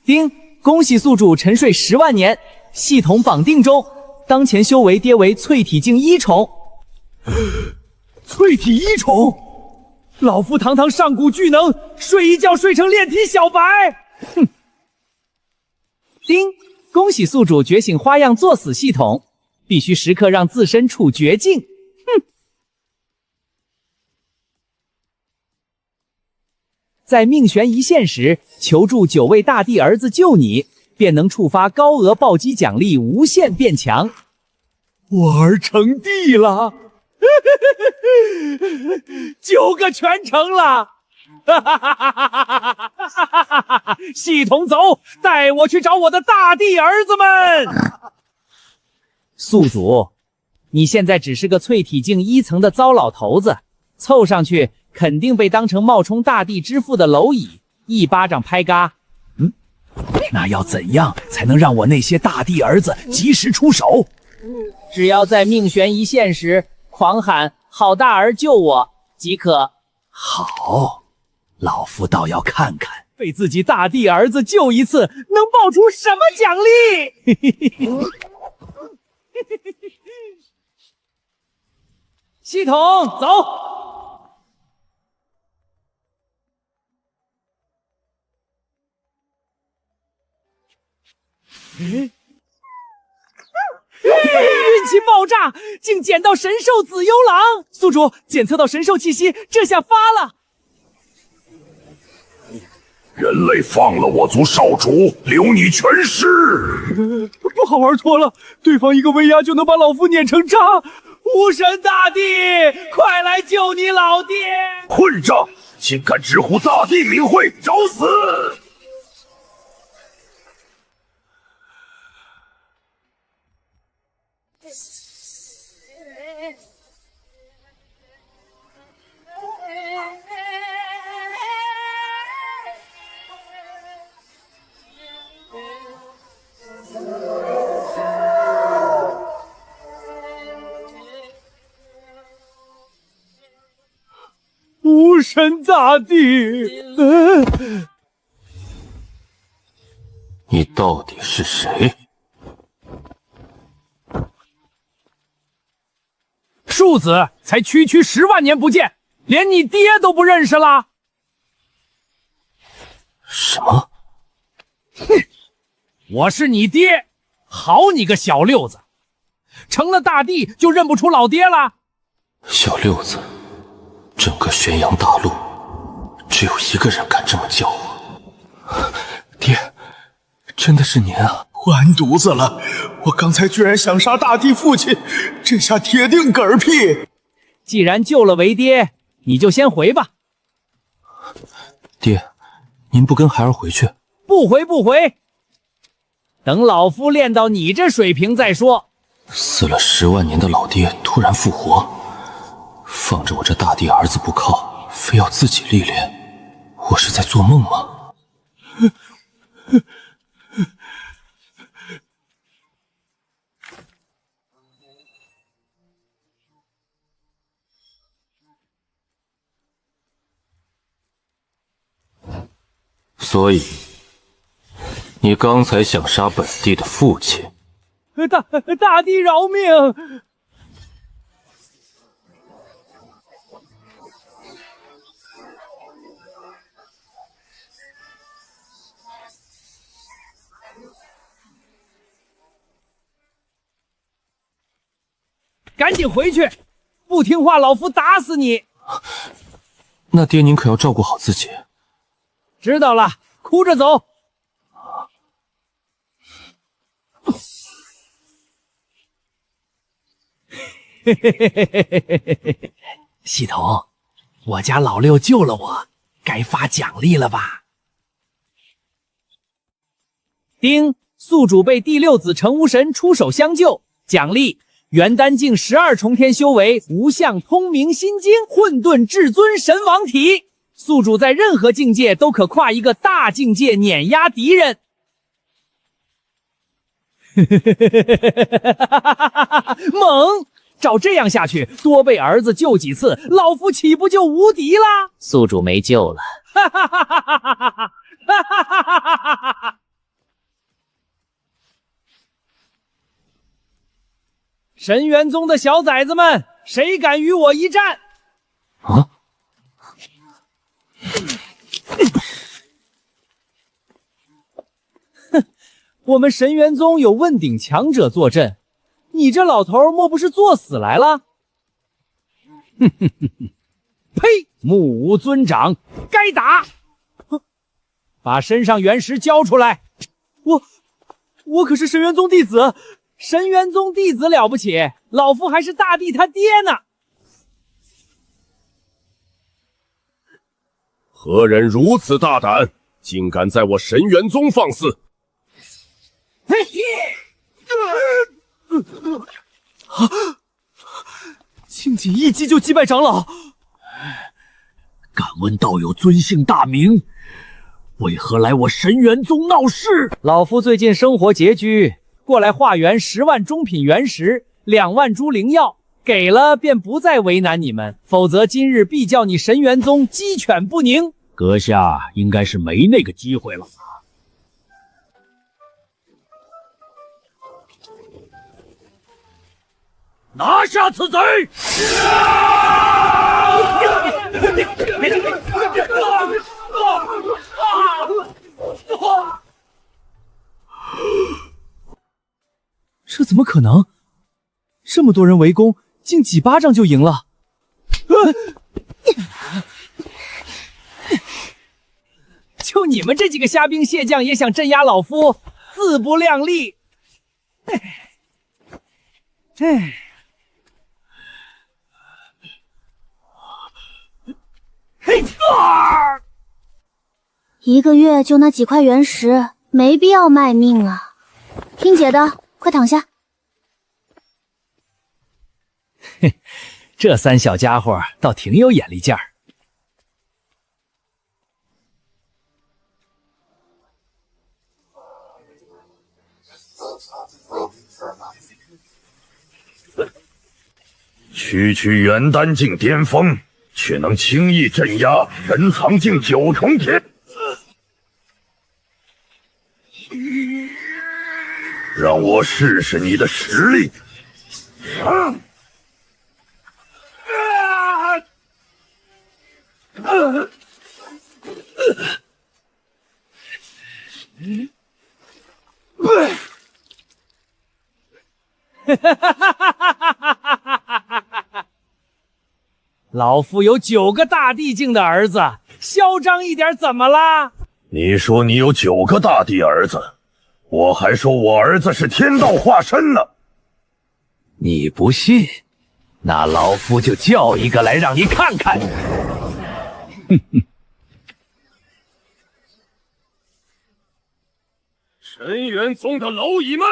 丁，恭喜宿主沉睡10万年，系统绑定中。当前修为跌为淬体境1重。淬体1重，老夫堂堂上古巨能，睡一觉睡成炼体小白。哼！丁，恭喜宿主觉醒花样作死系统，必须时刻让自身处绝境。哼！在命悬一线时，求助9位大帝儿子救你，便能触发高额暴击奖励，无限变强。我儿成帝了，9个全成了！系统走，带我去找我的大帝儿子们。宿主，你现在只是个淬体境1层的糟老头子，凑上去肯定被当成冒充大帝之父的蝼蚁一巴掌拍嘎。那要怎样才能让我那些大帝儿子及时出手？只要在命悬一线时狂喊“好大儿救我”即可。好，老夫倒要看看被自己大帝儿子救一次能爆出什么奖励。系统走。运气爆炸，竟捡到神兽紫幽狼！宿主检测到神兽气息，这下发了。人类放了我族少主，留你全尸！不好玩脱了，对方一个威压就能把老夫碾成渣！巫神大帝，快来救你老爹！混账！竟敢直呼大帝名讳，找死！巫神大帝，你到底是谁？庶子才区10万年不见，连你爹都不认识了。什么？哼！我是你爹，好你个小六子，成了大帝就认不出老爹了？小六子，整个玄阳大陆只有一个人敢这么叫我。爹，真的是您啊！完犊子了！我刚才居然想杀大帝父亲，这下铁定嗝屁。既然救了为爹，你就先回吧。爹，您不跟孩儿回去？不回不回，等老夫练到你这水平再说。死了10万年的老爹突然复活，放着我这大帝儿子不靠，非要自己历练，我是在做梦吗？所以，你刚才想杀本帝的父亲？大帝饶命！赶紧回去！不听话，老夫打死你！那爹您可要照顾好自己。知道了，哭着走。系统，我家老六救了我，该发奖励了吧？丁，宿主被第6子成巫神出手相救，奖励元丹境12重天修为，无相通明心经，混沌至尊神王体。宿主在任何境界都可跨一个大境界碾压敌人。猛！照这样下去，多被儿子救几次，老夫岂不就无敌啦？宿主没救了。哈哈哈哈哈哈哈哈！神元宗的小崽子们，谁敢与我一战？啊！哼，我们神元宗有问鼎强者坐镇，你这老头莫不是作死来了？哼哼哼哼！呸！目无尊长，该打！把身上原石交出来！我可是神元宗弟子，神元宗弟子了不起，老夫还是大帝他爹呢！何人如此大胆，竟敢在我神元宗放肆？庆锦一击就击败长老，敢问道友尊姓大名？为何来我神元宗闹事？老夫最近生活拮据，过来化缘10万中品原石，2万株灵药，给了便不再为难你们，否则今日必叫你神元宗鸡犬不宁。阁下应该是没那个机会了。拿下此贼！这怎么可能？这么多人围攻，竟几巴掌就赢了。就你们这几个虾兵蟹将也想镇压老夫，自不量力！1个月就那几块原石，没必要卖命啊！听姐的，快躺下。嘿，这3小家伙倒挺有眼力劲儿。区元丹境巅峰，却能轻易镇压深藏境9重天，让我试试你的实力。老夫有9个大帝境的儿子，嚣张一点怎么啦？你说你有9个大帝儿子，我还说我儿子是天道化身呢。你不信，那老夫就叫一个来让你看看。哼哼。神元宗的蝼蚁们，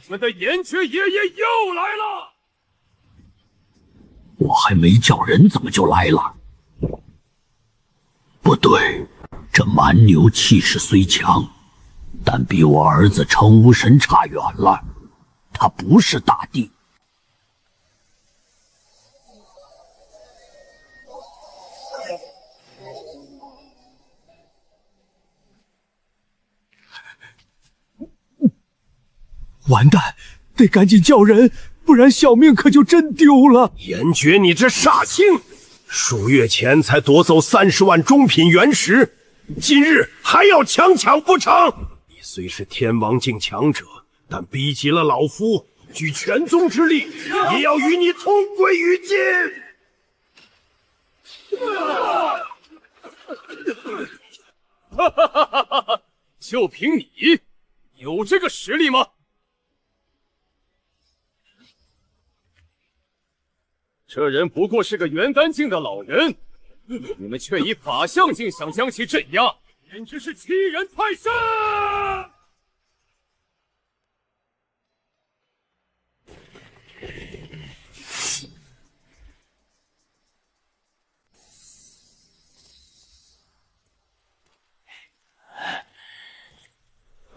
我们的岩雀爷爷又来了！我还没叫人，怎么就来了？不对，这蛮牛气势虽强，但比我儿子成无神差远了。他不是大帝。完蛋，得赶紧叫人，不然小命可就真丢了。严爵，你这煞星，数月前才夺走30万中品原石，今日还要强抢不成？你虽是天王境强者，但逼急了老夫，举全宗之力，也要与你同归于尽。哈哈哈哈哈哈！就凭你，有这个实力吗？这人不过是个元丹境的老人，你们却以法相境想将其镇压，简直是欺人太甚！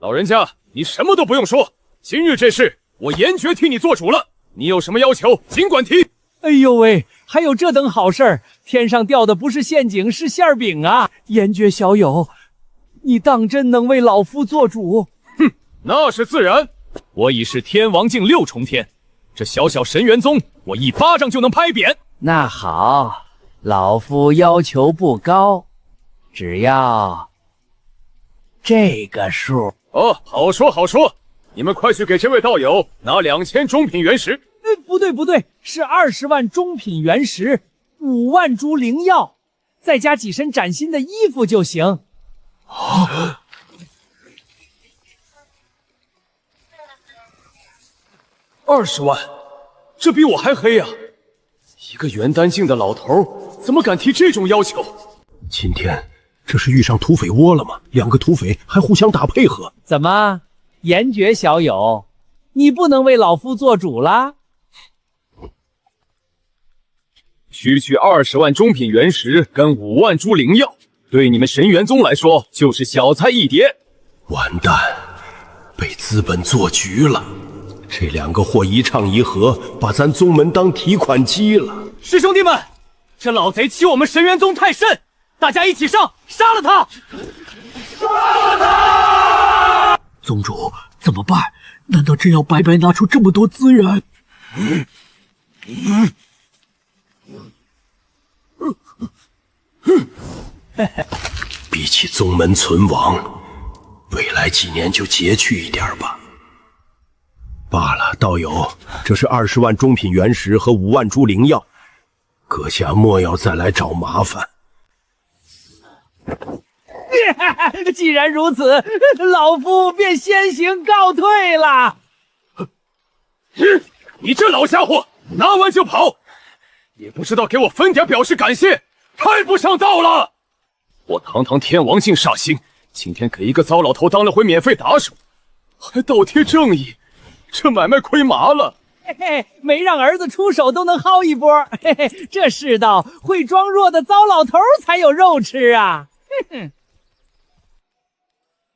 老人家，你什么都不用说，今日这事，我严爵替你做主了。你有什么要求，尽管提。哎呦喂，还有这等好事儿！天上掉的不是陷阱，是馅儿饼啊！严爵小友，你当真能为老夫做主？哼，那是自然。我已是天王境6重天，这小小神元宗，我一巴掌就能拍扁。那好，老夫要求不高，只要这个数。哦，好说好说。你们快去给这位道友拿2000中品原石。不对，是20万中品原石，5万株灵药，再加几身崭新的衣服就行。20万，这比我还黑呀！一个元丹境的老头，怎么敢提这种要求？今天这是遇上土匪窝了吗？2个土匪还互相打配合。怎么，严爵小友，你不能为老夫做主啦？区区20万中品原石跟5万株灵药，对你们神元宗来说就是小菜一碟。完蛋，被资本做局了。这2个货一唱一和，把咱宗门当提款机了。师兄弟们，这老贼欺我们神元宗太甚，大家一起上，杀了他！宗主怎么办？难道真要白白拿出这么多资源？比起宗门存亡，未来几年就拮据一点吧。罢了，道友，这是20万中品原石和5万株灵药，阁下莫要再来找麻烦。既然如此，老夫便先行告退了。你这老家伙，拿完就跑，也不知道给我分点表示感谢，太不上道了！我堂堂天王境煞星，今天给一个糟老头当了回免费打手，还倒贴正义，这买卖亏麻了。嘿嘿，没让儿子出手都能薅一波，嘿嘿，这世道会装弱的糟老头才有肉吃啊！哼哼。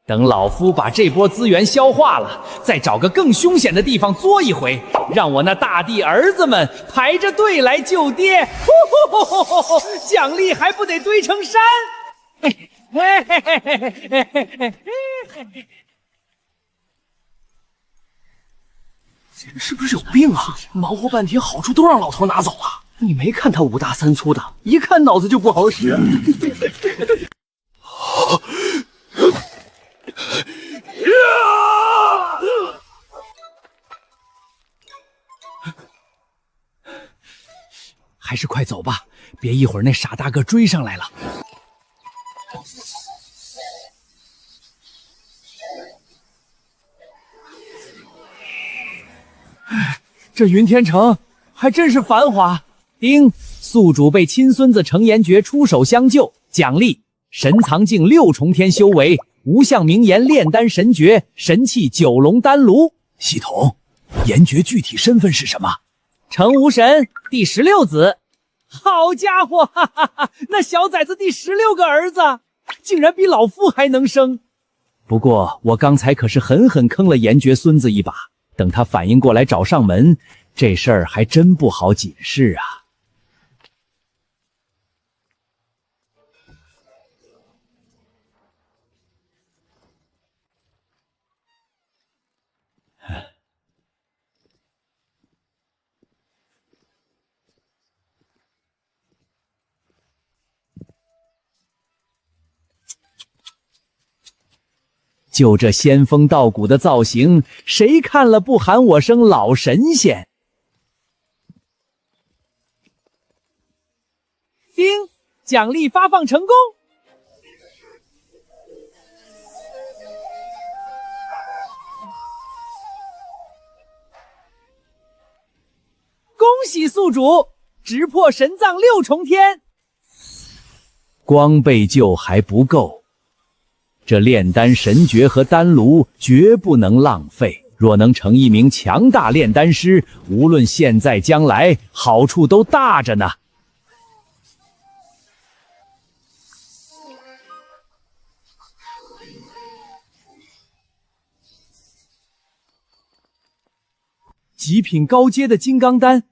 等老夫把这波资源消化了，再找个更凶险的地方作一回，让我那大弟儿子们排着队来救爹，奖励还不得堆成山？这人是不是有病啊？忙活半天，好处都让老头拿走了。你没看他5大3粗的，一看脑子就不好使。还是快走吧，别一会儿那傻大个追上来了。这云天城还真是繁华。丁宿主被亲孙子程延爵出手相救，奖励神藏境6重天修为，无相名言炼丹神诀，神器九龙丹炉。系统，严爵具体身份是什么？程无神第16子。好家伙，哈哈哈！那小崽子第16个儿子，竟然比老夫还能生。不过我刚才可是狠狠坑了严爵孙子一把，等他反应过来找上门，这事儿还真不好解释啊。就这仙风道骨的造型，谁看了不喊我声老神仙？叮，奖励发放成功！恭喜宿主直破神藏6重天。光被救还不够。这炼丹神诀和丹炉绝不能浪费，若能成一名强大炼丹师，无论现在将来，好处都大着呢。极品高阶的金刚丹，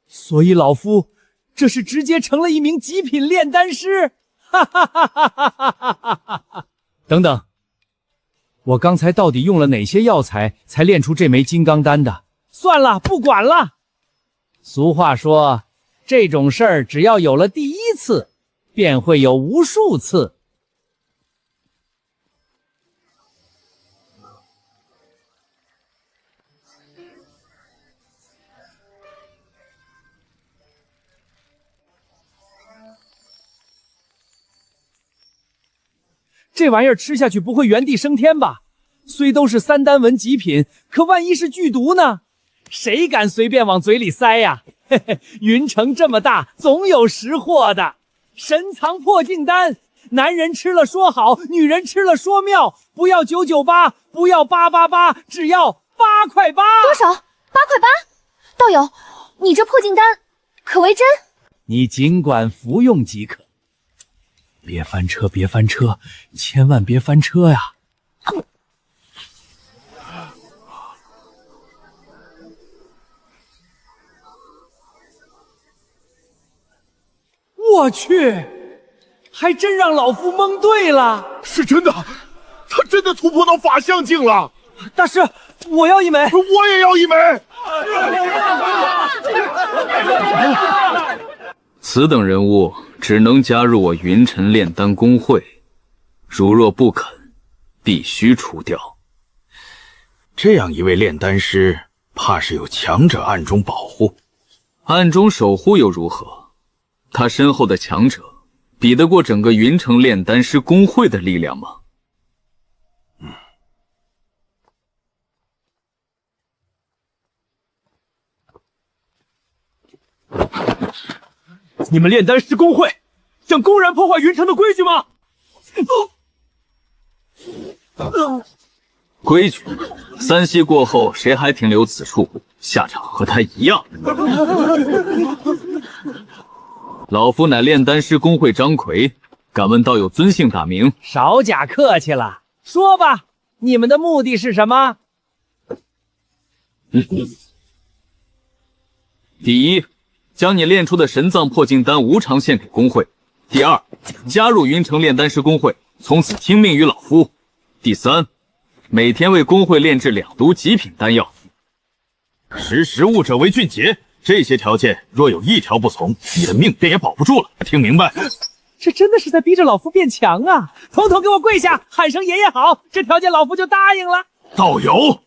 所以老夫这是直接成了一名极品炼丹师。哈哈哈哈哈哈哈哈！等等，我刚才到底用了哪些药材才炼出这枚金刚丹的？算了，不管了。俗话说，这种事儿只要有了第一次，便会有无数次。这玩意儿吃下去不会原地升天吧？虽都是三丹文极品，可万一是剧毒呢？谁敢随便往嘴里塞呀？嘿嘿，云城这么大，总有识货的。神藏破镜丹，男人吃了说好，女人吃了说妙。不要998，不要888，只要8块8。多少？8块8。道友，你这破镜丹可为真？你尽管服用即可。别翻车，别翻车，千万别翻车呀！我去，还真让老夫蒙对了。是真的，他真的突破到法相境了。大师，我要一枚，我也要一枚。此等人物只能加入我云尘炼丹公会，如若不肯，必须除掉。这样一位炼丹师，怕是有强者暗中保护。暗中守护又如何？他身后的强者，比得过整个云城炼丹师公会的力量吗？你们炼丹师公会想公然破坏云城的规矩吗？规矩，3息过后谁还停留此处，下场和他一样。老夫乃炼丹师公会张奎，敢问道友尊姓大名？少假客气了，说吧，你们的目的是什么？第一，将你炼出的神藏破镜丹无偿献给公会；第二，加入云城炼丹师公会，从此听命于老夫；第三，每天为公会炼制2毒极品丹药。识时务者为俊杰，这些条件若有一条不从，你的命便也保不住了。听明白？这真的是在逼着老夫变强啊！统统给我跪下，喊声爷爷好！这条件老夫就答应了。道友，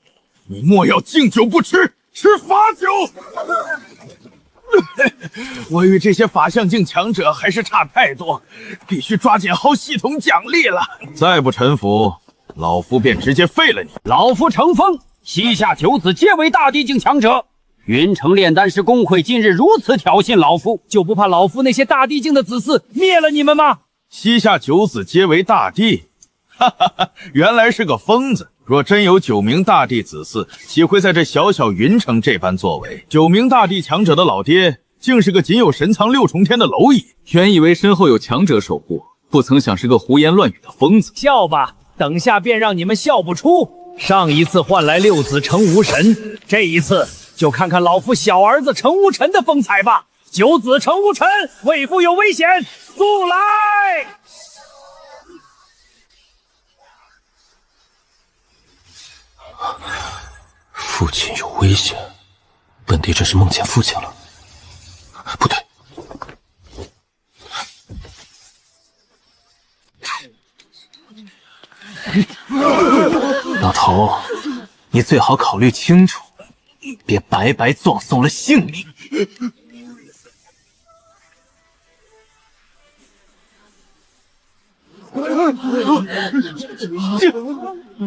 你莫要敬酒不吃，吃罚酒。我与这些法相境强者还是差太多，必须抓紧薅系统奖励了。再不臣服，老夫便直接废了你。老夫乘风，西夏九子皆为大地境强者。云城炼丹师公会今日如此挑衅老夫，就不怕老夫那些大地境的子嗣灭了你们吗？西夏九子皆为大帝，哈哈哈，原来是个疯子。若真有9名大帝子嗣，岂会在这小小云城这般作为？9名大帝强者的老爹，竟是个仅有神藏6重天的蝼蚁。原以为身后有强者守护，不曾想是个胡言乱语的疯子。笑吧，等下便让你们笑不出。上一次换来6子成无神，这一次就看看老夫小儿子成无尘的风采吧。9子成无尘，为父有危险，速来！父亲有危险，本帝这是梦见父亲了。不对，老头，你最好考虑清楚，别白白葬送了性命。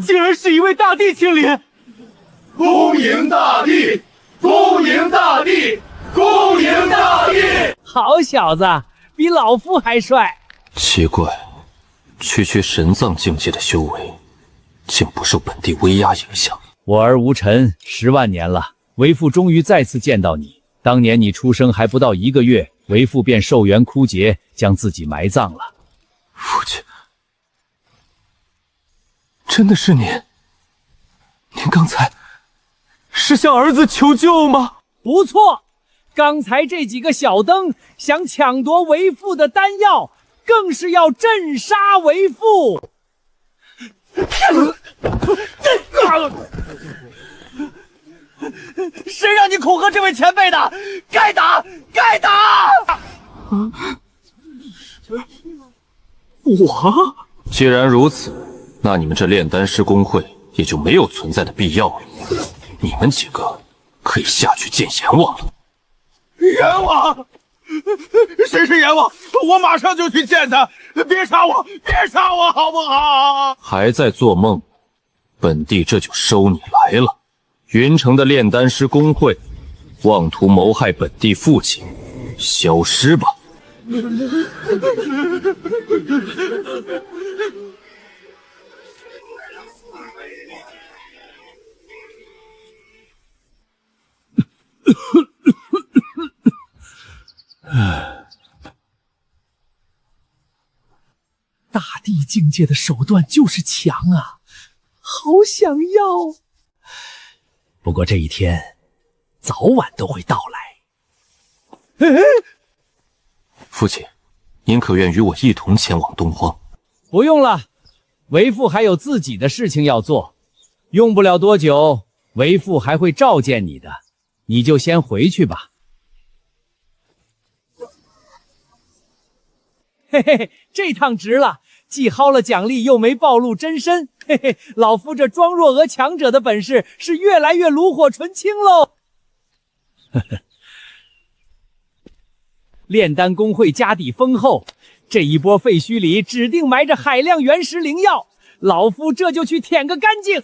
竟然是一位大帝亲临！恭迎大帝，恭迎大帝，恭迎大帝！好小子，比老夫还帅。奇怪，区区神藏境界的修为，竟不受本地威压影响。我儿无尘10万年了，为父终于再次见到你。当年你出生还不到1个月，为父便寿元枯竭，将自己埋葬了。父亲，真的是您？您刚才是向儿子求救吗？不错，刚才这几个小灯想抢夺为父的丹药，更是要镇杀为父。谁让你恐吓这位前辈的？该打，该打！我既然如此，那你们这炼丹师公会也就没有存在的必要了。你们几个可以下去见阎王了。阎王，谁是阎王？我马上就去见他！别杀我，别杀我，好不好？还在做梦？本帝这就收你来了。云城的炼丹师公会，妄图谋害本帝父亲，消失吧！大地境界的手段就是强啊，好想要。不过这一天早晚都会到来。父亲，您可愿与我一同前往东荒？不用了，为父还有自己的事情要做，用不了多久，为父还会召见你的，你就先回去吧。嘿嘿，这趟值了，既薅了奖励，又没暴露真身。嘿嘿，老夫这装弱俄强者的本事是越来越炉火纯青喽。呵呵，炼丹公会家底丰厚，这一波废墟里指定埋着海量原石灵药，老夫这就去舔个干净。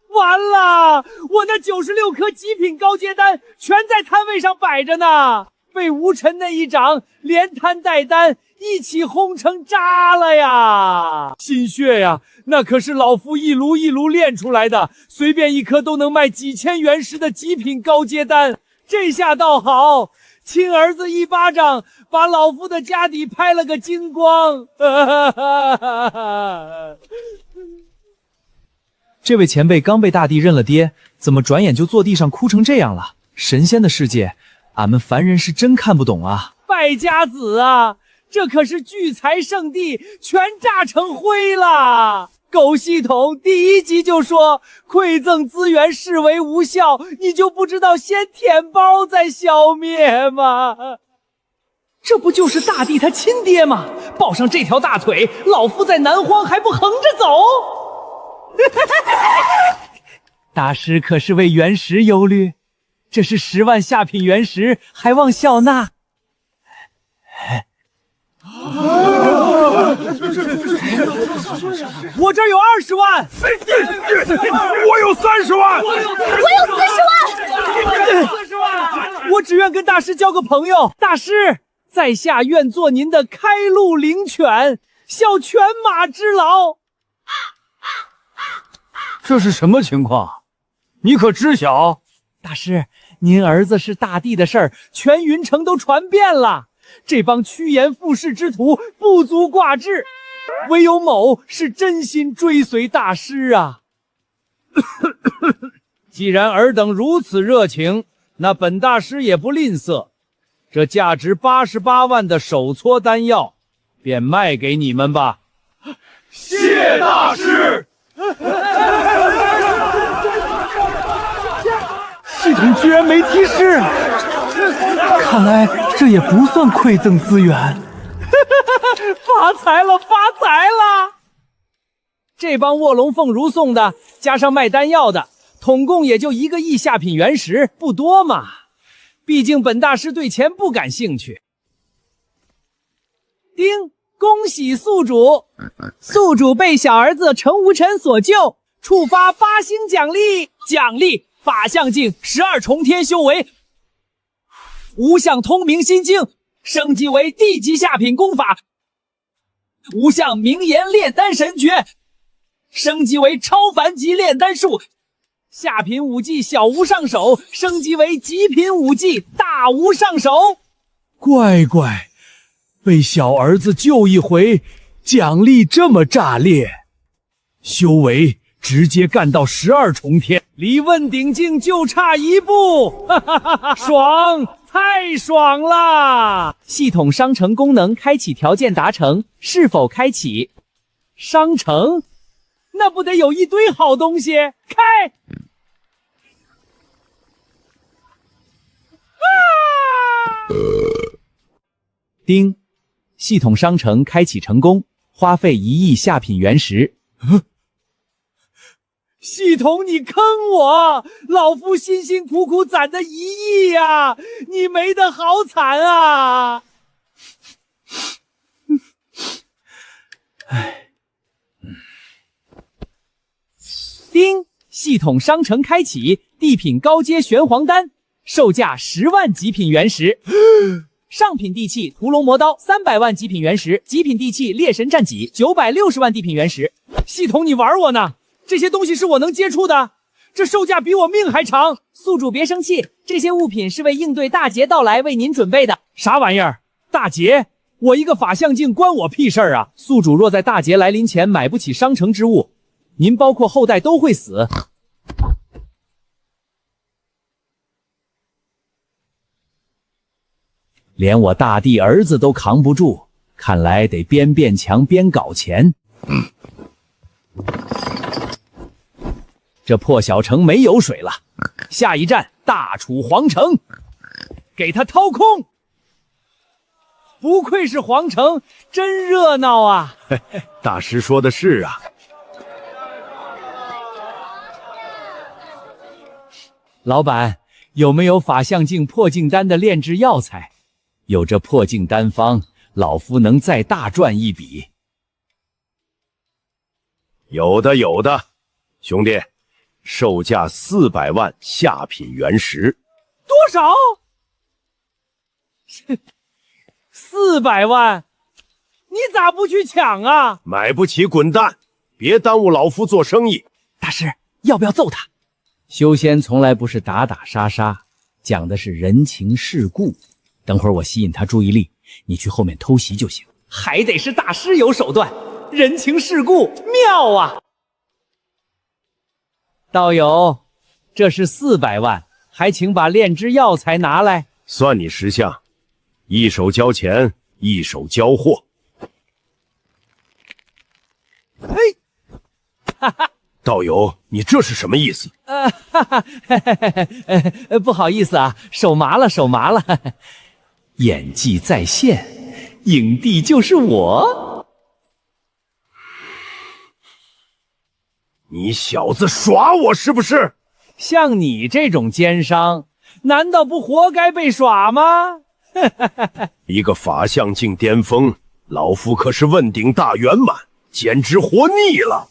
完了，我那96颗极品高阶丹全在摊位上摆着呢，被吴尘那一掌连摊带丹一起轰成渣了呀！心血呀，那可是老夫一炉一炉炼出来的，随便一颗都能卖几千原石的极品高阶丹。这下倒好，亲儿子一巴掌把老夫的家底拍了个精光。这位前辈刚被大帝认了爹，怎么转眼就坐地上哭成这样了？神仙的世界，俺们凡人是真看不懂啊！败家子啊，这可是聚财圣地，全炸成灰了！狗系统第1集就说馈赠资源视为无效，你就不知道先舔包再消灭吗？这不就是大帝他亲爹吗？抱上这条大腿，老夫在南荒还不横着走？大师可是为原石忧虑，这是10万下品原石，还望笑纳。我这儿有20万，我有30万，我有40万，我只愿跟大师交个朋友。大师，在下愿做您的开路灵犬，效犬马之劳。这是什么情况？你可知晓？大师，您儿子是大帝的事儿，全云城都传遍了。这帮趋炎附势之徒不足挂齿，唯有某是真心追随大师啊。既然尔等如此热情，那本大师也不吝啬，这价值88万的手搓丹药，便卖给你们吧。谢大师。系统居然没提示，看来这也不算馈赠资源。发财了，发财了！这帮卧龙凤蠕送的，加上卖丹药的，统共也就1个亿下品原石，不多嘛。毕竟本大师对钱不感兴趣。丁，恭喜宿主！宿主被小儿子程无尘所救，触发8星奖励。奖励：法相境12重天修为，无相通明心经升级为地级下品功法，无相明言炼丹神诀升级为超凡级炼丹术，下品武技小无上手升级为极品武技大无上手。乖乖，被小儿子救一回，奖励这么炸裂，修为直接干到12重天，离问鼎境就差一步，哈哈哈哈！爽，太爽了！系统商城功能开启条件达成，是否开启？商城？那不得有一堆好东西？开！丁，系统商城开启成功，花费1亿下品原石。系统，你坑我！老夫辛辛苦苦攒的1亿呀，你没得好惨啊！唉，丁，系统商城开启，地品高阶玄黄丹，售价10万极品原石。上品地器屠龙魔刀300万极品原石，极品地器猎神战戟960万地品原石。系统，你玩我呢？这些东西是我能接触的，这售价比我命还长。宿主别生气，这些物品是为应对大劫到来为您准备的。啥玩意儿？大劫？我一个法相境关我屁事儿啊！宿主若在大劫来临前买不起商城之物，您包括后代都会死。连我大弟儿子都扛不住，看来得边变强边搞钱。这破小城没油水了，下一站大楚皇城，给他掏空！不愧是皇城，真热闹啊！大师说的是啊。老板，有没有法相境破镜丹的炼制药材？有这破镜丹方，老夫能再大赚一笔。有的，有的，兄弟，售价400万下品原石。多少？400万？你咋不去抢啊？买不起滚蛋，别耽误老夫做生意。大师，要不要揍他？修仙从来不是打打杀杀，讲的是人情世故。等会儿我吸引他注意力，你去后面偷袭就行。还得是大师有手段，人情世故，妙啊！道友，这是400万，还请把炼制药材拿来。算你识相，一手交钱，一手交货。嘿，哈哈。道友，你这是什么意思？不好意思啊，手麻了，手麻了。演技在线，影帝就是我。你小子耍我是不是？像你这种奸商，难道不活该被耍吗？一个法相境巅峰，老夫可是问鼎大圆满，简直活腻了。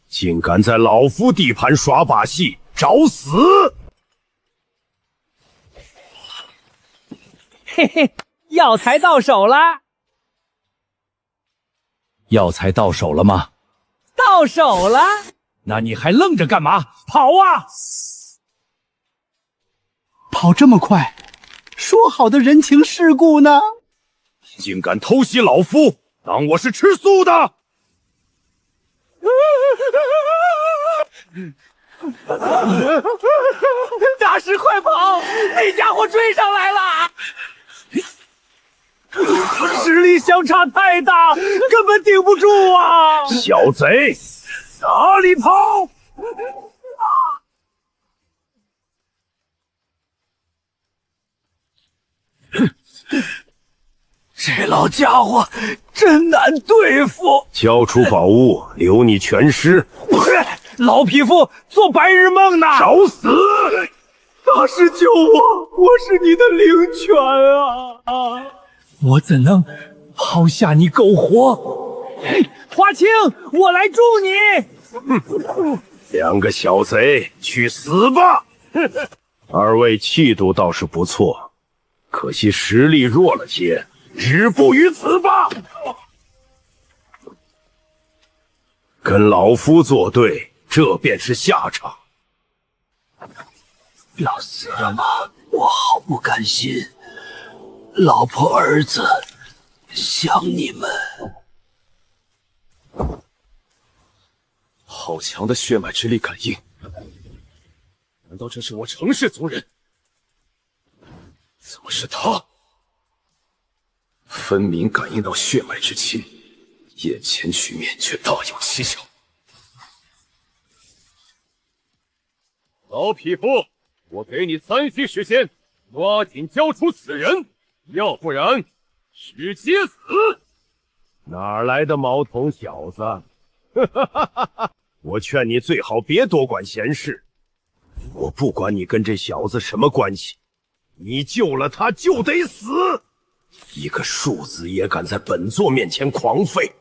竟敢在老夫地盘耍把戏，找死！嘿嘿，药材到手啦！药材到手了吗？到手了。那你还愣着干嘛？跑啊！跑这么快，说好的人情世故呢？竟敢偷袭老夫，当我是吃素的！大师快跑！那家伙追上来了！实力相差太大，根本顶不住啊！小贼，哪里跑？这老家伙真难对付。交出宝物，留你全尸。老匹夫做白日梦呢！找死！大师救我！我是你的灵泉啊！我怎能抛下你苟活？花青，我来助你！两个小贼，去死吧！二位气度倒是不错，可惜实力弱了些，止步于此吧。跟老夫作对，这便是下场。要死了吗？我好不甘心。老婆儿子想你们。好强的血脉之力感应，难道这是我程氏族人？怎么是他？分明感应到血脉之气，眼前局面却大有蹊跷。老匹夫，我给你3息时间，抓紧交出此人，要不然直接死！哪来的毛头小子？我劝你最好别多管闲事。我不管你跟这小子什么关系，你救了他就得死。一个庶子也敢在本座面前狂吠！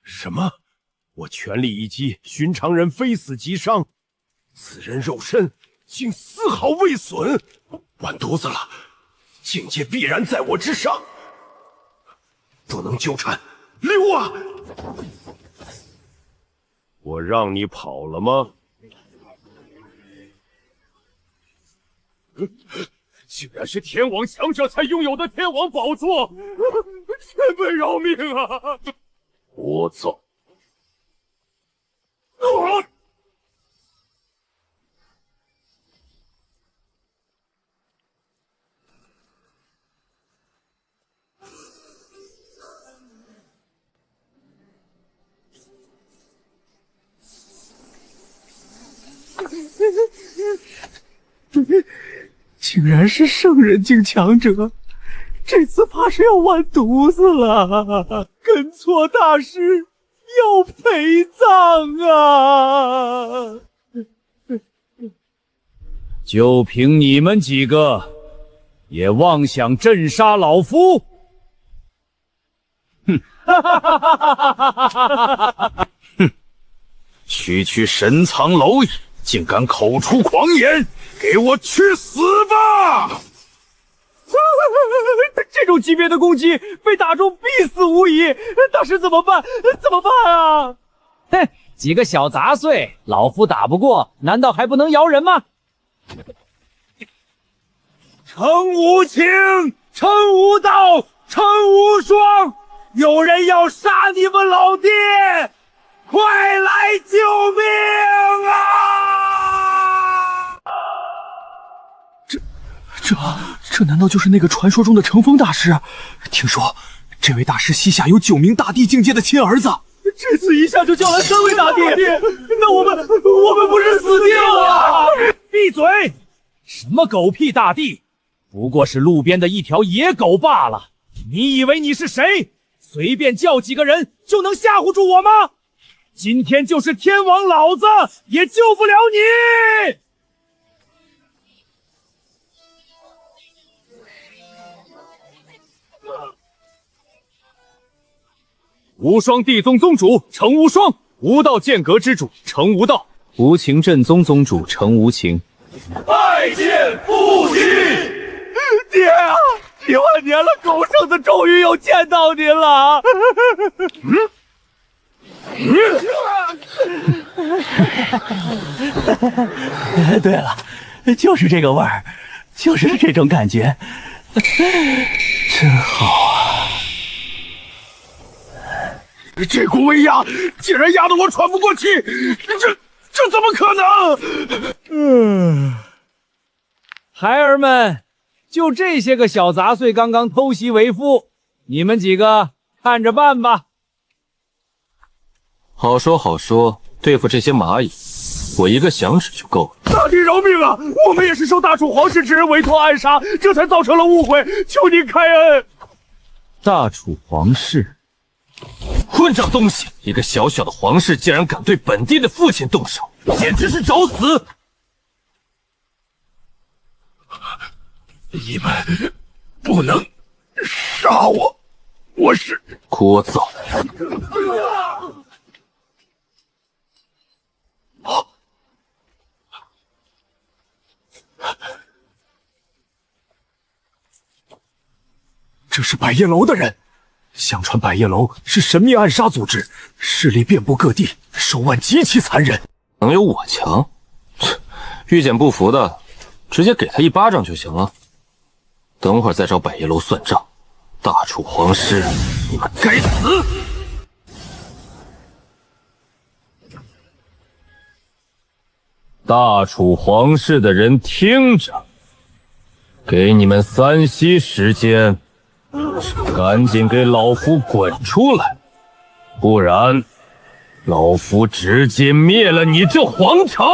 什么？我全力一击，寻常人非死即伤，此人肉身竟丝毫未损，完犊子了！境界必然在我之上，不能纠缠，溜啊！我让你跑了吗？竟然是天王强者才拥有的天王宝座，前辈饶命啊！聒噪！竟然是圣人境强者，这次怕是要完犊子了！跟错大师要陪葬啊！就凭你们几个，也妄想镇杀老夫？区神藏蝼蚁，竟敢口出狂言，给我去死吧！这种级别的攻击被打中必死无疑，大师怎么办？怎么办啊？哼，几个小杂碎，老夫打不过，难道还不能摇人吗？程无情，程无道，程无双，有人要杀你们老爹，快来救命啊！这难道就是那个传说中的乘风大师？听说这位大师膝下有9名大帝境界的亲儿子，这次一下就叫来3位大帝，那我们不是死定了？闭嘴！什么狗屁大帝，不过是路边的一条野狗罢了。你以为你是谁？随便叫几个人就能吓唬住我吗？今天就是天王老子也救不了你！无双地宗宗主程无双，无道剑阁之主程无道，无情正宗宗主程无情。拜见父亲！爹啊，几万年了，狗剩子终于又见到你了！对了，就是这个味儿，就是这种感觉，真好啊！这股威压竟然压得我喘不过气，这怎么可能？孩儿们，就这些个小杂碎刚刚偷袭为夫，你们几个看着办吧。好说好说，对付这些蚂蚁，我一个响指就够了。大帝饶命啊！我们也是受大楚皇室之人委托暗杀，这才造成了误会，求您开恩。大楚皇室，混账东西！一个小小的皇室竟然敢对本地的父亲动手，简直是找死！你们不能杀我，我是聒噪！这是百叶楼的人，相传百叶楼是神秘暗杀组织，势力遍布各地，手腕极其残忍。能有我强？遇见不服的，直接给他一巴掌就行了。等会儿再找百叶楼算账。大楚皇师，你们该死！大楚皇室的人听着，给你们3息时间，赶紧给老夫滚出来，不然老夫直接灭了你这皇城！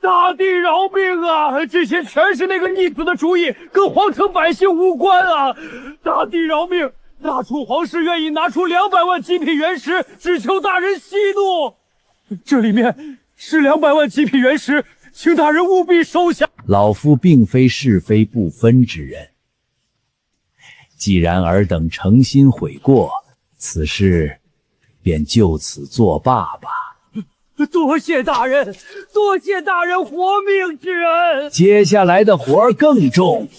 大帝饶命啊！这些全是那个逆子的主意，跟皇城百姓无关啊！大帝饶命！大楚皇室愿意拿出200万极品原石，只求大人息怒。这里面是200万极品原石，请大人务必收下。老夫并非是非不分之人，既然尔等诚心悔过，此事便就此作罢吧。多谢大人，多谢大人活命之恩。接下来的活儿更重，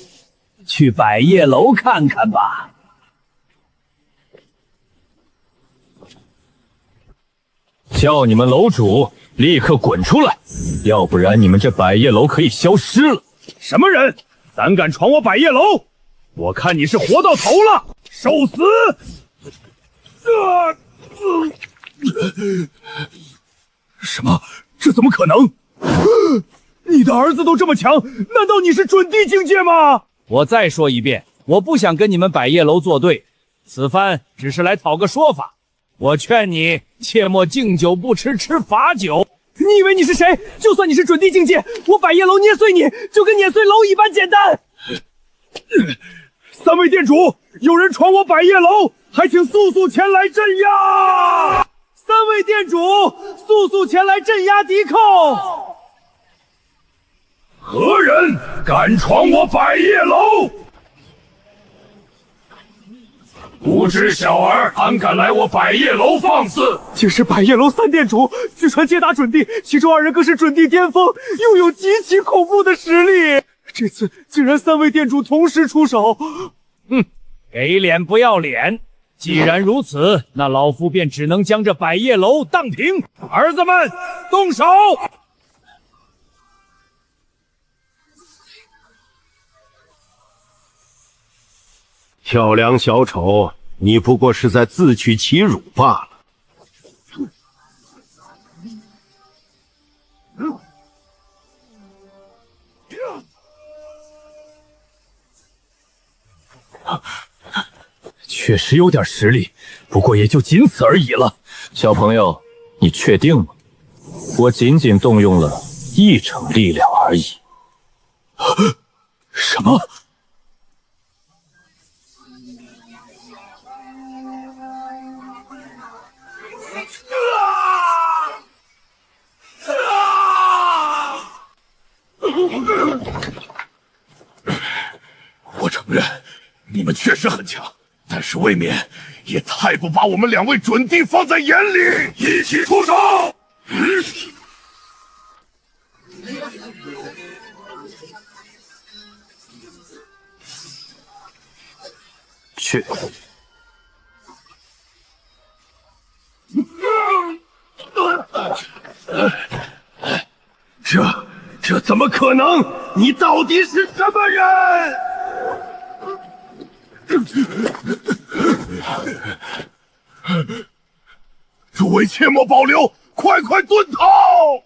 去百叶楼看看吧。叫你们楼主立刻滚出来，要不然你们这百叶楼可以消失了。什么人胆敢闯我百叶楼？我看你是活到头了，受死！什么？这怎么可能？你的儿子都这么强，难道你是准帝境界吗？我再说一遍，我不想跟你们百叶楼作对，此番只是来讨个说法。我劝你切莫敬酒不吃吃罚酒。你以为你是谁？就算你是准帝境界，我百叶楼捏碎你就跟碾碎蝼蚁般简单。3位店主，有人闯我百叶楼，还请速速前来镇压。3位店主，速速前来镇压敌寇。何人敢闯我百叶楼？无知小儿胆敢来我百叶楼放肆！竟是百叶楼3店主，据传皆打准帝，其中2人更是准帝巅峰，拥有极其恐怖的实力。这次竟然3位店主同时出手，给脸不要脸！既然如此，那老夫便只能将这百叶楼荡平。儿子们，动手！跳梁小丑，你不过是在自取其辱罢了。确实有点实力，不过也就仅此而已了。小朋友，你确定吗？我仅仅动用了1成力量而已。什么？我承认，你们确实很强，但是未免也太不把我们2位准帝放在眼里。一起出手！去。这怎么可能？你到底是什么人？诸位切莫保留，快快遁逃！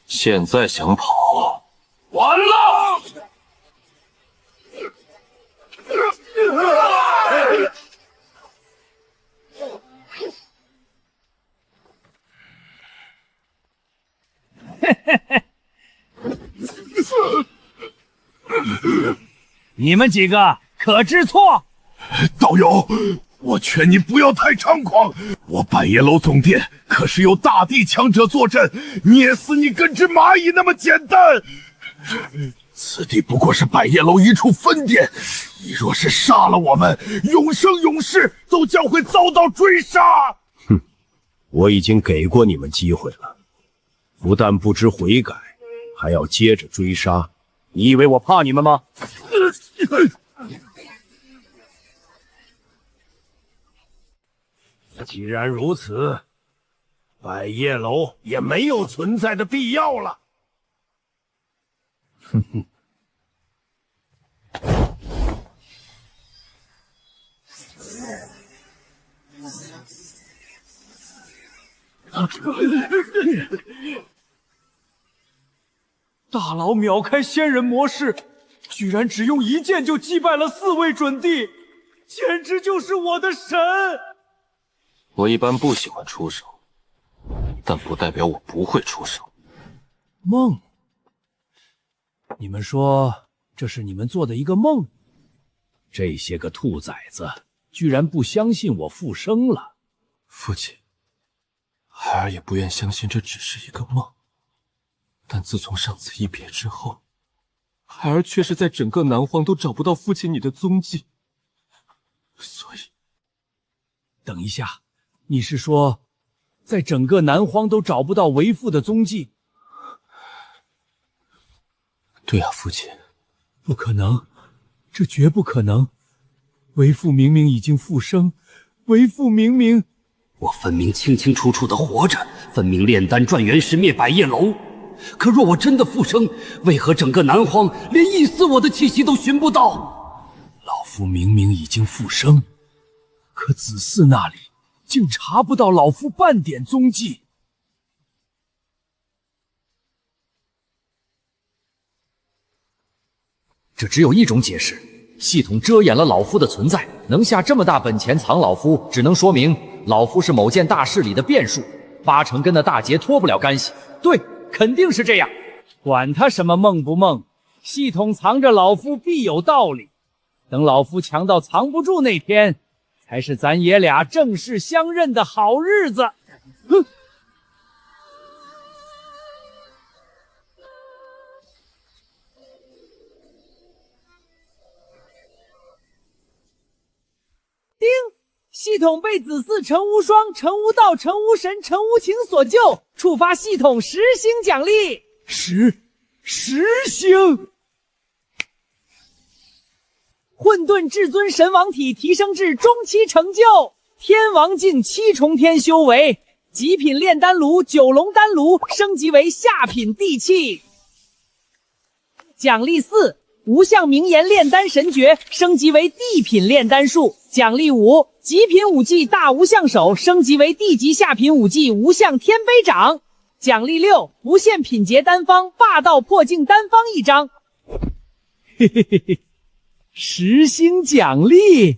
现在想跑，完了！你们几个可知错？道友，我劝你不要太猖狂。我百叶楼总殿可是有大地强者坐镇，捏死你跟只蚂蚁那么简单。此地不过是百叶楼一处分店，你若是杀了我们，永生永世都将会遭到追杀。哼，我已经给过你们机会了，不但不知悔改，还要接着追杀。你以为我怕你们吗？既然如此，百叶楼也没有存在的必要了。哼哼。大佬秒开仙人模式，居然只用一剑就击败了4位准帝，简直就是我的神！我一般不喜欢出手，但不代表我不会出手。梦，你们说这是你们做的一个梦？这些个兔崽子居然不相信我复生了。父亲，孩儿也不愿相信这只是一个梦，但自从上次一别之后，孩儿却是在整个南荒都找不到父亲你的踪迹，所以……等一下，你是说，在整个南荒都找不到为父的踪迹？对啊，父亲。不可能，这绝不可能！为父明明已经复生，为父明明……我分明清清楚楚的活着，分明炼丹转元石灭百叶楼。可若我真的复生，为何整个南荒连一丝我的气息都寻不到？老夫明明已经复生，可子嗣那里竟查不到老夫半点踪迹。这只有一种解释，系统遮掩了老夫的存在，能下这么大本钱藏老夫，只能说明老夫是某件大事里的变数，8成跟那大劫脱不了干系。对，肯定是这样。管他什么梦不梦，系统藏着老夫必有道理。等老夫强到藏不住那天，才是咱爷俩正式相认的好日子。哼！丁，系统被子嗣陈无双、陈无道、陈无神、陈无情所救，触发系统10星奖励。10星！混沌至尊神王体提升至中期成就，天王境7重天修为，极品炼丹炉九龙丹炉升级为下品地气。奖励4。无相名言炼丹神诀升级为地品炼丹术。奖励5，极品武技大无相手升级为地级下品武技无相天杯掌。奖励6，无限品节丹方霸道破镜丹方1张。嘿嘿嘿嘿，10星奖励，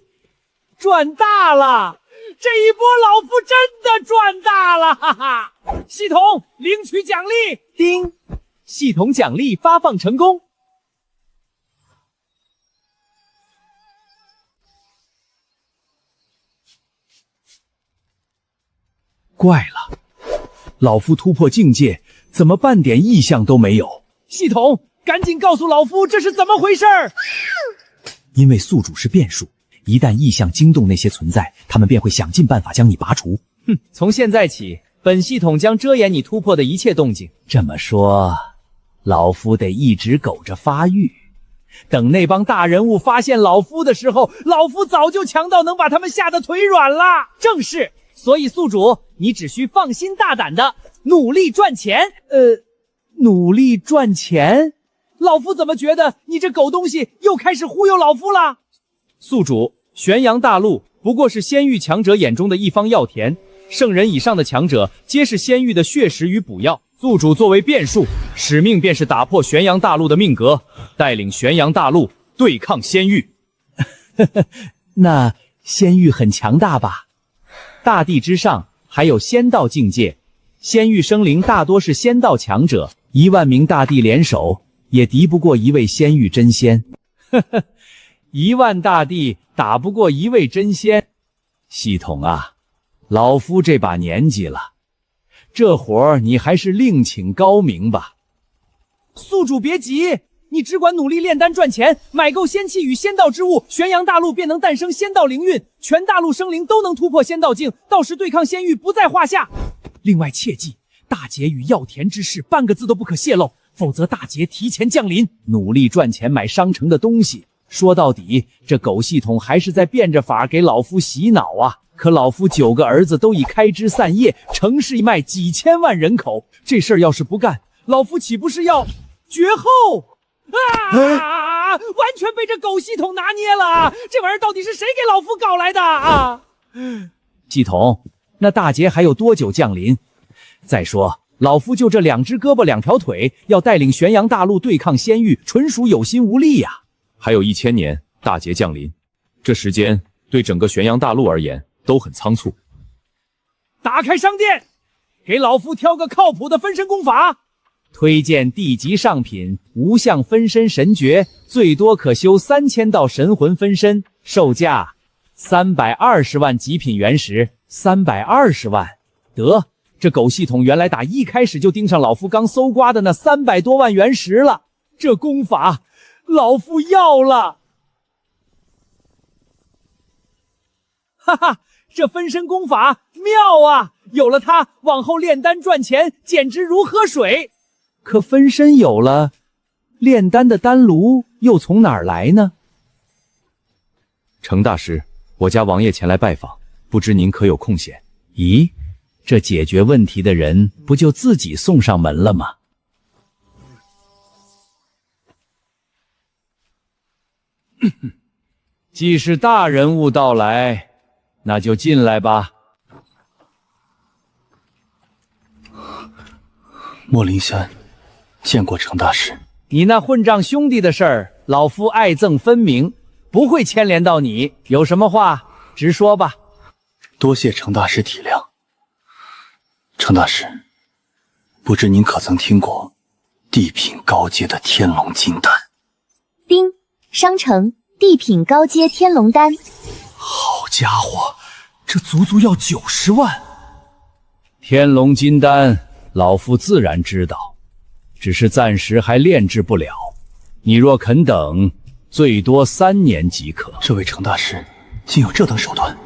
赚大了！这一波老夫真的赚大了，哈哈！系统领取奖励，叮，系统奖励发放成功。怪了，老夫突破境界，怎么半点异象都没有？系统，赶紧告诉老夫这是怎么回事儿！因为宿主是变数，一旦异象惊动那些存在，他们便会想尽办法将你拔除。哼，从现在起，本系统将遮掩你突破的一切动静。这么说，老夫得一直苟着发育，等那帮大人物发现老夫的时候，老夫早就强到能把他们吓得腿软了。正是。所以宿主，你只需放心大胆的努力赚钱。努力赚钱？老夫怎么觉得你这狗东西又开始忽悠老夫了？宿主，玄阳大陆不过是仙域强者眼中的一方药田，圣人以上的强者皆是仙域的血食与补药。宿主作为变数，使命便是打破玄阳大陆的命格，带领玄阳大陆对抗仙域。那仙域很强大吧？大地之上还有仙道境界，仙域生灵大多是仙道强者，1万名大帝联手也敌不过一位仙域真仙。1万大帝打不过1位真仙。系统啊，老夫这把年纪了，这活儿你还是另请高明吧。宿主别急，你只管努力炼丹赚钱，买够仙器与仙道之物，玄阳大陆便能诞生仙道灵运，全大陆生灵都能突破仙道境，到时对抗仙域不在话下。另外切记，大劫与药田之事半个字都不可泄露，否则大劫提前降临。努力赚钱买商城的东西。说到底，这狗系统还是在变着法给老夫洗脑啊！可老夫9个儿子都已开枝散叶，城市卖几千万人口，这事儿要是不干，老夫岂不是要绝后？完全被这狗系统拿捏了！这玩意儿到底是谁给老夫搞来的啊？系统，那大劫还有多久降临？再说，老夫就这2只胳膊2条腿，要带领玄阳大陆对抗仙域，纯属有心无力呀！还有1000年大劫降临，这时间对整个玄阳大陆而言都很仓促。打开商店，给老夫挑个靠谱的分身功法。推荐地级上品无相分身神诀，最多可修3000道神魂分身，售价320万极品原石。320万，得，这狗系统原来打一开始就盯上老夫刚搜刮的那300多万原石了。这功法老夫要了！哈哈，这分身功法妙啊！有了它，往后炼丹赚钱简直如喝水。可分身有了，炼丹的丹炉又从哪儿来呢？程大师，我家王爷前来拜访，不知您可有空闲？咦，这解决问题的人不就自己送上门了吗？既是大人物到来，那就进来吧。莫林山见过程大师。你那混账兄弟的事儿，老夫爱憎分明，不会牵连到你。有什么话直说吧。多谢程大师体谅。程大师，不知您可曾听过地品高阶的天龙金丹？丁，商城地品高阶天龙丹。好家伙，这足足要90万！天龙金丹，老夫自然知道，只是暂时还炼制不了。你若肯等，最多3年即可。这位程大师竟有这等手段！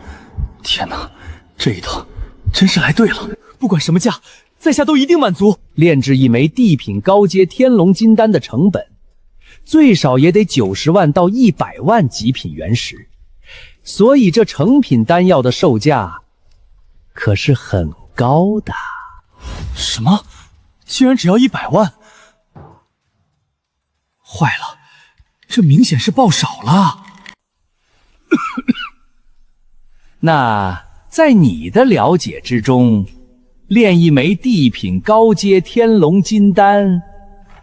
天哪，这一趟真是来对了。不管什么价，在下都一定满足。炼制一枚地品高阶天龙金丹的成本，最少也得90万到100万极品原石，所以这成品丹药的售价可是很高的。什么？竟然只要100万？坏了，这明显是报少了。那在你的了解之中，炼一枚地品高阶天龙金丹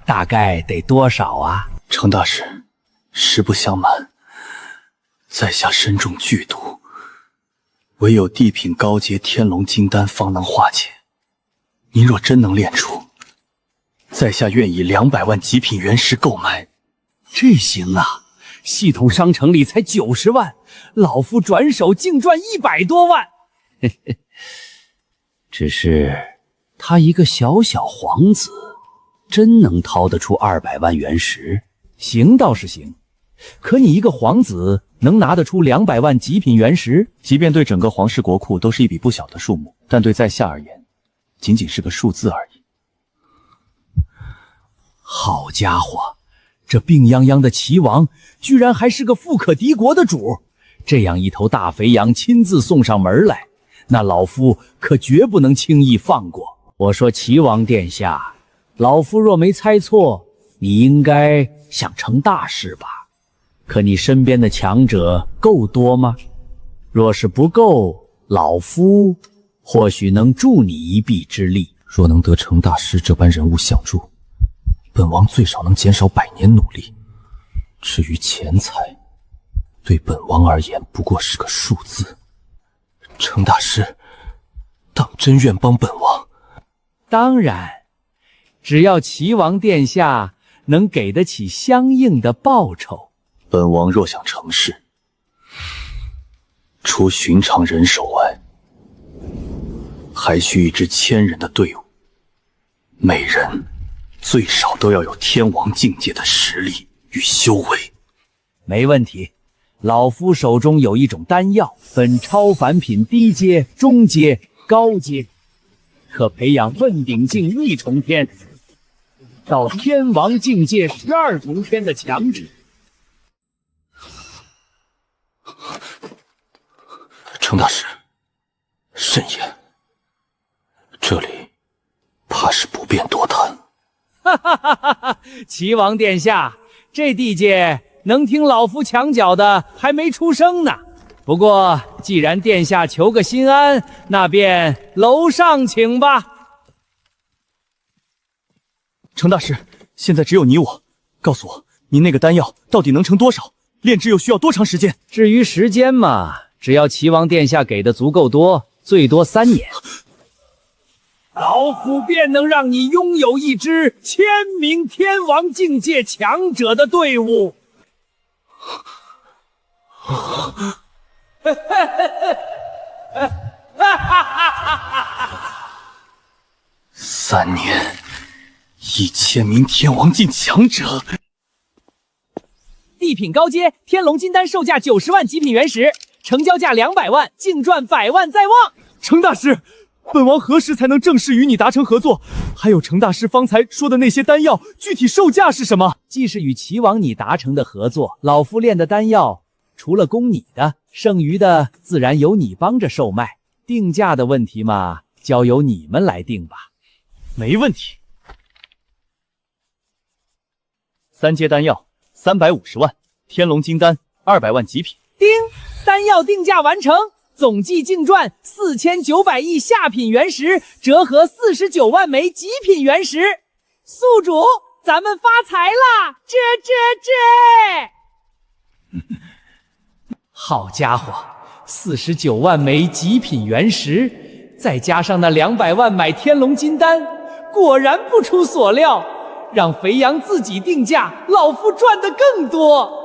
大概得多少啊？程大师，实不相瞒，在下身中剧毒，唯有地品高阶天龙金丹方能化解。您若真能炼出，在下愿以200万极品原石购买。这行啊，系统商城里才90万，老夫转手净赚100多万。只是他一个小小皇子，真能掏得出200万原石？行倒是行，可你一个皇子能拿得出200万极品原石？即便对整个皇室国库都是一笔不小的数目，但对在下而言，仅仅是个数字而已。好家伙，这病殃殃的齐王居然还是个富可敌国的主，这样一头大肥羊亲自送上门来，那老夫可绝不能轻易放过。我说齐王殿下，老夫若没猜错，你应该想成大事吧？可你身边的强者够多吗？若是不够，老夫或许能助你一臂之力。若能得程大师这般人物相助，本王最少能减少100年努力。至于钱财，对本王而言不过是个数字。程大师，当真愿帮本王？当然，只要齐王殿下能给得起相应的报酬。本王若想成事，除寻常人手外，还需一支1000人的队伍，每人最少都要有天王境界的实力与修为。没问题，老夫手中有一种丹药，分超凡品低阶、中阶、高阶，可培养问鼎境1重天到天王境界12重天的强者。程大师，慎言，这里怕是不便多谈。哈哈哈哈哈！齐王殿下，这地界能听老夫墙角的还没出生呢。不过既然殿下求个心安，那便楼上请吧。程大师，现在只有你我，告诉我，您那个丹药到底能成多少？炼制又需要多长时间？至于时间嘛，只要齐王殿下给的足够多，最多3年，老夫便能让你拥有一支1000名天王境界强者的队伍。3年，1000名天王境强者。地品高阶天龙金丹售价90万极品原石，成交价200万，净赚100万在望。程大师，本王何时才能正式与你达成合作？还有程大师方才说的那些丹药，具体售价是什么？既是与齐王你达成的合作，老夫炼的丹药除了供你的，剩余的自然由你帮着售卖。定价的问题嘛，交由你们来定吧。没问题。3阶丹药350万，天龙金丹200万极品。丁，丹药定价完成，总计净赚4900亿下品原石，折合49万枚极品原石。宿主，咱们发财啦！这。好家伙，49万枚极品原石，再加上那200万买天龙金丹，果然不出所料，让肥羊自己定价，老夫赚的更多。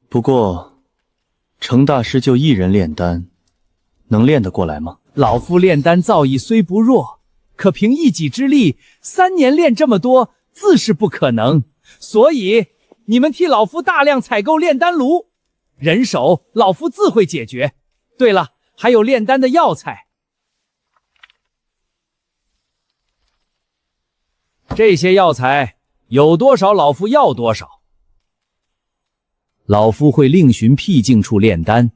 不过，程大师就一人炼丹，能炼得过来吗？老夫炼丹造诣虽不弱，可凭一己之力，3年炼这么多，自是不可能。所以你们替老夫大量采购炼丹炉，人手老夫自会解决。对了，还有炼丹的药材，这些药材有多少，老夫要多少。老夫会另寻僻静处炼丹，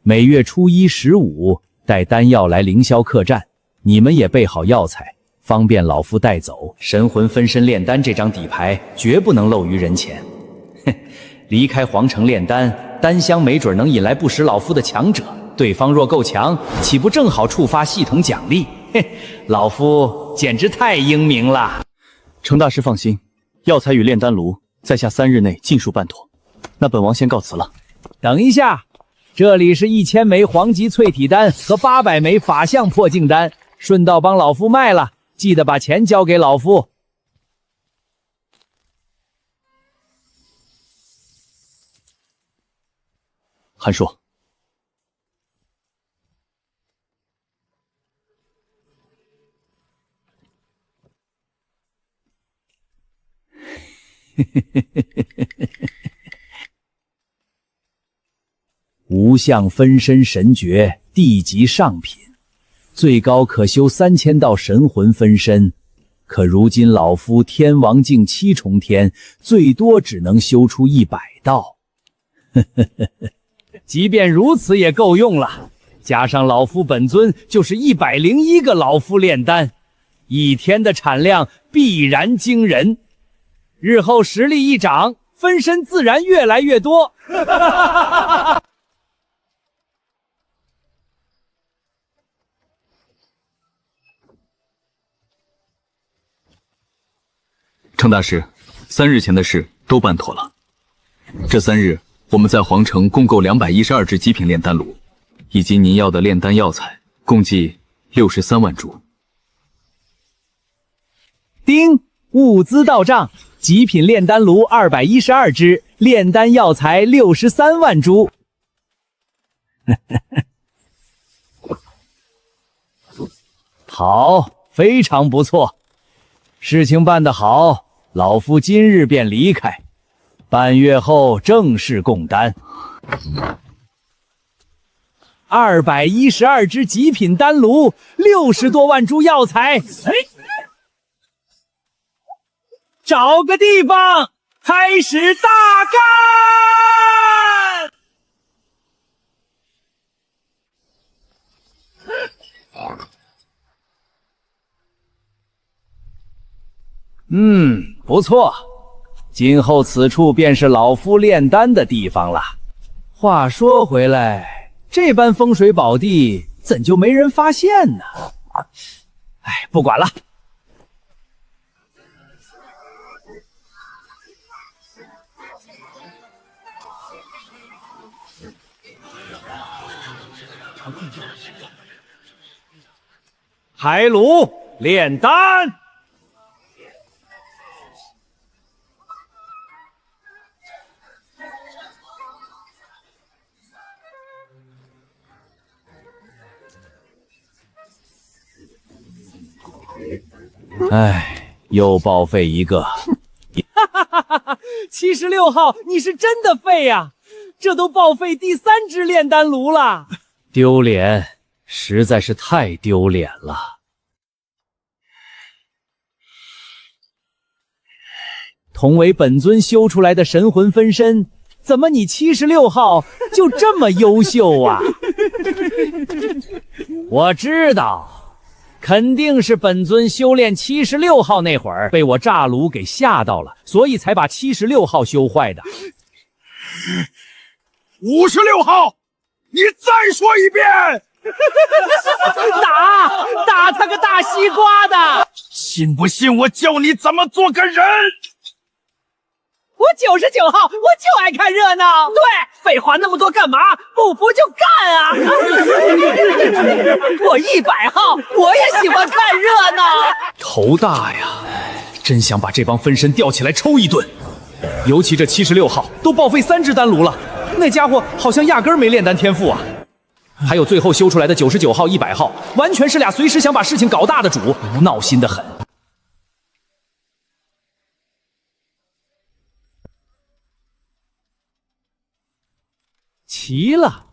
每月初1、15带丹药来凌霄客栈，你们也备好药材，方便老夫带走。神魂分身炼丹这张底牌绝不能露于人前。哼，离开皇城炼丹，丹香没准能引来不识老夫的强者，对方若够强，岂不正好触发系统奖励？嘿，老夫简直太英明了。程大师放心，药材与炼丹炉在下3日内尽数办妥。那本王先告辞了。等一下，这里是1000枚黄级淬体丹和800枚法相破镜丹，顺道帮老夫卖了，记得把钱交给老夫。韩硕，无相分身神诀地级上品，最高可修3000道神魂分身，可如今老夫天王境7重天，最多只能修出100道。即便如此也够用了，加上老夫本尊就是101个老夫炼丹，一天的产量必然惊人。日后实力一涨，分身自然越来越多。程大师，3日前的事都办妥了。这3日，我们在皇城共购212只极品炼丹炉，以及您要的炼丹药材，共计63万株。丁，物资到账，极品炼丹炉212只，炼丹药材63万株。好，非常不错，事情办得好，老夫今日便离开，半月后正式供丹。212只极品丹炉，60多万株药材。哎，找个地方开始大干！不错，今后此处便是老夫炼丹的地方了。话说回来，这般风水宝地怎就没人发现呢？哎，不管了。开炉炼丹。哎，又报废一个。76号，你是真的废呀！这都报废第3只炼丹炉了，丢脸，实在是太丢脸了。同为本尊修出来的神魂分身，怎么你76号就这么优秀啊？我知道，肯定是本尊修炼76号那会儿被我炸炉给吓到了，所以才把76号修坏的。56号，你再说一遍！打他个大西瓜的！信不信我教你怎么做个人？我99号，我就爱看热闹。对，废话那么多干嘛？不服就干啊！我100号，我也喜欢看热闹。头大呀，真想把这帮分身吊起来抽一顿。尤其这76号都报废3只丹炉了，那家伙好像压根儿没炼丹天赋啊。还有最后修出来的99号、100号，完全是俩随时想把事情搞大的主，闹心的很。奇了，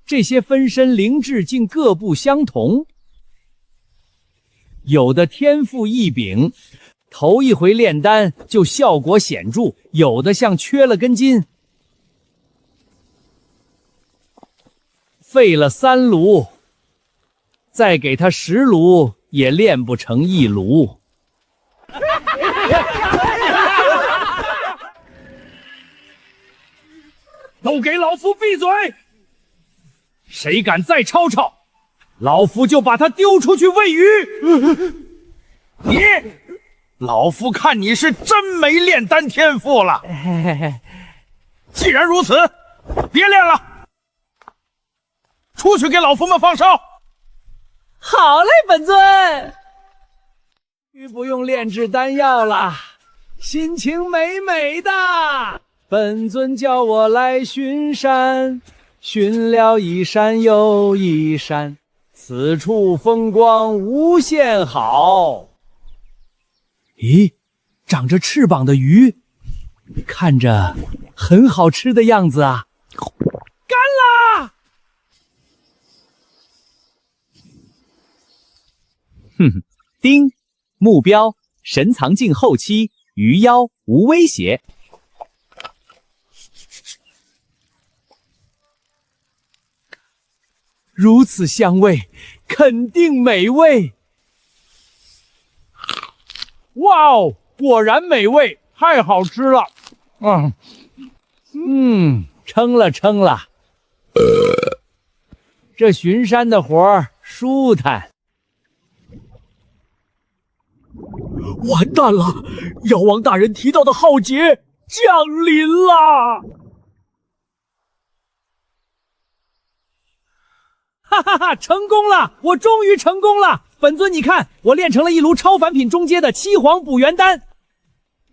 这些分身灵智竟各不相同，有的天赋异禀，头一回炼丹就效果显著，有的像缺了根筋，废了3炉，再给他10炉也炼不成1炉。都给老夫闭嘴！谁敢再吵吵，老夫就把他丢出去喂鱼。你，老夫看你是真没炼丹天赋了。既然如此，别练了，出去给老夫们放哨。好嘞，本尊。不用炼制丹药了，心情美美的。本尊叫我来巡山，巡了一山又一山，此处风光无限好。咦，长着翅膀的鱼，看着很好吃的样子啊！干啦！哼，丁，目标神藏境后期，鱼妖无威胁。如此香味，肯定美味。哇哦，果然美味，太好吃了。撑了撑了。这巡山的活儿舒坦。完蛋了，妖王大人提到的浩劫降临了。哈哈哈！成功了！我终于成功了！本尊，你看，我炼成了1炉超凡品中阶的7黄补元丹。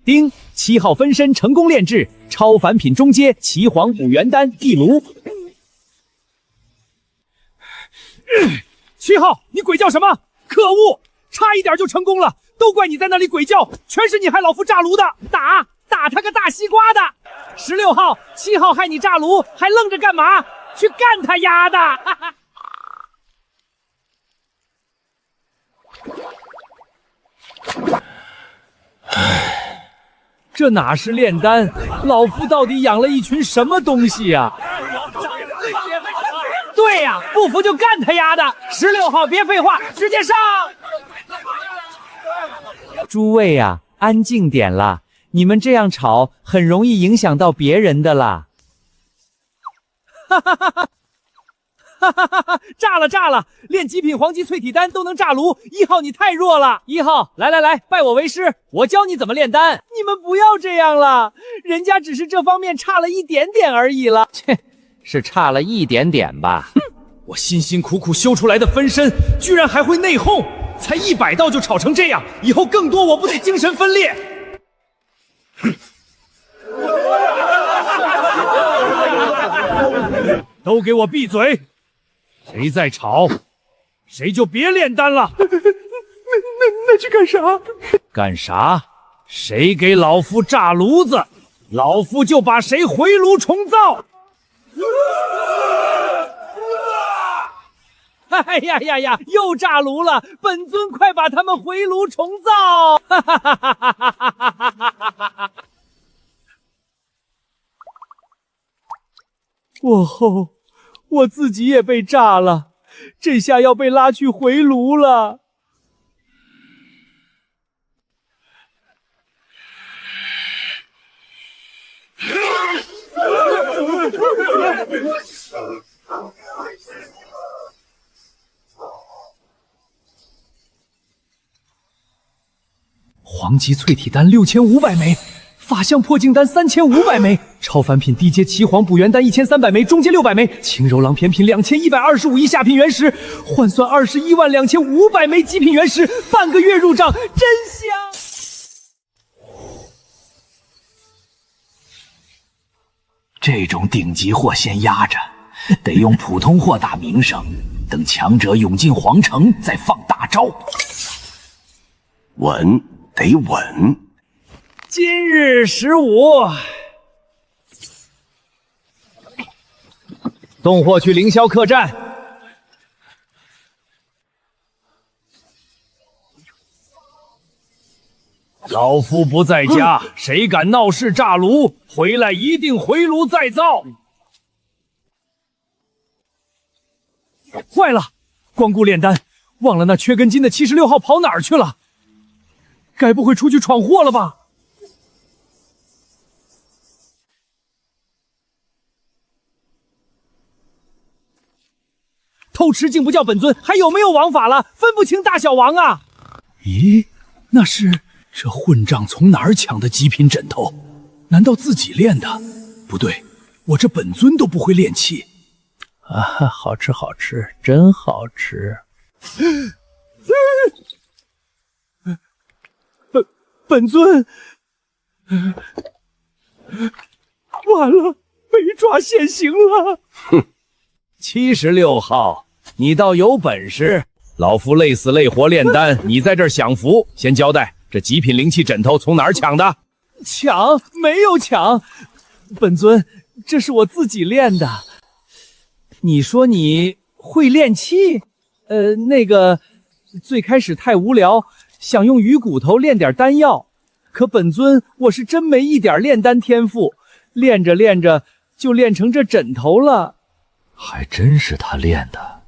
丁，7号分身成功炼制超凡品中阶岐黄补元丹地炉。7号，你鬼叫什么？可恶，差一点就成功了，都怪你在那里鬼叫，全是你害老夫炸炉的，打他个大西瓜的！16号，7号害你炸炉，还愣着干嘛？去干他丫的！这哪是炼丹，老夫到底养了一群什么东西呀？对呀，不服就干他丫的！16号，别废话，直接上！诸位呀，安静点啦，你们这样吵很容易影响到别人的啦。哈哈哈哈！哈哈哈哈！炸了！炼极品黄金淬体丹都能炸炉，1号你太弱了。1号，来，拜我为师，我教你怎么炼丹。你们不要这样了，人家只是这方面差了一点点而已了。切，是差了一点点吧？我辛辛苦苦修出来的分身，居然还会内讧，才100道就吵成这样，以后更多我不得精神分裂！都给我闭嘴！谁在吵，谁就别炼丹了。那去干啥？干啥？谁给老夫炸炉子，老夫就把谁回炉重造。哎呀，又炸炉了！本尊快把他们回炉重造！哈哈哈哈哈哈！我自己也被炸了，这下要被拉去回炉了。黄级淬体丹6500枚，法相破镜丹3500枚，超凡品低阶岐黄补元丹1300枚，中阶600枚，轻柔狼偏品2125亿下品原石，换算212500枚极品原石，半个月入账，真香！这种顶级货先压着，得用普通货打名声，等强者涌进皇城再放大招。稳得稳。今日15，动货去凌霄客栈。老夫不在家，谁敢闹事炸炉，回来一定回炉再造。坏了，光顾炼丹，忘了那缺根筋的76号跑哪儿去了？该不会出去闯祸了吧？偷吃竟不叫本尊，还有没有王法了？分不清大小王啊！咦，那是这混账从哪儿抢的极品枕头？难道自己炼的？不对，我这本尊都不会炼器。啊，好吃好吃，真好吃。本尊，完了，被抓现行了。哼，76号，你倒有本事！老夫累死累活炼丹，你在这儿享福。先交代，这极品灵气枕头从哪儿抢的？抢？没有抢，本尊，这是我自己炼的。你说你会炼气？那个，最开始太无聊。想用鱼骨头炼点丹药，可本尊我是真没一点炼丹天赋，练着练着就练成这枕头了。还真是他炼的。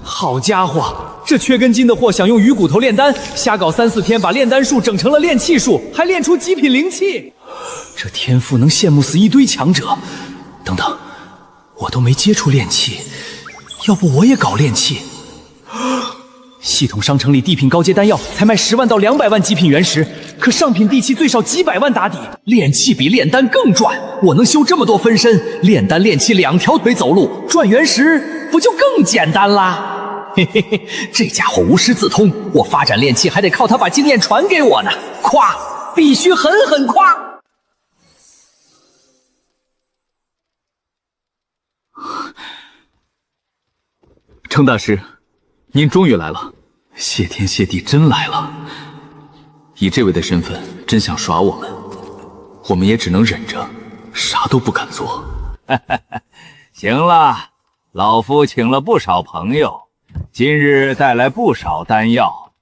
好家伙，这缺根筋的货想用鱼骨头炼丹，瞎搞3、4天把炼丹术整成了炼气术，还炼出极品灵气。这天赋能羡慕死一堆强者。等等，我都没接触炼气，要不我也搞炼气？系统商城里地品高阶丹药才卖10万到200万极品原石，可上品地气最少几百万打底。炼气比炼丹更赚，我能修这么多分身，炼丹炼气2条腿走路，赚原石不就更简单啦？嘿嘿嘿，这家伙无师自通，我发展炼器还得靠他把经验传给我呢。夸，必须狠狠夸！程大师，您终于来了，谢天谢地，真来了。以这位的身份，真想耍我们，我们也只能忍着，啥都不敢做。行了，老夫请了不少朋友，今日带来不少丹药。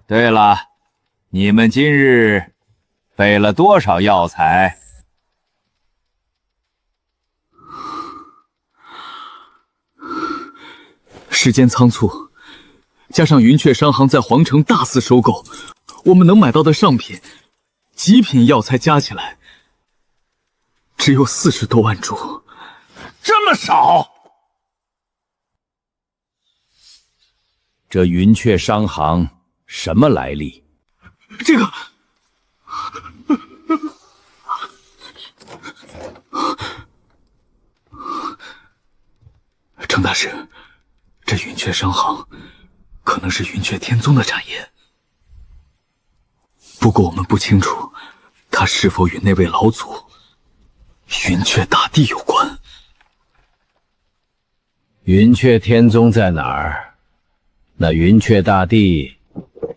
对了，你们今日备了多少药材？时间仓促，加上云雀商行在皇城大肆收购，我们能买到的上品、极品药材加起来，只有40多万株。这么少？这云雀商行什么来历？这个，程大师，这云雀商行可能是云雀天宗的产业，不过我们不清楚它是否与那位老祖云雀大帝有关。云雀天宗在哪儿？那云雀大帝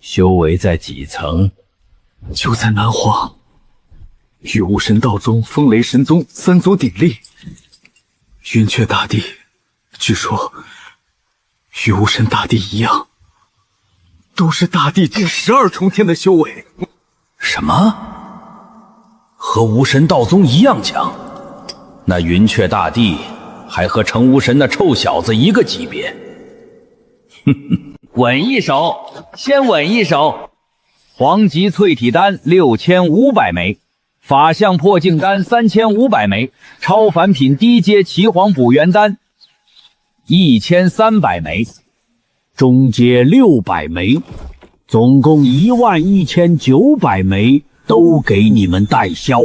修为在几层？就在南荒，与武神道宗、风雷神宗三足鼎立。云雀大帝据说与武神大帝一样，都是大帝境12重天的修为。什么？和无神道宗一样强？那云雀大帝还和程无神那臭小子一个级别。哼哼，稳一手，先稳一手。黄级淬体丹6500枚，法相破镜丹3500枚，超凡品低阶岐黄补元丹1300枚，中阶600枚，总共11900枚，都给你们代销。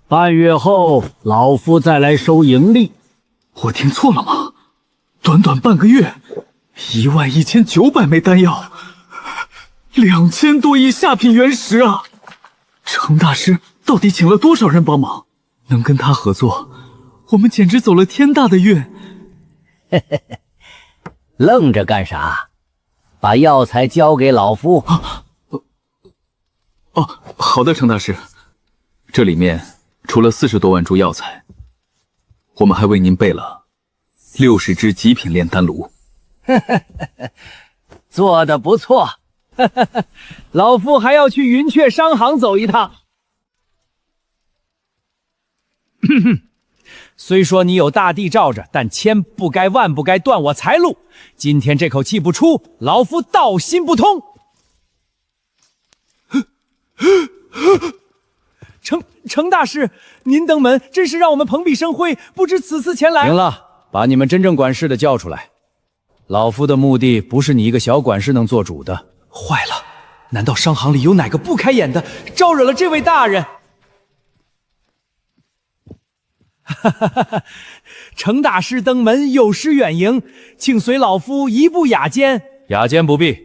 半月后，老夫再来收盈利。我听错了吗？短短半个月，11900枚丹药，2000多亿下品原石啊！程大师到底请了多少人帮忙？能跟他合作，我们简直走了天大的运。嘿嘿嘿，愣着干啥？把药材交给老夫。好的，程大师。这里面除了40多万株药材，我们还为您备了60只极品炼丹炉。做得不错。老夫还要去云雀商行走一趟。虽说你有大地罩着，但千不该万不该断我财路。今天这口气不出，老夫道心不通。程大师，您登门真是让我们蓬荜生辉，不知此次前来。行了，把你们真正管事的叫出来。老夫的目的不是你一个小管事能做主的。坏了，难道商行里有哪个不开眼的招惹了这位大人？哈哈哈哈！程大师登门有失远迎，请随老夫一步雅间。雅间不必，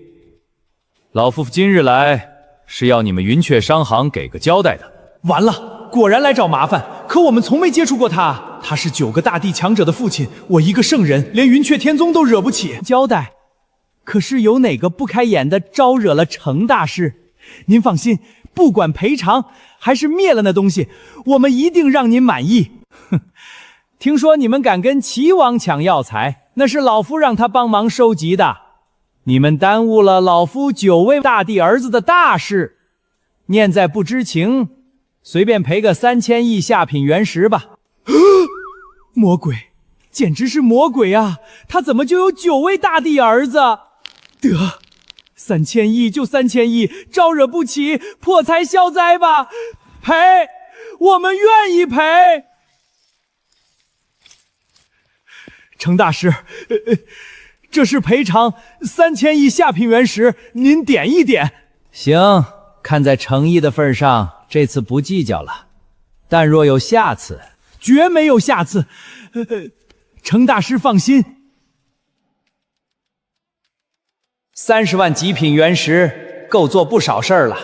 老夫今日来是要你们云雀商行给个交代的。完了，果然来找麻烦。可我们从没接触过他，他是9个大地强者的父亲，我一个圣人，连云雀天宗都惹不起。交代，可是有哪个不开眼的招惹了程大师？您放心，不管赔偿还是灭了那东西，我们一定让您满意。哼，听说你们敢跟齐王抢药材，那是老夫让他帮忙收集的。你们耽误了老夫9位大帝儿子的大事，念在不知情，随便赔个3000亿下品原石吧。魔鬼，简直是魔鬼啊！他怎么就有9位大帝儿子？得，3000亿就3000亿，招惹不起，破财消灾吧。赔，我们愿意赔。程大师，这是赔偿3000亿下品原石，您点一点。行，看在诚意的份上，这次不计较了。但若有下次，绝没有下次。程大师放心。30万极品原石够做不少事儿了。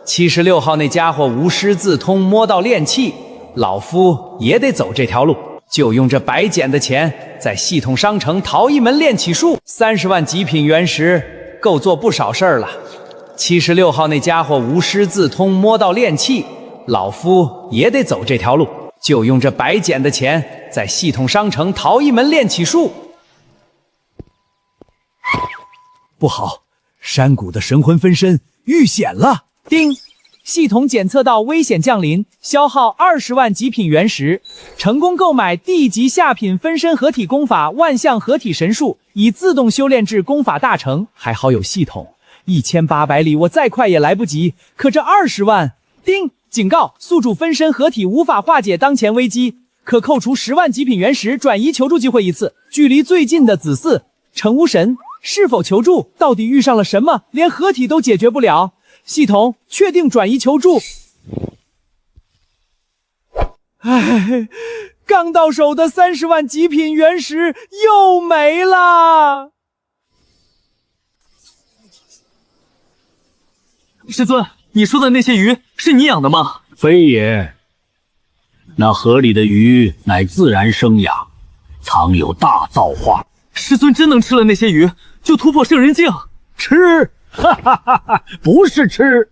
76号那家伙无师自通摸到炼器，老夫也得走这条路。就用这白捡的钱，在系统商城淘一门炼器术。30万极品原石够做不少事儿了。76号那家伙无师自通摸到炼器，老夫也得走这条路。就用这白捡的钱，在系统商城淘一门炼器术。不好，山谷的神魂分身遇险了！叮，系统检测到危险降临，消耗20万极品原石，成功购买地级下品分身合体功法万象合体神术，已自动修炼至功法大成。还好有系统，1800里我再快也来不及。可这20万，叮！警告：宿主分身合体无法化解当前危机，可扣除10万极品原石转移求助机会1次。距离最近的子嗣成巫神是否求助？到底遇上了什么？连合体都解决不了。系统确定转移求助。唉，刚到手的30万极品原石又没了。师尊，你说的那些鱼是你养的吗？非也，那河里的鱼乃自然生养，藏有大造化。师尊真能吃了那些鱼，就突破圣人境？吃，哈哈哈哈！不是吃，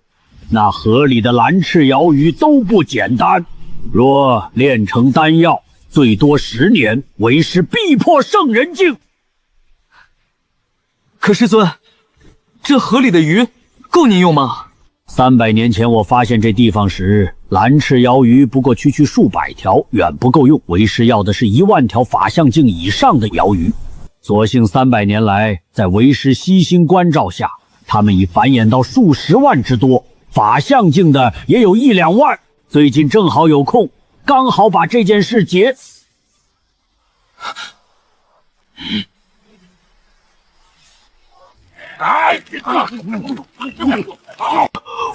那河里的蓝翅鳐鱼都不简单。若炼成丹药，最多10年，为师必破圣人境。可师尊，这河里的鱼够您用吗？300年前我发现这地方时，蓝翅鳐鱼不过区数百条，远不够用。为师要的是1万条法相境以上的鳐鱼。所幸300年来，在为师悉心关照下，它们已繁衍到数十万之多，法相境的也有1、2万。最近正好有空，刚好把这件事结。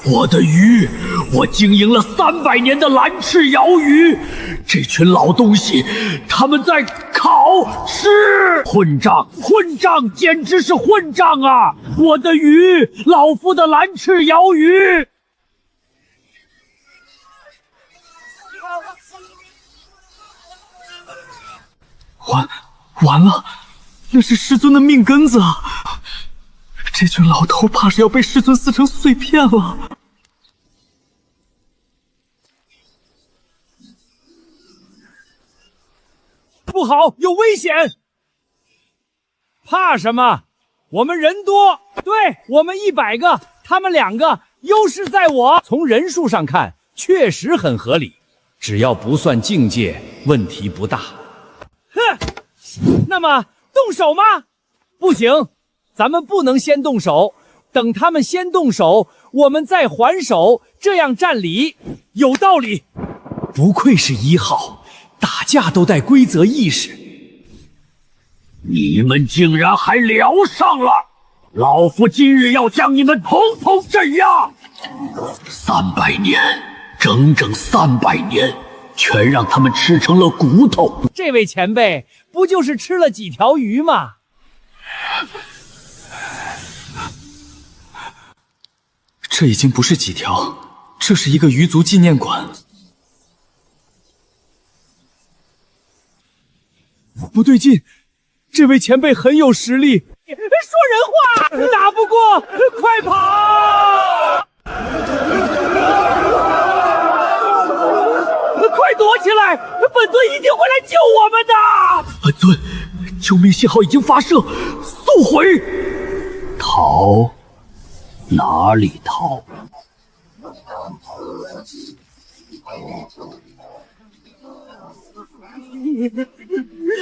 我的鱼，我经营了300年的蓝翅鳐鱼，这群老东西，他们在烤吃，混账，混账，简直是混账啊！我的鱼，老夫的蓝翅鳐鱼。完了，那是师尊的命根子啊！这群老头怕是要被师尊撕成碎片了。不好，有危险！怕什么？我们人多，对我们100个，他们2个，优势在我。从人数上看，确实很合理，只要不算境界，问题不大。哼，那么动手吗？不行，咱们不能先动手，等他们先动手，我们再还手，这样占理。有道理。不愧是1号，打架都带规则意识。你们竟然还聊上了！老夫今日要将你们统统镇压！300年，整整300年，全让他们吃成了骨头。这位前辈，不就是吃了几条鱼吗？这已经不是几条，这是一个鱼族纪念馆。不对劲，这位前辈很有实力。说人话，打不过，快跑！快躲起来！本尊一定会来救我们的。本尊，救命信号已经发射，速回！逃？哪里逃？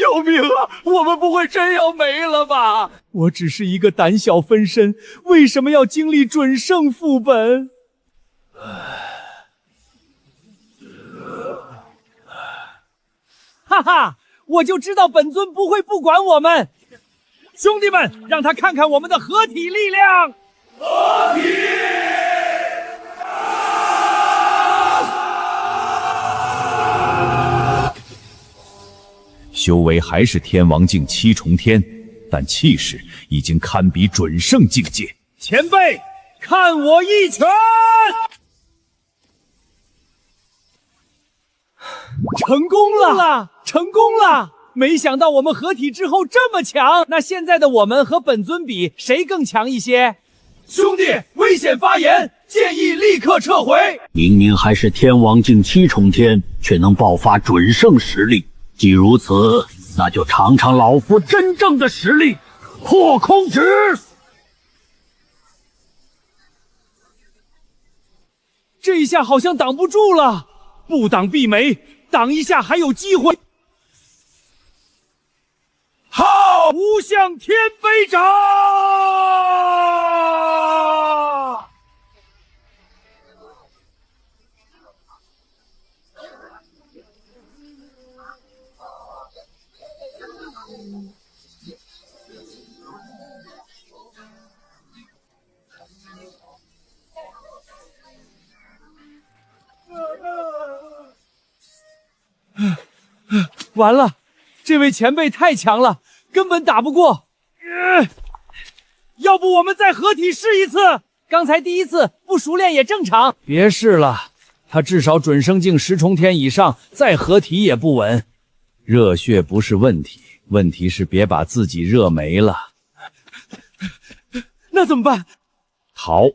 救命啊！我们不会真要没了吧？我只是一个胆小分身，为什么要经历准胜副本？哈哈，我就知道本尊不会不管我们。兄弟们，让他看看我们的合体力量！合体！修为还是天王境7重天，但气势已经堪比准圣境界。前辈，看我一拳！成功了，成功了！没想到我们合体之后这么强，那现在的我们和本尊比，谁更强一些？兄弟，危险发言，建议立刻撤回。明明还是天王境7重天，却能爆发准圣实力。既如此，那就尝尝老夫真正的实力——破空指！这一下好像挡不住了，不挡必没，挡一下还有机会。好，无相天飞掌！完了，这位前辈太强了，根本打不过。要不我们再合体试一次？刚才第一次不熟练也正常。别试了，他至少准圣境10重天以上，再合体也不稳。热血不是问题，问题是别把自己热没了。那怎么办？逃。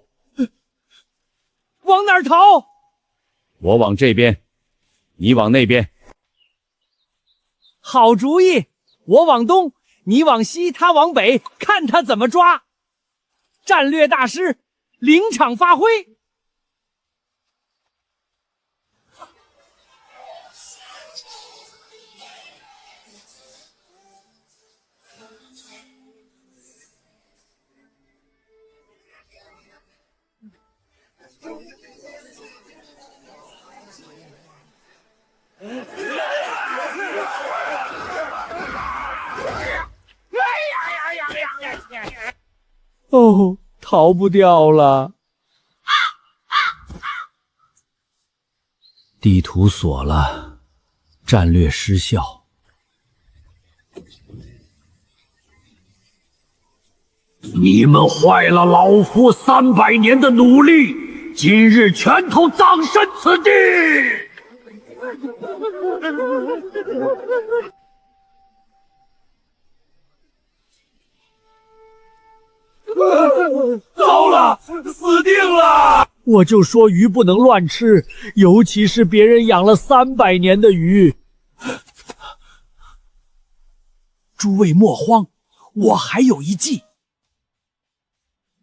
往哪儿逃？我往这边，你往那边。好主意，我往东，你往西，他往北，看他怎么抓。战略大师，临场发挥。哦，逃不掉了。地图锁了，战略失效。你们坏了老夫300年的努力，今日全都葬身此地！糟了，死定了！我就说鱼不能乱吃，尤其是别人养了300年的鱼。诸位莫慌，我还有一计。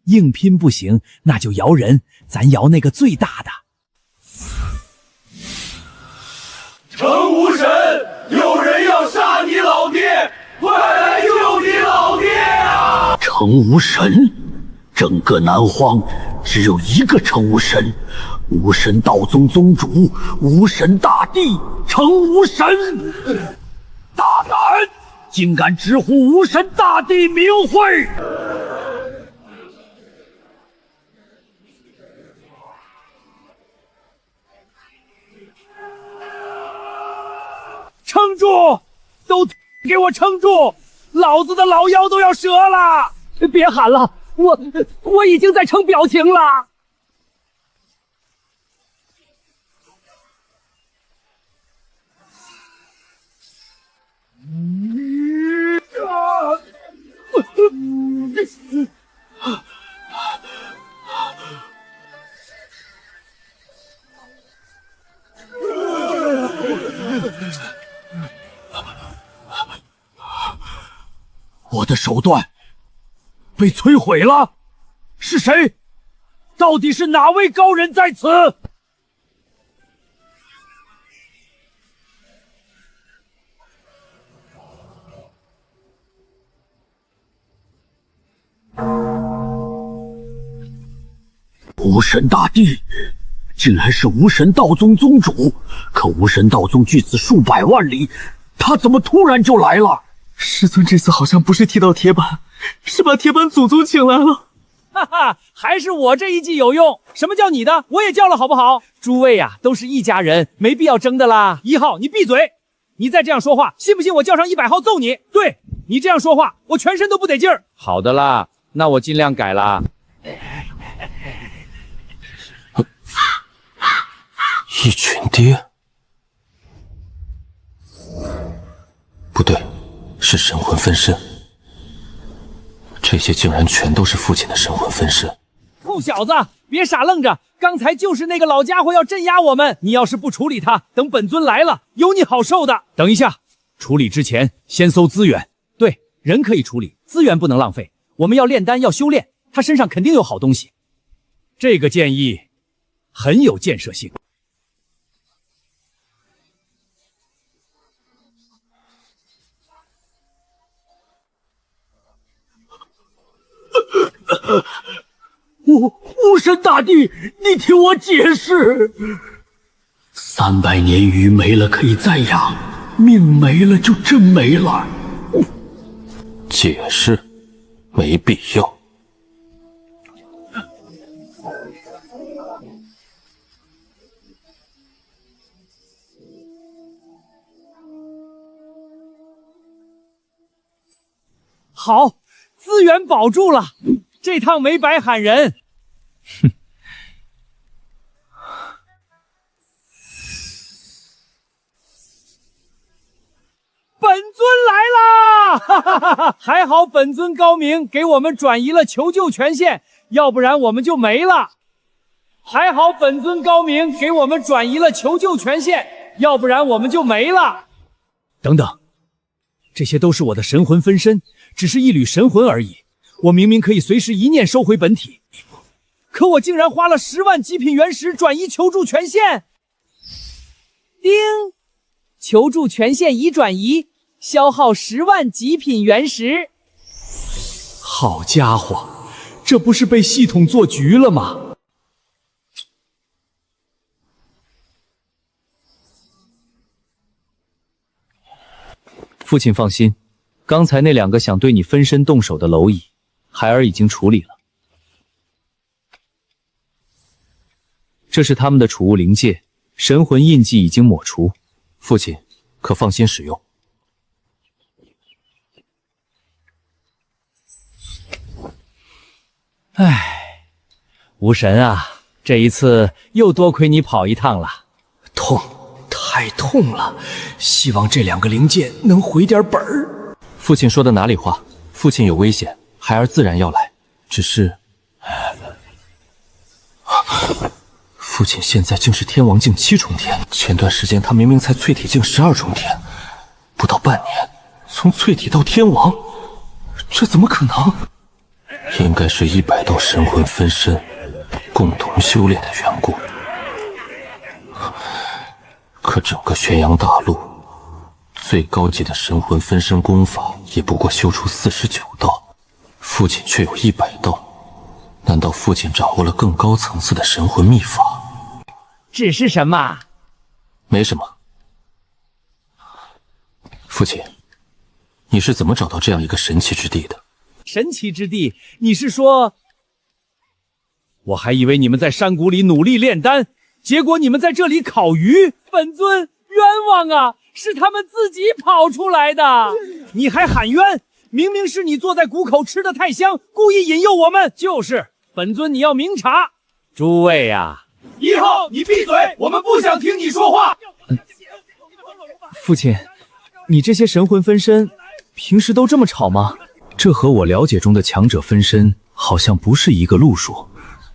硬拼不行，那就摇人，咱摇那个最大的。程无神，有人要杀你老爹，快来救你老爹啊！程无神，整个南荒只有一个程无神，无神道宗宗主，无神大帝程无神。大胆，竟敢直呼无神大帝名讳！撑住！都给我撑住！老子的老腰都要折了！别喊了，我已经在成表情了。我的手段被摧毁了，是谁？到底是哪位高人在此？无神大帝竟然是无神道宗宗主，可无神道宗距此数百万里，他怎么突然就来了？师尊这次好像不是踢到铁板，是把铁板祖宗请来了。哈哈，还是我这一计有用。什么叫你的，我也叫了，好不好？诸位呀，都是一家人，没必要争的啦。1号，你闭嘴！你再这样说话，信不信我叫上100号揍你？对，你这样说话，我全身都不得劲儿。好的啦，那我尽量改啦。一群爹？不对，是神魂分身。这些竟然全都是父亲的神魂分身。臭小子，别傻愣着！刚才就是那个老家伙要镇压我们，你要是不处理他，等本尊来了，有你好受的。等一下，处理之前先搜资源。对，人可以处理，资源不能浪费。我们要炼丹，要修炼，他身上肯定有好东西。这个建议很有建设性。巫神大帝，你听我解释，300年鱼没了可以再养，命没了就真没了。解释没必要。好，资源保住了，这趟没白喊人。哼。本尊来啦！哈哈哈哈！还好本尊高明，给我们转移了求救权限，要不然我们就没了。还好本尊高明，给我们转移了求救权限，要不然我们就没了。等等，这些都是我的神魂分身，只是一缕神魂而已。我明明可以随时一念收回本体，可我竟然花了10万极品原石转移求助权限。叮，求助权限已转移，消耗10万极品原石。好家伙，这不是被系统做局了吗？父亲放心，刚才那2个想对你分身动手的蝼蚁，孩儿已经处理了。这是他们的储物灵界，神魂印记已经抹除，父亲可放心使用。唉，无神啊，这一次又多亏你跑一趟了。痛，太痛了！希望这2个灵剑能回点本儿。父亲说的哪里话？父亲有危险，孩儿自然要来。只是，父亲现在竟是天王境7重天，前段时间他明明才淬体境12重天，不到半年，从淬体到天王，这怎么可能？应该是100道神魂分身共同修炼的缘故。可整个玄阳大陆，最高级的神魂分身功法也不过修出49道，父亲却有100道。难道父亲掌握了更高层次的神魂秘法？只是什么？没什么。父亲，你是怎么找到这样一个神奇之地的？神奇之地？你是说……我还以为你们在山谷里努力炼丹，结果你们在这里烤鱼。本尊冤枉啊！是他们自己跑出来的，你还喊冤？明明是你坐在谷口吃的太香，故意引诱我们。就是，本尊你要明察。诸位啊，以后你闭嘴，我们不想听你说话。父亲，你这些神魂分身平时都这么吵吗？这和我了解中的强者分身好像不是一个路数。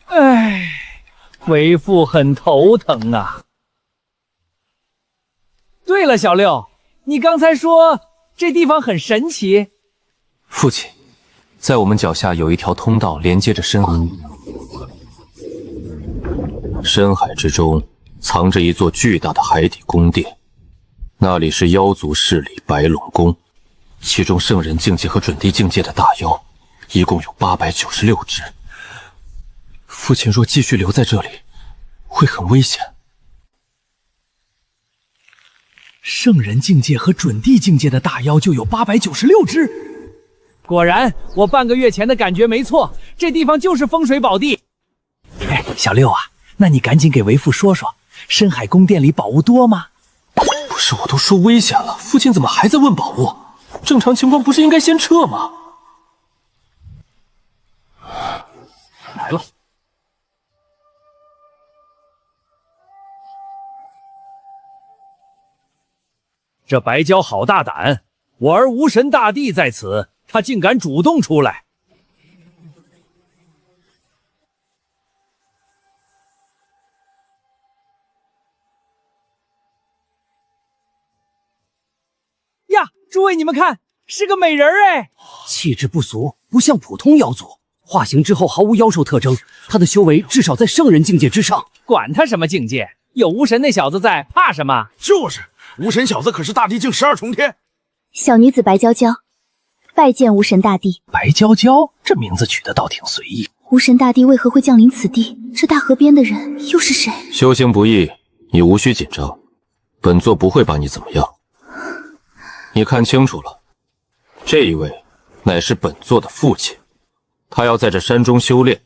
唉，为父很头疼啊。对了，小六，你刚才说这地方很神奇。父亲，在我们脚下有一条通道连接着深海，深海之中藏着一座巨大的海底宫殿，那里是妖族势力白龙宫，其中圣人境界和准帝境界的大妖一共有896只。父亲若继续留在这里，会很危险。圣人境界和准帝境界的大妖就有896只，果然我半个月前的感觉没错，这地方就是风水宝地。哎，小六啊，那你赶紧给为父说说，深海宫殿里宝物多吗？不是，我都说危险了，父亲怎么还在问宝物？正常情况不是应该先撤吗？来了。这白蛟好大胆，我儿无神大帝在此，他竟敢主动出来。呀，诸位你们看，是个美人哎！气质不俗，不像普通妖族。化形之后毫无妖兽特征，他的修为至少在圣人境界之上。管他什么境界，有无神那小子在，怕什么？就是，无神小子可是大地境12重天。小女子白娇娇，拜见无神大帝。白娇娇，这名字取得倒挺随意。无神大帝为何会降临此地？这大河边的人又是谁？修行不易，你无需紧张，本座不会把你怎么样。你看清楚了，这一位乃是本座的父亲，他要在这山中修炼，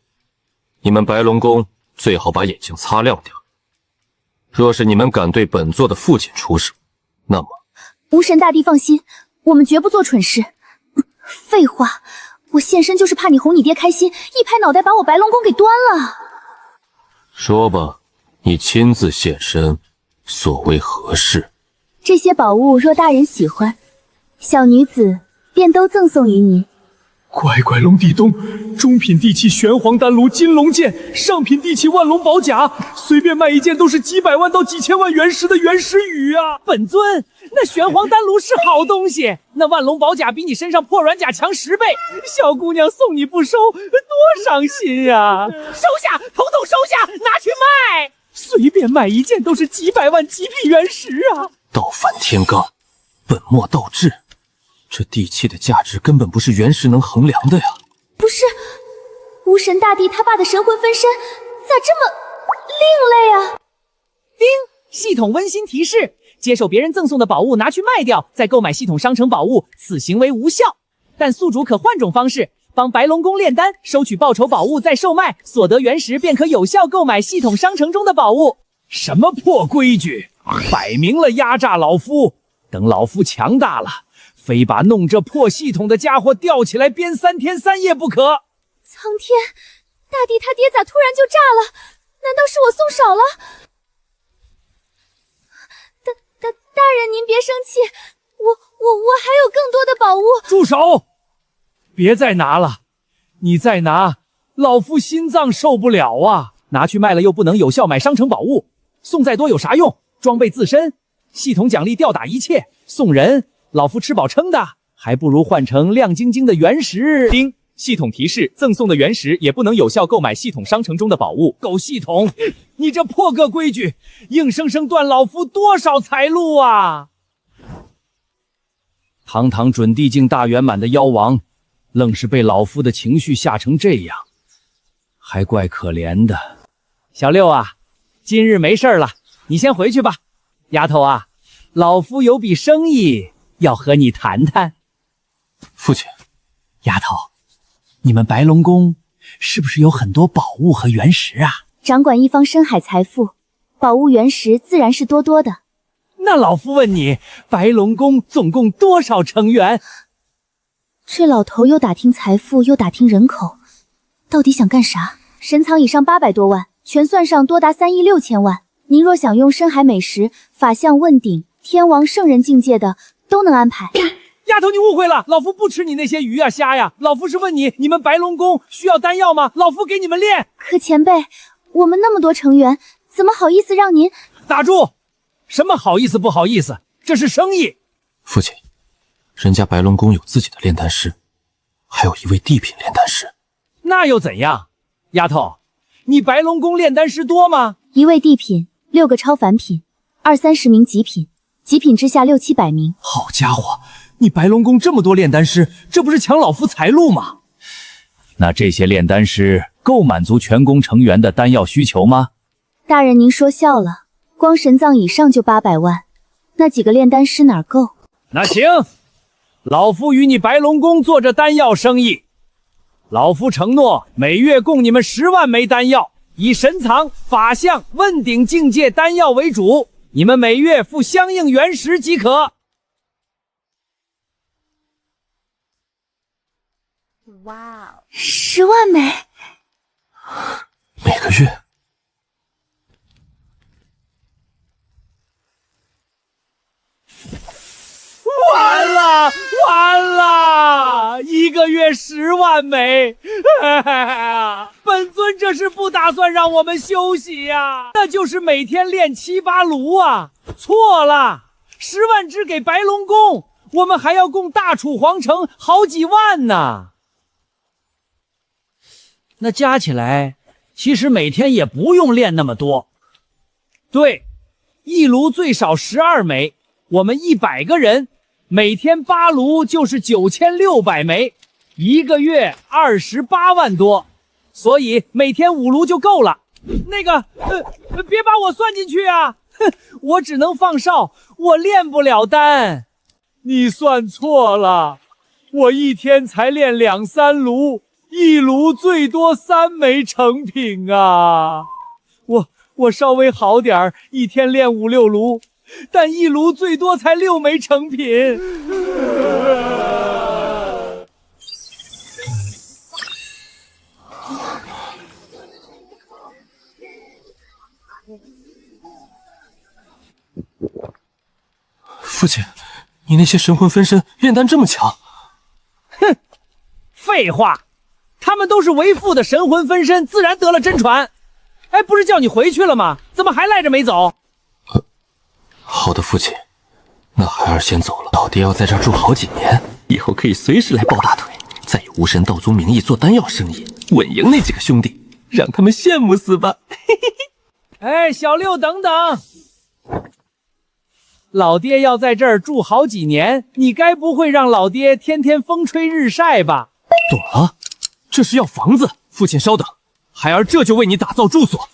你们白龙宫最好把眼睛擦亮点。若是你们敢对本座的父亲出手，那么……无神大帝放心，我们绝不做蠢事。废话，我现身就是怕你哄你爹开心，一拍脑袋把我白龙宫给端了。说吧，你亲自现身，所为何事？这些宝物若大人喜欢，小女子便都赠送于您。乖乖龙地洞，中品地器玄黄丹炉金龙剑，上品地器万龙宝甲，随便卖一件都是几百万到几千万原石的原石羽啊！本尊，那玄黄丹炉是好东西，那万龙宝甲比你身上破软甲强10倍，小姑娘送你不收，多伤心呀！收下，统统收下，拿去卖，随便卖一件都是几百万极品原石啊！倒反天罡，本末倒置。这地气的价值根本不是原石能衡量的呀！不是，无神大帝他爸的神魂分身咋这么另类啊？叮，系统温馨提示：接受别人赠送的宝物拿去卖掉，再购买系统商城宝物，此行为无效。但宿主可换种方式，帮白龙宫炼丹，收取报酬宝物再售卖，所得原石便可有效购买系统商城中的宝物。什么破规矩，摆明了压榨老夫！等老夫强大了，非把弄这破系统的家伙吊起来鞭3天3夜不可！苍天，大帝他爹咋突然就炸了？难道是我送少了？大人您别生气，我还有更多的宝物。住手！别再拿了，你再拿，老夫心脏受不了啊！拿去卖了又不能有效买商城宝物，送再多有啥用？装备自身，系统奖励吊打一切，送人。老夫吃饱撑的，还不如换成亮晶晶的原石。叮，系统提示：赠送的原石也不能有效购买系统商城中的宝物。狗系统，你这破个规矩，硬生生断老夫多少财路啊！堂堂准地境大圆满的妖王，愣是被老夫的情绪吓成这样，还怪可怜的。小六啊，今日没事了，你先回去吧。丫头啊，老夫有笔生意要和你谈谈。父亲，丫头，你们白龙宫是不是有很多宝物和原石啊？掌管一方深海财富，宝物原石自然是多多的。那老夫问你，白龙宫总共多少成员？这老头又打听财富，又打听人口，到底想干啥？神藏以上800多万，全算上多达3亿6千万。您若想用深海美食、法相问鼎、天王圣人境界的，都能安排。丫头，你误会了，老夫不吃你那些鱼呀虾呀，老夫是问你们白龙宫需要丹药吗？老夫给你们炼。可前辈，我们那么多成员，怎么好意思让您……打住！什么好意思不好意思？这是生意。父亲，人家白龙宫有自己的炼丹师，还有一位地品炼丹师。那又怎样？丫头，你白龙宫炼丹师多吗？1位地品，6个超凡品，20-30名极品，极品之下600-700名。好家伙，你白龙宫这么多炼丹师，这不是抢老夫财路吗？那这些炼丹师够满足全宫成员的丹药需求吗？大人您说笑了，光神藏以上就800万，那几个炼丹师哪够？那行，老夫与你白龙宫做这丹药生意，老夫承诺每月供你们10万枚丹药，以神藏、法相、问鼎境界丹药为主，你们每月付相应原石即可。哇，10万枚，每个月。完了完了，1个月10万枚，本尊这是不打算让我们休息呀？那就是每天练7、8炉啊！错了，10万只给白龙宫，我们还要供大楚皇城好几万呢。那加起来，其实每天也不用练那么多。对，一炉最少12枚，我们100个人。每天8炉就是9600枚，1个月28万多，所以每天5炉就够了。那个，别把我算进去啊！哼，我只能放哨，我练不了丹。你算错了，我一天才练2、3炉，一炉最多3枚成品啊。我稍微好点儿，一天练5、6炉。但一炉最多才6枚成品。父亲，你那些神魂分身炼丹这么强？哼，废话，他们都是为父的神魂分身，自然得了真传。哎，不是叫你回去了吗？怎么还赖着没走？好的，父亲，那孩儿先走了。老爹要在这儿住好几年，以后可以随时来抱大腿，再以无神道宗名义做丹药生意，稳赢那几个兄弟，让他们羡慕死吧。哎，小六，等等，老爹要在这儿住好几年，你该不会让老爹天天风吹日晒吧？懂了，这是要房子。父亲稍等，孩儿这就为你打造住所。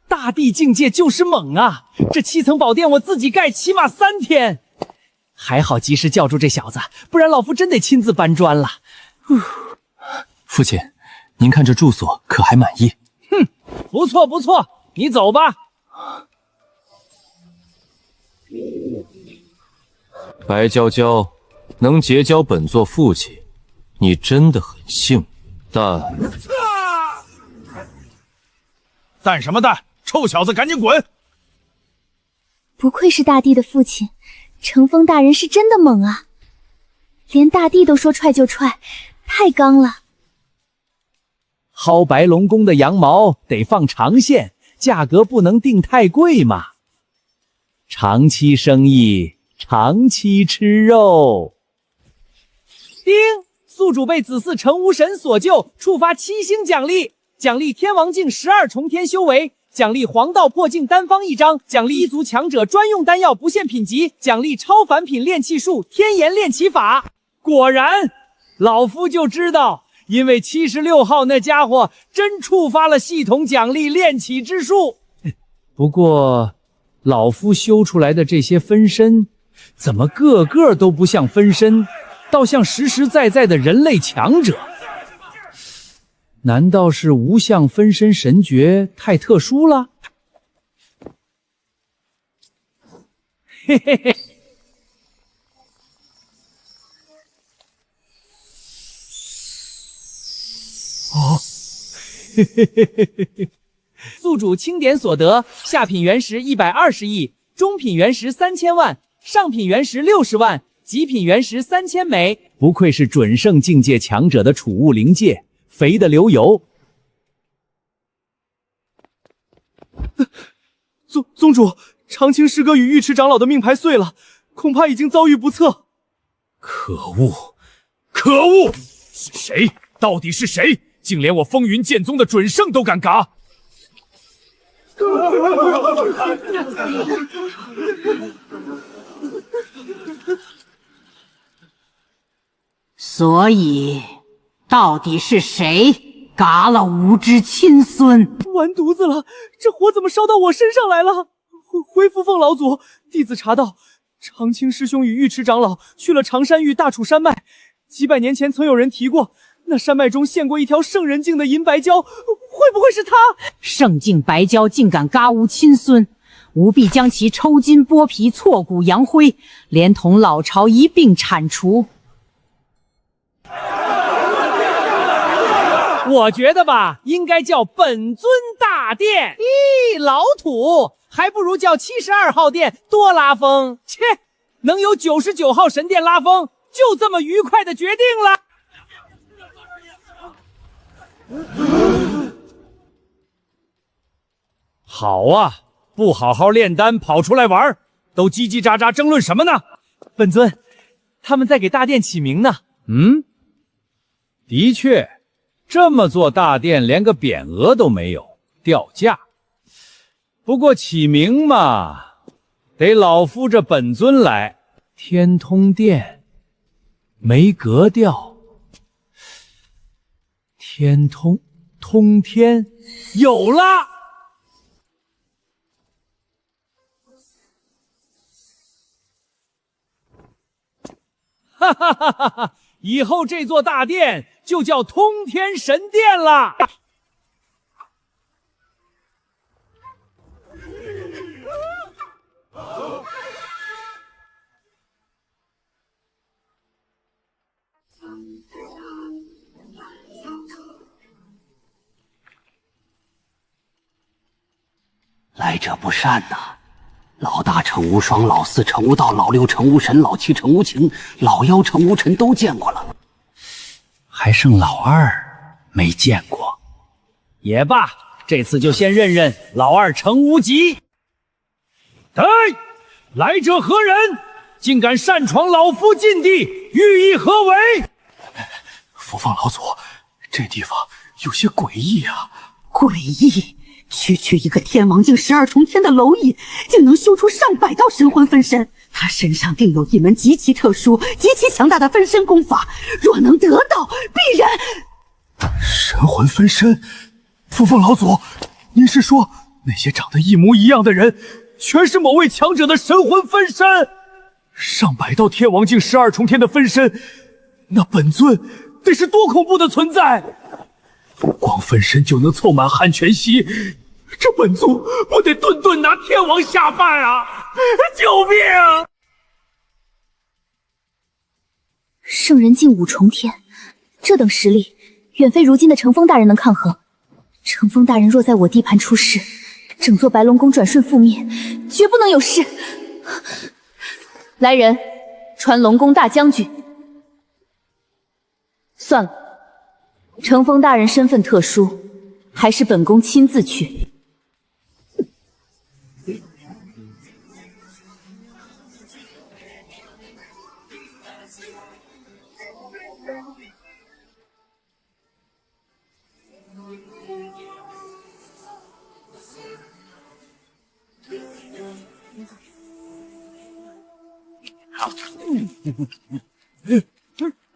大地境界就是猛啊！这7层宝殿我自己盖起码3天，还好及时叫住这小子，不然老夫真得亲自搬砖了。父亲，您看这住所可还满意？哼，不错不错，你走吧。白娇娇能结交本座父亲，你真的很幸运。蛋什么蛋？臭小子，赶紧滚！不愧是大帝的父亲，乘风大人是真的猛啊，连大帝都说踹就踹，太刚了。薅白龙宫的羊毛得放长线，价格不能定太贵嘛。长期生意，长期吃肉。丁，宿主被子嗣成无神所救，触发7星奖励，奖励天王境12重天修为，奖励黄道破境单方1张，奖励一族强者专用丹药不限品级，奖励超凡品炼气术天炎炼气法。果然，老夫就知道，因为76号那家伙真触发了系统奖励炼气之术。不过，老夫修出来的这些分身，怎么个个都不像分身，倒像实实在在的人类强者？难道是无相分身神诀太特殊了？嘿嘿嘿。哦，嘿嘿嘿嘿嘿嘿。宿主清点所得：下品原石120亿，中品原石3000万，上品原石60万，极品原石3000枚。不愧是准圣境界强者的储物灵界。肥的流油。宗主，长青师哥与尉迟长老的命牌碎了，恐怕已经遭遇不测。可恶！可恶！是谁？到底是谁？竟连我风云剑宗的准圣都敢嘎！所以，到底是谁嘎了无知亲孙？完犊子了！这火怎么烧到我身上来了？回扶凤老祖，弟子查到，长青师兄与尉迟长老去了常山域大楚山脉，几百年前曾有人提过，那山脉中现过一条圣人境的银白蛟，会不会是他？圣境白蛟竟敢嘎吾亲孙，吾必将其抽筋剥皮、挫骨扬灰，连同老巢一并铲除。我觉得吧，应该叫本尊大殿。咦，老土，还不如叫72号殿多拉风。切，能有99号神殿拉风，就这么愉快的决定了。好啊，不好好炼丹，跑出来玩，都叽叽喳喳争论什么呢？本尊，他们在给大殿起名呢。的确。这么座大殿连个匾额都没有，掉价。不过起名嘛，得老夫这本尊来。天通殿，没格调。天通天，有了！哈哈哈哈哈！以后这座大殿就叫通天神殿了。来者不善呐！老大成无双，老四成无道，老六成无神，老七成无情，老幺成无尘，都见过了，还剩老二没见过。也罢，这次就先认认老二成无极。哎，来者何人？竟敢擅闯老夫禁地，寓意何为？福放老祖，这地方有些诡异啊！诡异！区区一个天王境12重天的蝼蚁，竟能修出上百道神魂分身。他身上定有一门极其特殊、极其强大的分身功法，若能得到，必然……神魂分身，福放老祖，您是说那些长得一模一样的人，全是某位强者的神魂分身？上百道天王境12重天的分身，那本尊得是多恐怖的存在！光分身就能凑满汉全息，这本尊不得顿顿拿天王下饭啊！救命！圣人境5重天，这等实力，远非如今的乘风大人能抗衡。乘风大人若在我地盘出事，整座白龙宫转瞬覆灭，绝不能有事。来人，传龙宫大将军。算了。乘风大人身份特殊，还是本宫亲自去。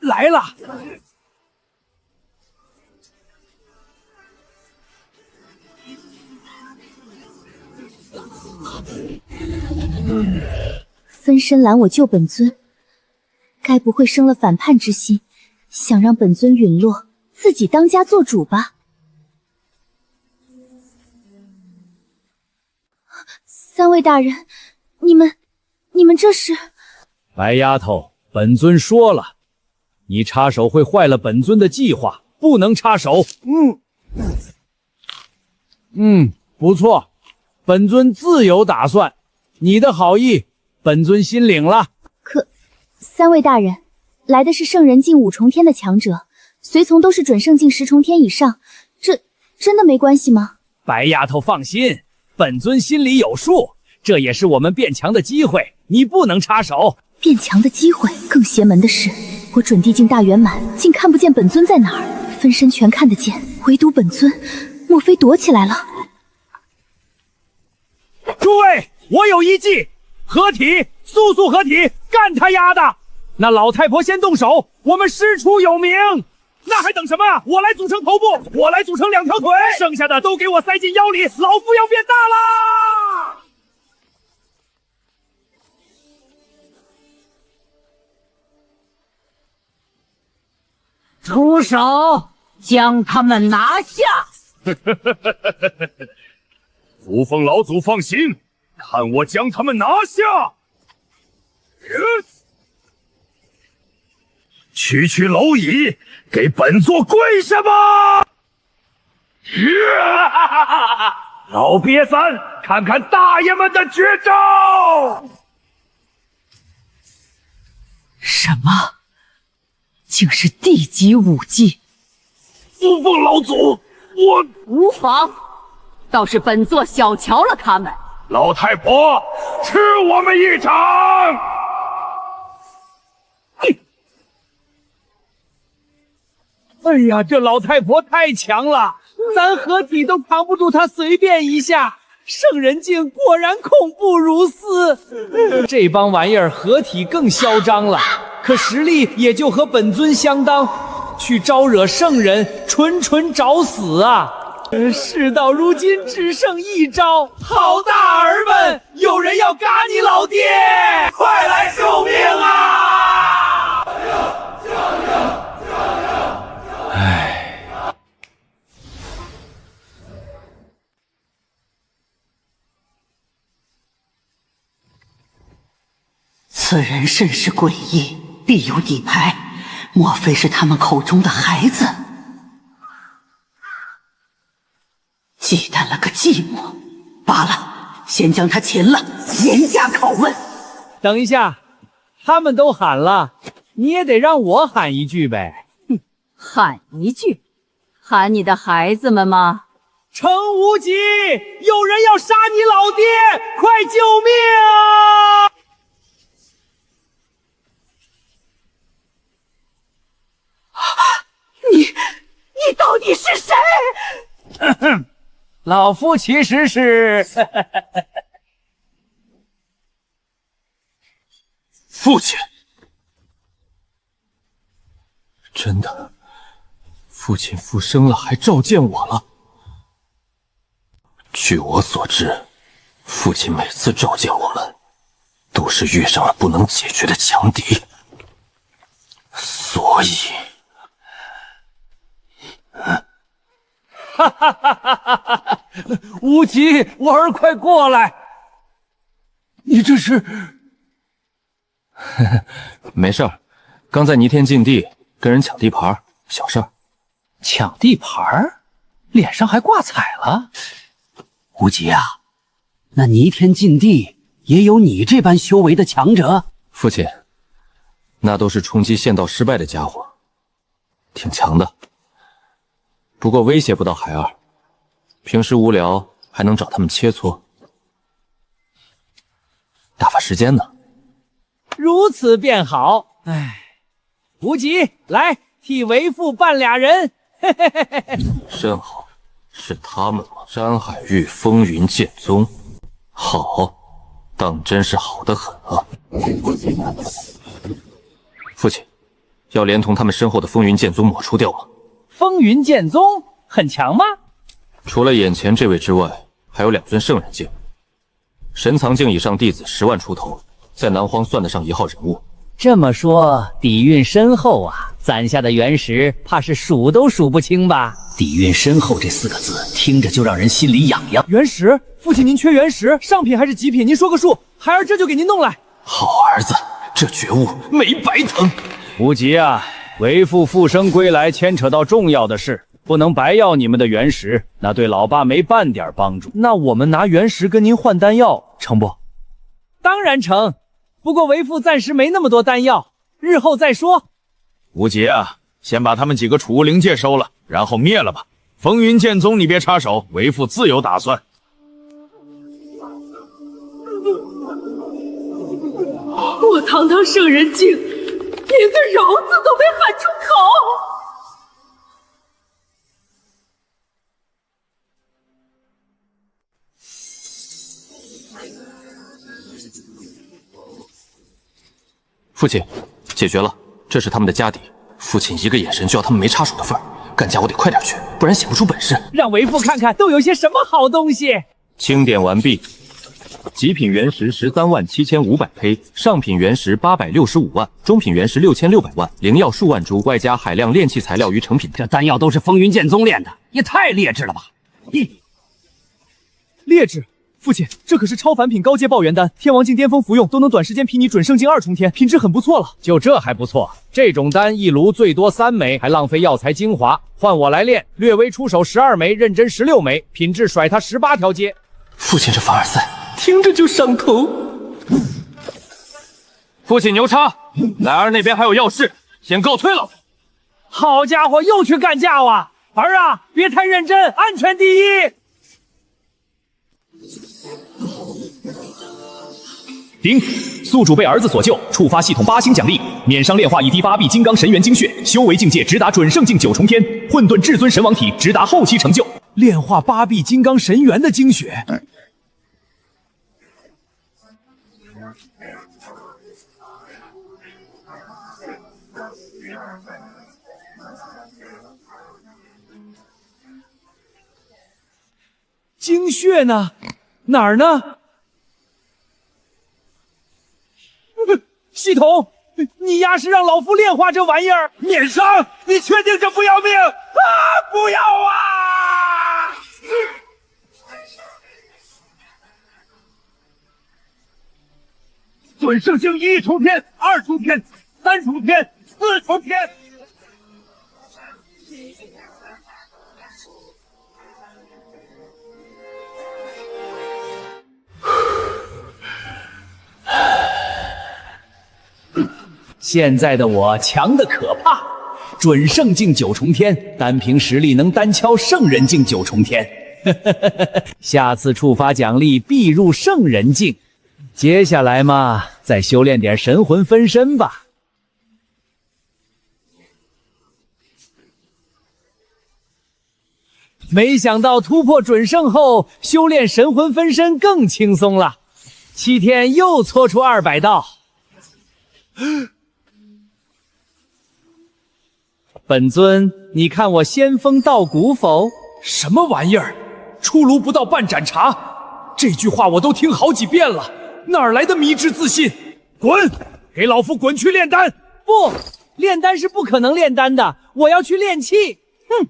来了。分身拦我救本尊，该不会生了反叛之心，想让本尊陨落，自己当家做主吧？三位大人，你们这是？白丫头，本尊说了，你插手会坏了本尊的计划，不能插手。不错，本尊自有打算。你的好意，本尊心领了。可，三位大人，来的是圣人境5重天的强者，随从都是准圣境10重天以上，这真的没关系吗？白丫头放心，本尊心里有数，这也是我们变强的机会，你不能插手。变强的机会？更邪门的是，我准地境大圆满，竟看不见本尊在哪儿，分身全看得见，唯独本尊，莫非躲起来了？诸位，我有一计，合体，速速合体，干他丫的！那老太婆先动手，我们师出有名。那还等什么啊？我来组成头部，我来组成2条腿，剩下的都给我塞进腰里，老夫要变大啦！出手，将他们拿下！扶风老祖放心，看我将他们拿下！区区蝼蚁，给本座跪下吧！老瘪三，看看大爷们的绝招！什么？竟是地级武技！扶风老祖，我无妨，倒是本座小瞧了他们。老太婆，吃我们一场！哎呀，这老太婆太强了，咱合体都扛不住她随便一下。圣人境果然恐怖如斯，这帮玩意儿合体更嚣张了，可实力也就和本尊相当，去招惹圣人，纯找死啊！事到如今只剩一招，好大儿们，有人要嘎你老爹，快来救命啊！此人甚是诡异，必有底牌，莫非是他们口中的孩子？忌惮了个寂寞，罢了，先将他擒了，严加拷问。等一下，他们都喊了，你也得让我喊一句呗。喊一句，喊你的孩子们吗？程无极，有人要杀你老爹，快救命啊！你到底是谁？老夫其实是父亲。真的，父亲复生了，还召见我了。据我所知，父亲每次召见我们，都是遇上了不能解决的强敌，所以，无极，我儿快过来！你这是？没事儿，刚在泥天禁地跟人抢地盘，小事儿。抢地盘？脸上还挂彩了？无极啊，那泥天禁地也有你这般修为的强者？父亲，那都是冲击剑道失败的家伙，挺强的。不过威胁不到孩儿，平时无聊还能找他们切磋，打发时间呢。如此便好。唉，无极，来替为父办俩人。嘿嘿嘿嘿嘿。甚好，是他们吗？山海域风云剑宗，好，当真是好得很啊！父亲，要连同他们身后的风云剑宗抹除掉吗？风云剑宗很强吗？除了眼前这位之外，还有2尊圣人境，神藏境以上弟子10万出头，在南荒算得上一号人物。这么说，底蕴深厚啊！攒下的原石，怕是数都数不清吧？底蕴深厚这4个字，听着就让人心里痒痒。原石，父亲您缺原石，上品还是极品？您说个数，孩儿这就给您弄来。好儿子，这觉悟没白疼。无极啊，为父复生归来，牵扯到重要的事，不能白要你们的原石，那对老爸没半点帮助。那我们拿原石跟您换丹药，成不？当然成。不过为父暂时没那么多丹药，日后再说。无极啊，先把他们几个储物灵界收了，然后灭了吧。风云剑宗你别插手，为父自有打算。我堂堂圣人境，连个饶字都没喊出口。父亲，解决了，这是他们的家底。父亲一个眼神就要他们没插手的份儿，干家我得快点去，不然显不出本事。让为父看看都有些什么好东西。清点完毕，极品原石137500胚，上品原石865万，中品原石6600万，灵药数万株，外加海量炼器材料于成品。这丹药都是风云剑宗炼的，也太劣质了吧！劣质。父亲，这可是超凡品高阶爆元丹，天王境巅峰服用都能短时间劈你准圣境2重天，品质很不错了。就这还不错，这种丹一炉最多3枚，还浪费药材精华。换我来炼，略微出手12枚，认真16枚，品质甩他18条街。父亲这凡尔赛，听着就上头。父亲牛叉，莱儿那边还有要事，先告退了。好家伙，又去干架啊！儿啊，别太认真，安全第一。丁，宿主被儿子所救，触发系统8星奖励，免伤炼化一滴8臂金刚神元精血，修为境界直达准圣境9重天，混沌至尊神王体直达后期成就。炼化8臂金刚神元的精血。精血呢？哪儿呢？系统，你丫是让老夫炼化这玩意儿？免伤？你确定这不要命啊？不要啊！准圣境1重天、2重天、3重天、4重天。现在的我强的可怕，准圣境9重天，单凭实力能单敲圣人境9重天。下次触发奖励必入圣人境。接下来嘛，再修炼点神魂分身吧。没想到突破准圣后，修炼神魂分身更轻松了。7天又搓出200道。本尊，你看我仙风道骨否？什么玩意儿？出炉不到半盏茶，这句话我都听好几遍了，哪来的迷之自信？滚！给老夫滚去炼丹！不，炼丹是不可能炼丹的，我要去炼气。哼！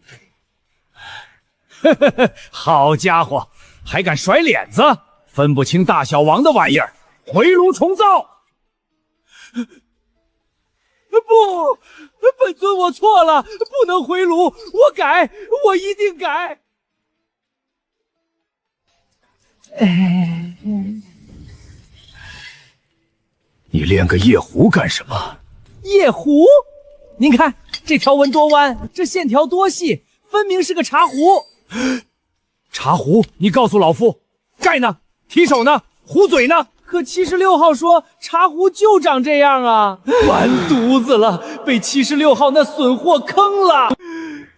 好家伙，还敢甩脸子，分不清大小王的玩意儿！回炉重造！不，本尊我错了，不能回炉，我改，我一定改。你练个夜壶干什么？夜壶？您看这条纹多弯，这线条多细，分明是个茶壶。茶壶？你告诉老夫，盖呢？提手呢？壶嘴呢？可76号说茶壶就长这样啊！完犊子了，被76号那损货坑了！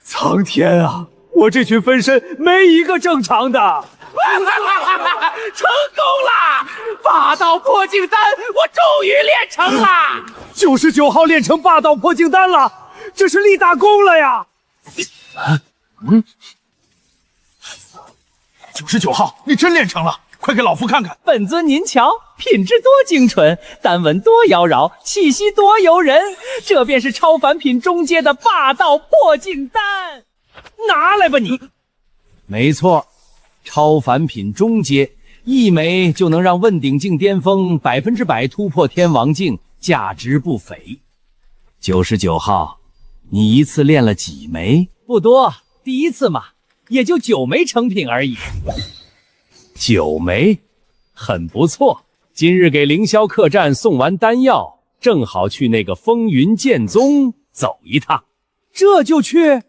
苍天啊，我这群分身没一个正常的！成功了！霸道破镜丹，我终于练成了！99号练成霸道破镜丹了，这是立大功了呀！99号，你真练成了！快给老夫看看！本尊您瞧，品质多精纯，丹纹多妖娆，气息多诱人，这便是超凡品中阶的霸道破镜丹。拿来吧你！没错，超凡品中阶，1枚就能让问鼎境巅峰100%突破天王境，价值不菲。99号，你一次练了几枚？不多，第一次嘛，也就9枚成品而已。9枚，很不错。今日给凌霄客栈送完丹药，正好去那个风云剑宗走一趟。这就去？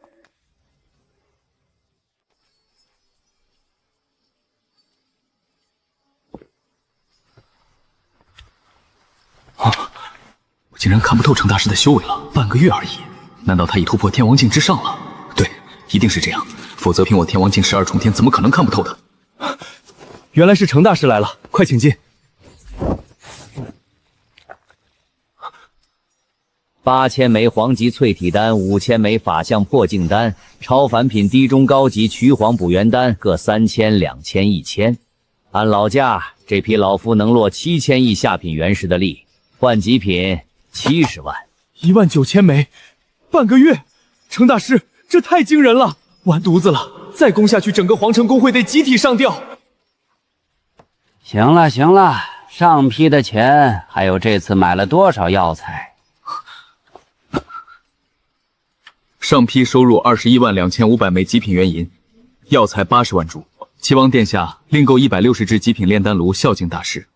我竟然看不透程大师的修为了，半个月而已。难道他已突破天王境之上了？对，一定是这样，否则凭我天王境12重天，怎么可能看不透他？原来是程大师来了，快请进。8000枚黄级淬体丹，5000枚法相破镜丹，超凡品低中高级曲黄补元丹各3000、2000、1000。按老价，这批老夫能落7000亿下品原石的力，换极品70万。19000枚，半个月！程大师，这太惊人了，完犊子了！再攻下去，整个皇城公会得集体上吊。行了行了，上批的钱还有这次买了多少药材？上批收入212500枚极品原银，药材80万株。齐王殿下另购160只极品炼丹炉孝敬大师。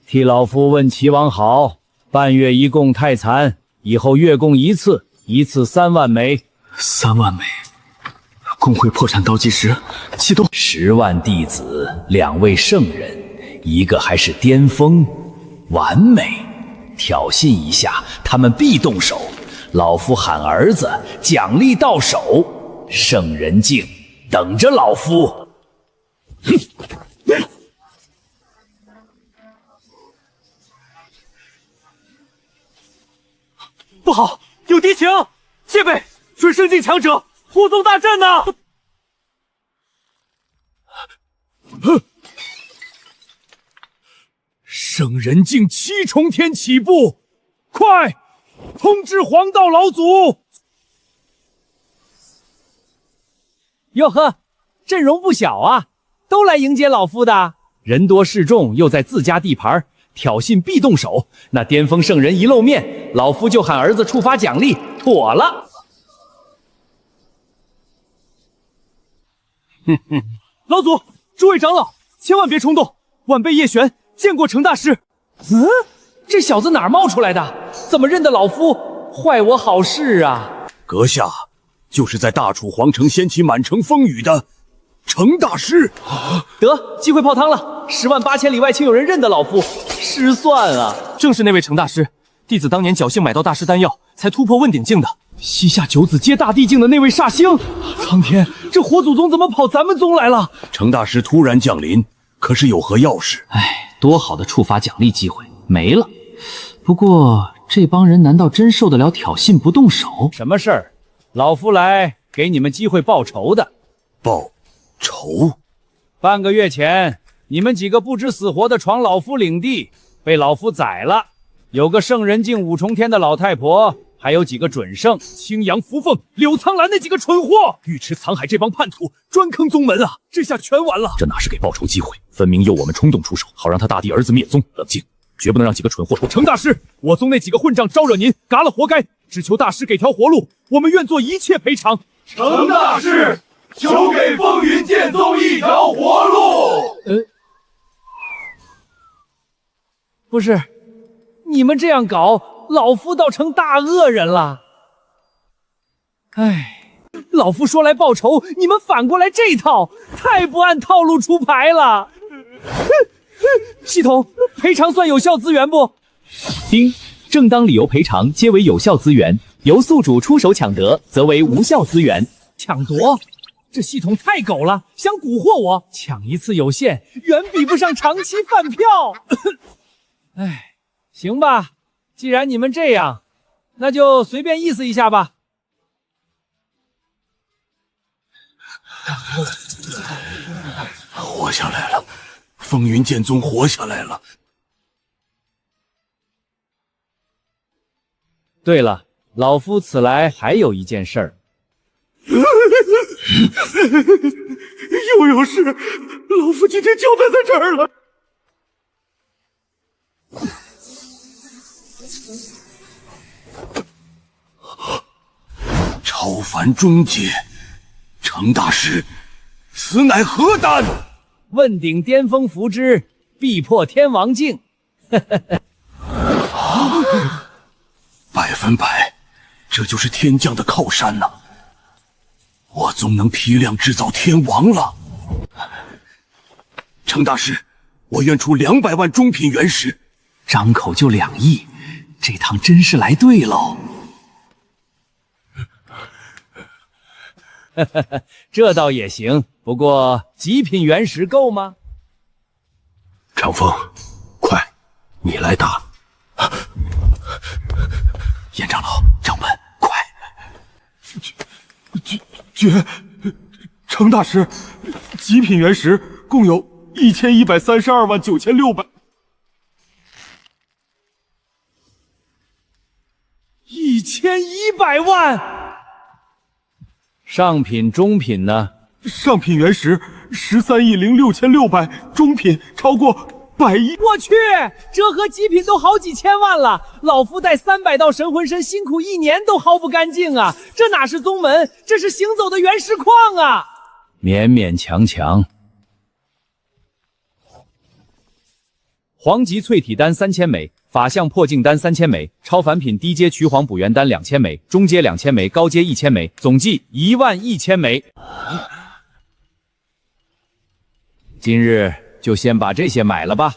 替老夫问齐王好，半月一供太残，以后月供一次，一次3万枚。3万枚，公会破产倒计时启动。10万弟子，2位圣人，一个还是巅峰，完美。挑衅一下，他们必动手。老夫喊儿子，奖励到手。圣人境，等着老夫。不好，有敌情！戒备，准圣境强者，护宗大阵呢！圣人境7重天起步，快通知黄道老祖！哟呵，阵容不小啊，都来迎接老夫的。人多势众，又在自家地盘，挑衅必动手。那巅峰圣人一露面，老夫就喊儿子触发奖励，妥了。老祖，诸位长老，千万别冲动。晚辈叶璇见过程大师。这小子哪儿冒出来的？怎么认得老夫？坏我好事啊！阁下就是在大楚皇城掀起满城风雨的程大师。得，机会泡汤了！10万8千里外，竟有人认得老夫，失算啊！正是那位程大师，弟子当年侥幸买到大师丹药，才突破问鼎境的。西夏九子接大地境的那位煞星，苍天，这火祖宗怎么跑咱们宗来了？程大师突然降临，可是有何要事？哎，多好的触发奖励机会没了。不过这帮人难道真受得了挑衅不动手？什么事儿？老夫来给你们机会报仇的。报仇？半个月前，你们几个不知死活的闯老夫领地，被老夫宰了。有个圣人境5重天的老太婆，还有几个准圣青阳、扶凤、柳苍兰那几个蠢货，尉迟沧海这帮叛徒专坑宗门啊！这下全完了。这哪是给报仇机会，分明诱我们冲动出手，好让他大弟儿子灭宗。冷静，绝不能让几个蠢货。程大师，我宗那几个混账招惹您，嘎了活该，只求大师给条活路，我们愿做一切赔偿。程大师，求给风云剑宗一条活路。不是，你们这样搞，老夫倒成大恶人了。哎，老夫说来报仇，你们反过来这套，太不按套路出牌了。系统，赔偿算有效资源不？丁，正当理由赔偿皆为有效资源，由宿主出手抢得，则为无效资源。抢夺？这系统太狗了，想蛊惑我，抢一次有限，远比不上长期饭票。哎，行吧，既然你们这样，那就随便意思一下吧。活下来了，风云剑宗活下来了。对了，老夫此来还有一件事儿。又有事，老夫今天交代在这儿了。超凡中阶，程大师，此乃何丹？问鼎巅峰符之，必破天王境。100%，这就是天降的靠山呐！我宗能批量制造天王了。程大师，我愿出200万中品原石。张口就2亿，这趟真是来对喽。这倒也行，不过极品原石够吗？长风，快，你来打。严长老，掌门，快！程大师，极品原石共有11329600。1100万。上品、中品呢？上品原石13亿06600，中品超过100亿。我去，折合极品都好几千万了。老夫带300道神魂参，辛苦1年都薅不干净啊！这哪是宗门，这是行走的原石矿啊！勉勉强强。黄级淬体丹3000枚，法相破镜丹3000枚，超凡品低阶曲黄补元丹2000枚，中阶2000枚，高阶1000枚，总计11000枚。今日就先把这些买了吧。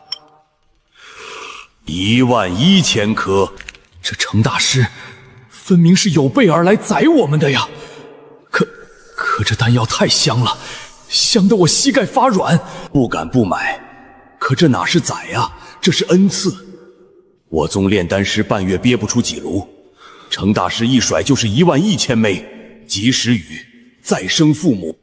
11000颗，这程大师分明是有备而来宰我们的呀！可这丹药太香了，香得我膝盖发软，不敢不买。可这哪是宰呀，这是恩赐。我宗炼丹师半月憋不出几炉，程大师一甩就是11000枚，及时雨，再生父母。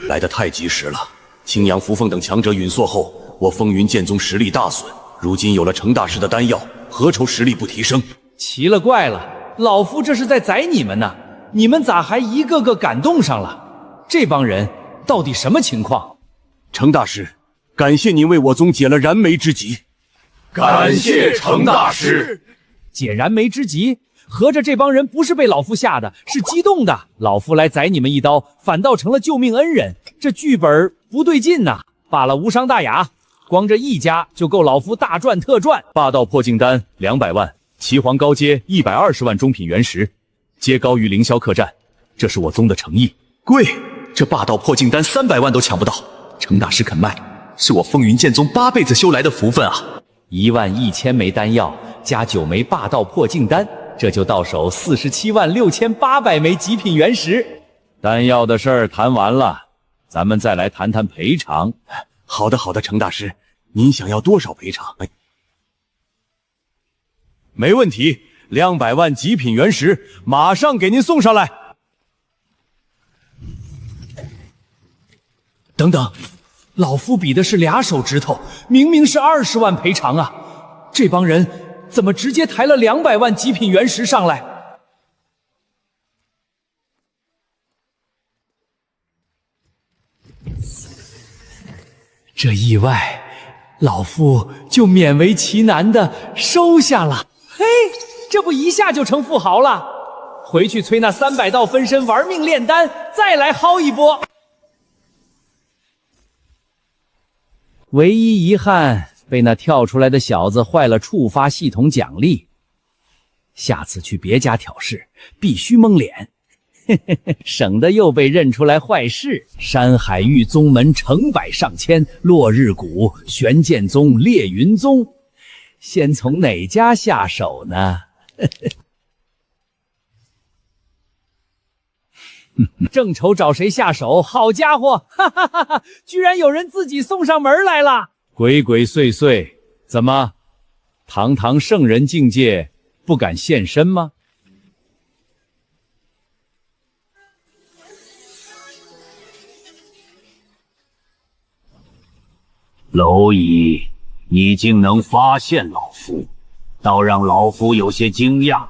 来得太及时了。青阳、扶风等强者陨缩后，我风云剑宗实力大损。如今有了程大师的丹药，何愁实力不提升？奇了怪了，老夫这是在宰你们呢！你们咋还一个个感动上了？这帮人到底什么情况？程大师，感谢您为我宗解了燃眉之急。感谢程大师。解燃眉之急？合着这帮人不是被老夫吓的，是激动的。老夫来宰你们一刀，反倒成了救命恩人，这剧本不对劲呐！罢了，无伤大雅，光这一家就够老夫大赚特赚。霸道破镜丹200万，岐黄高阶120万中品原石，皆高于凌霄客栈，这是我宗的诚意。贵，这霸道破镜丹300万都抢不到，程大师肯卖，是我风云剑宗8辈子修来的福分啊！11000枚丹药加9枚霸道破镜丹，这就到手476800枚极品原石。丹药的事儿谈完了，咱们再来谈谈赔偿。好的，好的，程大师，您想要多少赔偿？没问题，200万极品原石马上给您送上来。等等，老夫比的是2手指头，明明是20万赔偿啊！这帮人怎么直接抬了200万极品原石上来？这意外，老夫就勉为其难的收下了。嘿，这不一下就成富豪了？回去催那300道分身玩命炼丹，再来薅一波。唯一遗憾，被那跳出来的小子坏了触发系统奖励。下次去别家挑事，必须蒙脸，省得又被认出来坏事。山海域宗门成百上千，落日谷、玄剑宗、烈云宗，先从哪家下手呢？正愁找谁下手，好家伙，哈哈哈哈！居然有人自己送上门来了。鬼鬼祟祟，怎么，堂堂圣人境界不敢现身吗？蝼蚁，你竟能发现老夫，倒让老夫有些惊讶。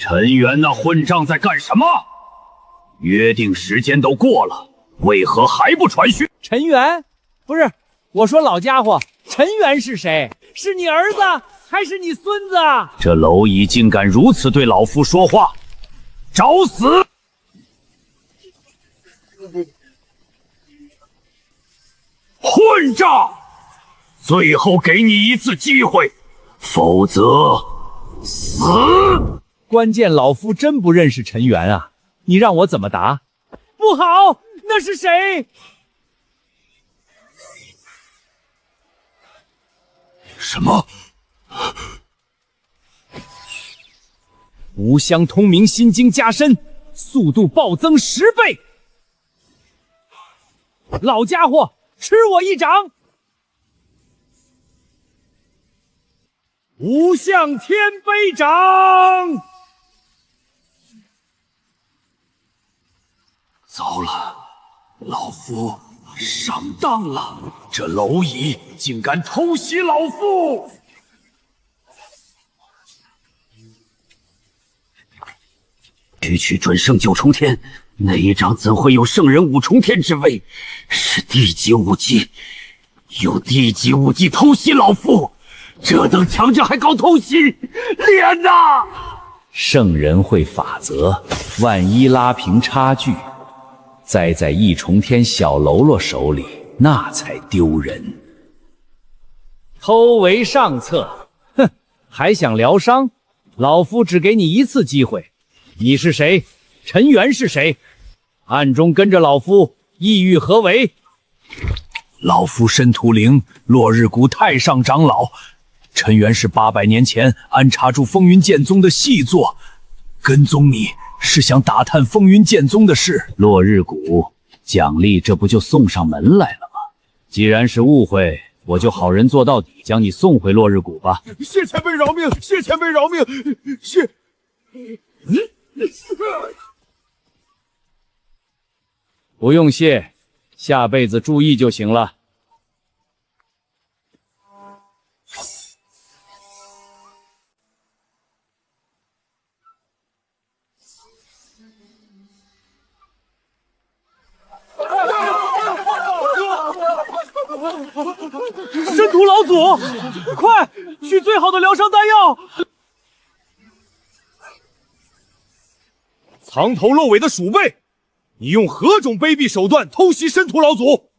陈元那混账在干什么？约定时间都过了，为何还不传讯？陈元？不是，我说老家伙，陈元是谁？是你儿子还是你孙子啊？这蝼蚁竟敢如此对老夫说话，找死！混账！最后给你一次机会，否则死！关键老夫真不认识陈元啊，你让我怎么答？不好，那是谁？什么？无相通明心经加身，速度暴增10倍。老家伙，吃我一掌！无相天杯掌！糟了，老夫上当了，这蝼蚁竟敢偷袭老夫！区区准圣九重天，那一掌怎会有圣人五重天之威？是地级武技，有地级武技偷袭老夫，这等强者还搞偷袭？脸呐！圣人会法则，万一拉平差距，栽在一重天小喽啰手里，那才丢人。偷为上策，哼，还想疗伤？老夫只给你一次机会。你是谁？陈元是谁？暗中跟着老夫，意欲何为？老夫申屠灵，落日谷太上长老。陈元是800年前安插住风云剑宗的细作，跟踪你是想打探风云剑宗的事。落日谷奖励，这不就送上门来了吗？既然是误会，我就好人做到底，将你送回落日谷吧。谢前辈饶命！谢前辈饶命！谢。不用谢，下辈子注意就行了。申屠老祖，快取最好的疗伤丹药！藏头露尾的鼠辈，你用何种卑鄙手段偷袭申屠老祖？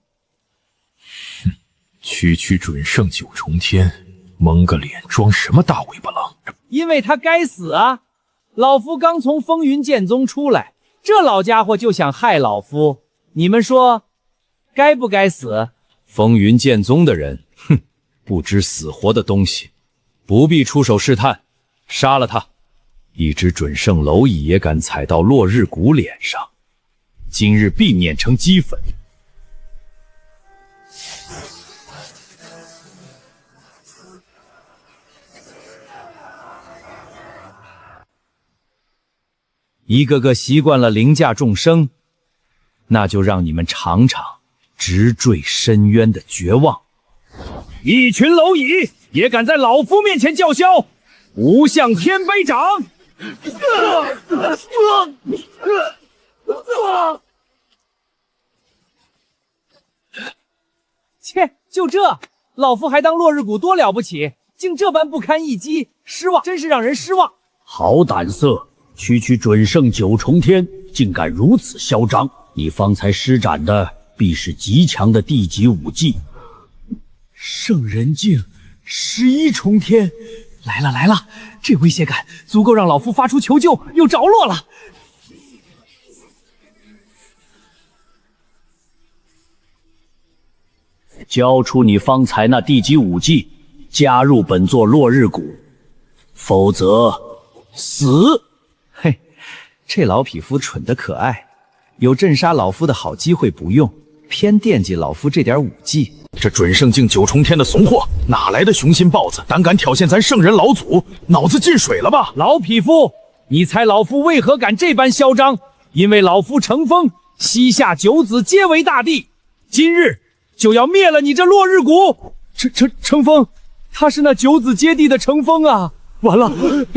区区准圣九重天，蒙个脸装什么大尾巴狼？因为他该死啊！老夫刚从风云剑宗出来，这老家伙就想害老夫，你们说该不该死？风云剑宗的人，哼，不知死活的东西，不必出手试探，杀了他！一只准圣蝼蚁也敢踩到落日谷脸上，今日必碾成齑粉！一个个习惯了凌驾众生，那就让你们尝尝直坠深渊的绝望。一群蝼蚁也敢在老夫面前叫嚣，无相天卑掌！切，就这，老夫还当落日谷多了不起，竟这般不堪一击，失望，真是让人失望。好胆色，区区准圣九重天，竟敢如此嚣张！你方才施展的必是极强的地级武技。圣人境11重天，来了来了，这威胁感足够让老夫发出求救，有着落了。交出你方才那地级武技，加入本座落日谷，否则死！嘿，这老匹夫蠢得可爱，有镇杀老夫的好机会不用，偏惦记老夫这点武技。这准圣境9重天的怂货，哪来的雄心豹子，胆敢挑衅咱圣人老祖？脑子进水了吧？老匹夫，你猜老夫为何敢这般嚣张？因为老夫乘风，西夏九子皆为大帝，今日就要灭了你这落日谷！乘风，他是那九子接地的乘风啊！完了，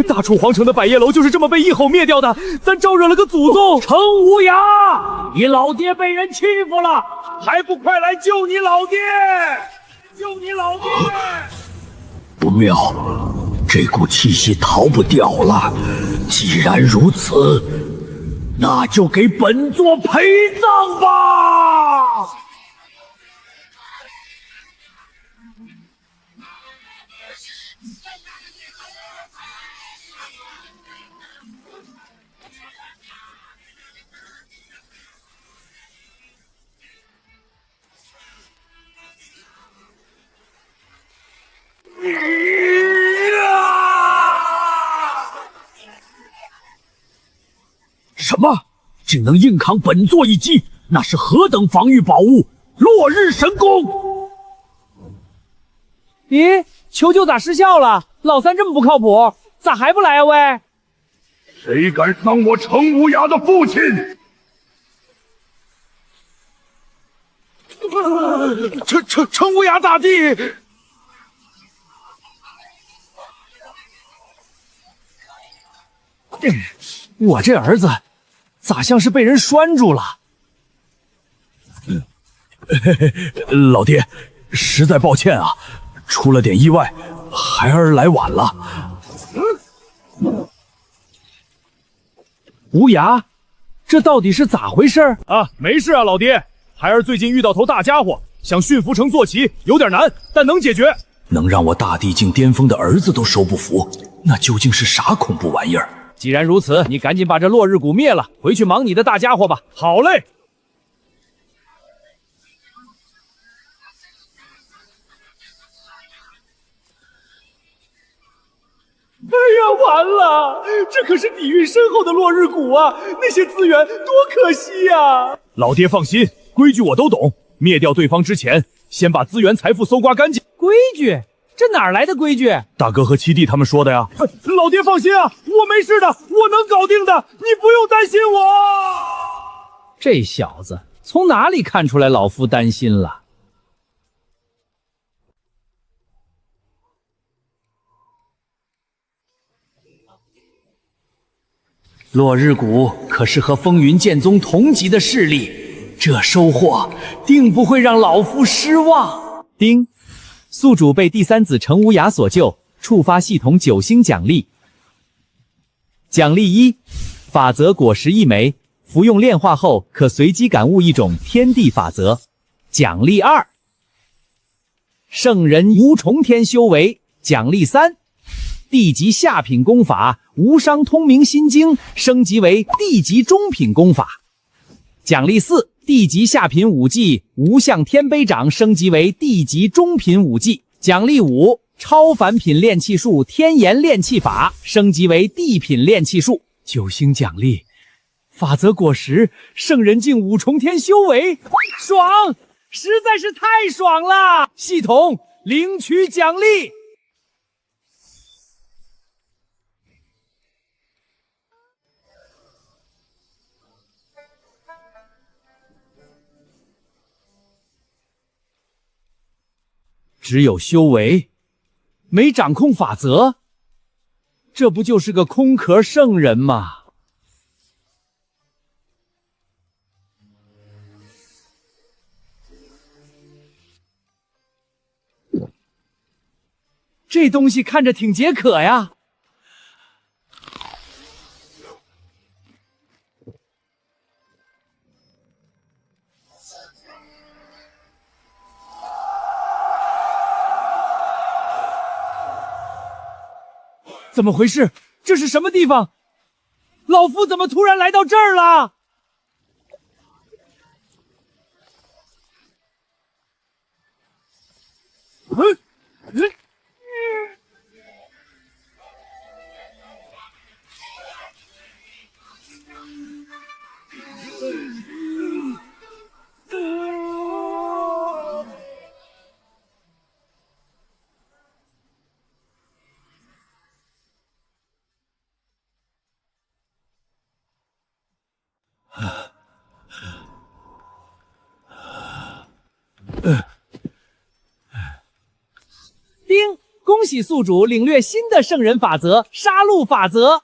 大楚皇城的百叶楼就是这么被一吼灭掉的，咱招惹了个祖宗！程无涯，你老爹被人欺负了，还不快来救你老爹！救你老爹！不妙，这股气息逃不掉了。既然如此，那就给本座陪葬吧！什么？竟能硬扛本座一击？那是何等防御宝物？落日神功！咦，求救咋失效了？老三这么不靠谱，咋还不来啊？喂！谁敢伤我程无涯的父亲？程无涯大帝！我这儿子咋像是被人拴住了？老爹，实在抱歉啊，出了点意外，孩儿来晚了。无涯，这到底是咋回事啊？没事啊，老爹，孩儿最近遇到头大家伙，想驯服成坐骑，有点难，但能解决。能让我大帝境巅峰的儿子都收不服，那究竟是啥恐怖玩意儿？既然如此，你赶紧把这落日谷灭了，回去忙你的大家伙吧。好嘞。哎呀，完了！这可是底蕴深厚的落日谷啊，那些资源多可惜呀！老爹放心，规矩我都懂。灭掉对方之前，先把资源财富搜刮干净。规矩？这哪来的规矩？大哥和七弟他们说的呀。老爹放心啊，我没事的，我能搞定的，你不用担心我。这小子从哪里看出来老夫担心了？落日谷可是和风云剑宗同级的势力，这收获定不会让老夫失望。丁，宿主被第三子程无涯所救，触发系统9星奖励。奖励1：法则果实1枚，服用炼化后可随机感悟一种天地法则。奖励2：圣人无重天修为。奖励3：地级下品功法无伤通明心经升级为地级中品功法。奖励4：地级下品武技无相天杯掌升级为地级中品武技。奖励5：超凡品炼气术天炎炼气法升级为地品炼气术。9星奖励，法则果实，圣人境5重天修为，爽，实在是太爽了！系统领取奖励。只有修为，没掌控法则，这不就是个空壳圣人吗？这东西看着挺解渴呀。怎么回事？这是什么地方？老夫怎么突然来到这儿了？丁，恭喜宿主领略新的圣人法则——杀戮法则。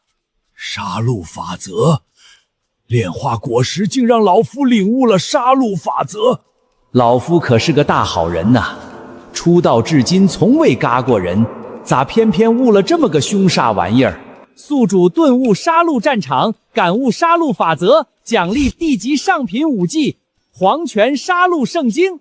杀戮法则，炼化果实竟让老夫领悟了杀戮法则。老夫可是个大好人呐，出道至今从未嘎过人，咋偏偏悟了这么个凶煞玩意儿？宿主顿悟杀戮战场，感悟杀戮法则，奖励地级上品武技黄泉杀戮圣经。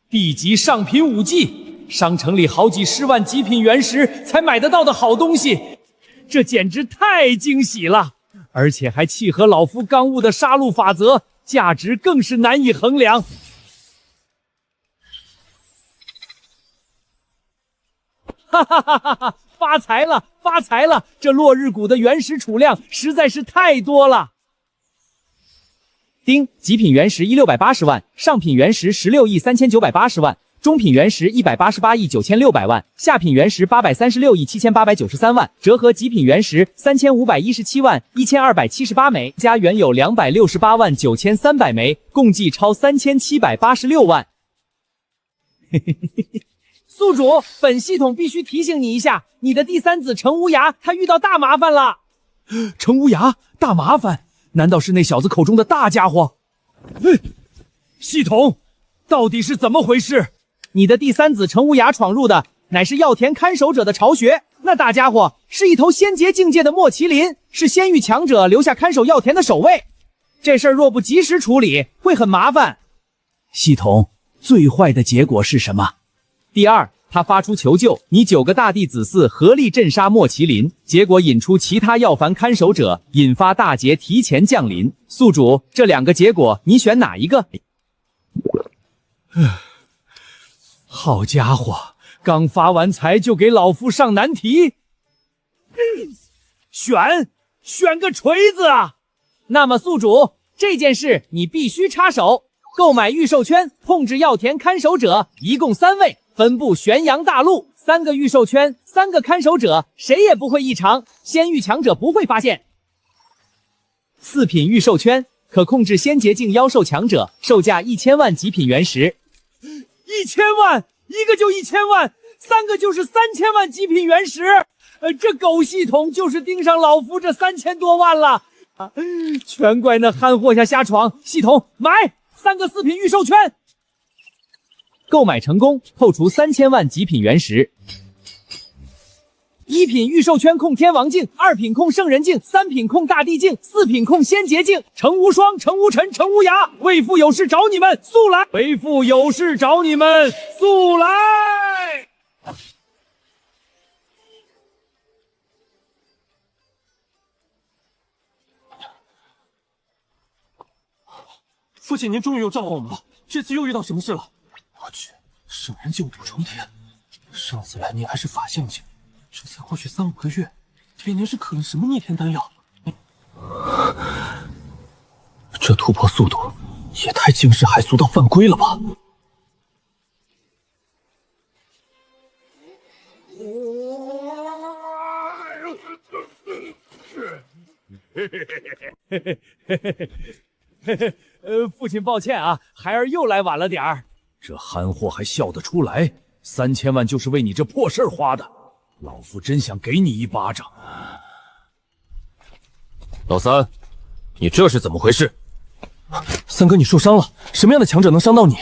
地级上品武技，商城里好几十万极品原石才买得到的好东西，这简直太惊喜了！而且还契合老夫刚悟的杀戮法则，价值更是难以衡量。哈哈哈哈哈！发财了，发财了！这落日谷的原石储量实在是太多了。丁，极品原石1,680万，上品原石16亿3980万，中品原石188亿9600万，下品原石836亿7893万，折合极品原石3517万1278枚，加原有268万9300枚，共计超3786万。宿主，本系统必须提醒你一下，你的第三子程无涯他遇到大麻烦了。程无涯大麻烦？难道是那小子口中的大家伙？系统，到底是怎么回事？你的第三子程无涯闯入的乃是药田看守者的巢穴，那大家伙是一头仙劫境界的莫麒麟，是仙域强者留下看守药田的守卫。这事儿若不及时处理，会很麻烦。系统，最坏的结果是什么？第二，他发出求救，你9个大弟子嗣合力镇杀莫麒麟，结果引出其他药凡看守者，引发大劫提前降临。宿主，这2个结果你选哪一个？好家伙，刚发完财就给老夫上难题。选个锤子啊！那么宿主，这件事你必须插手。购买御兽圈，控制药田看守者，一共3位，分布玄阳大陆。3个御兽圈，3个看守者，谁也不会异常，仙域强者不会发现。4品御兽圈，可控制仙劫境妖兽强者，售价1000万极品原石。1000万，一个就1000万，3个就是3000万极品原石。这狗系统就是盯上老夫这3000多万了。全怪那憨货下瞎闯，系统买3个4品御兽圈。购买成功，扣除3000万极品原石。1品御兽圈控天王镜，2品控圣人镜，3品控大地镜，4品控仙劫镜。程无双、程无尘、程无涯，为父有事找你们，速来！为父有事找你们，速来！父亲，您终于又召唤我们了，这次又遇到什么事了？我去，圣人镜5重天，上次来您还是法相境，这才过去3、5个月，爹您是嗑了什么逆天丹药？这突破速度也太惊世骇俗到犯规了吧！父亲抱歉啊，孩儿又来晚了点儿。这憨货还笑得出来？3000万就是为你这破事儿花的，老夫真想给你一巴掌。老三，你这是怎么回事？三哥，你受伤了？什么样的强者能伤到你？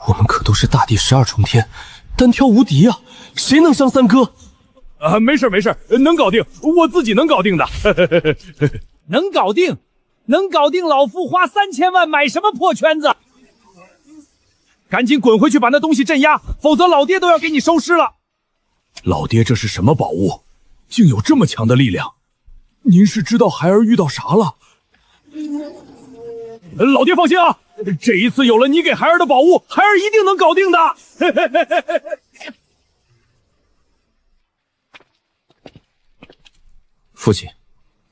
我们可都是大地12重天，单挑无敌啊！谁能伤三哥？没事没事，能搞定，我自己能搞定的。能搞定，能搞定！老夫花3000万买什么破圈子？赶紧滚回去把那东西镇压，否则老爹都要给你收尸了。老爹，这是什么宝物？竟有这么强的力量？您是知道孩儿遇到啥了？老爹放心啊，这一次有了你给孩儿的宝物，孩儿一定能搞定的。父亲，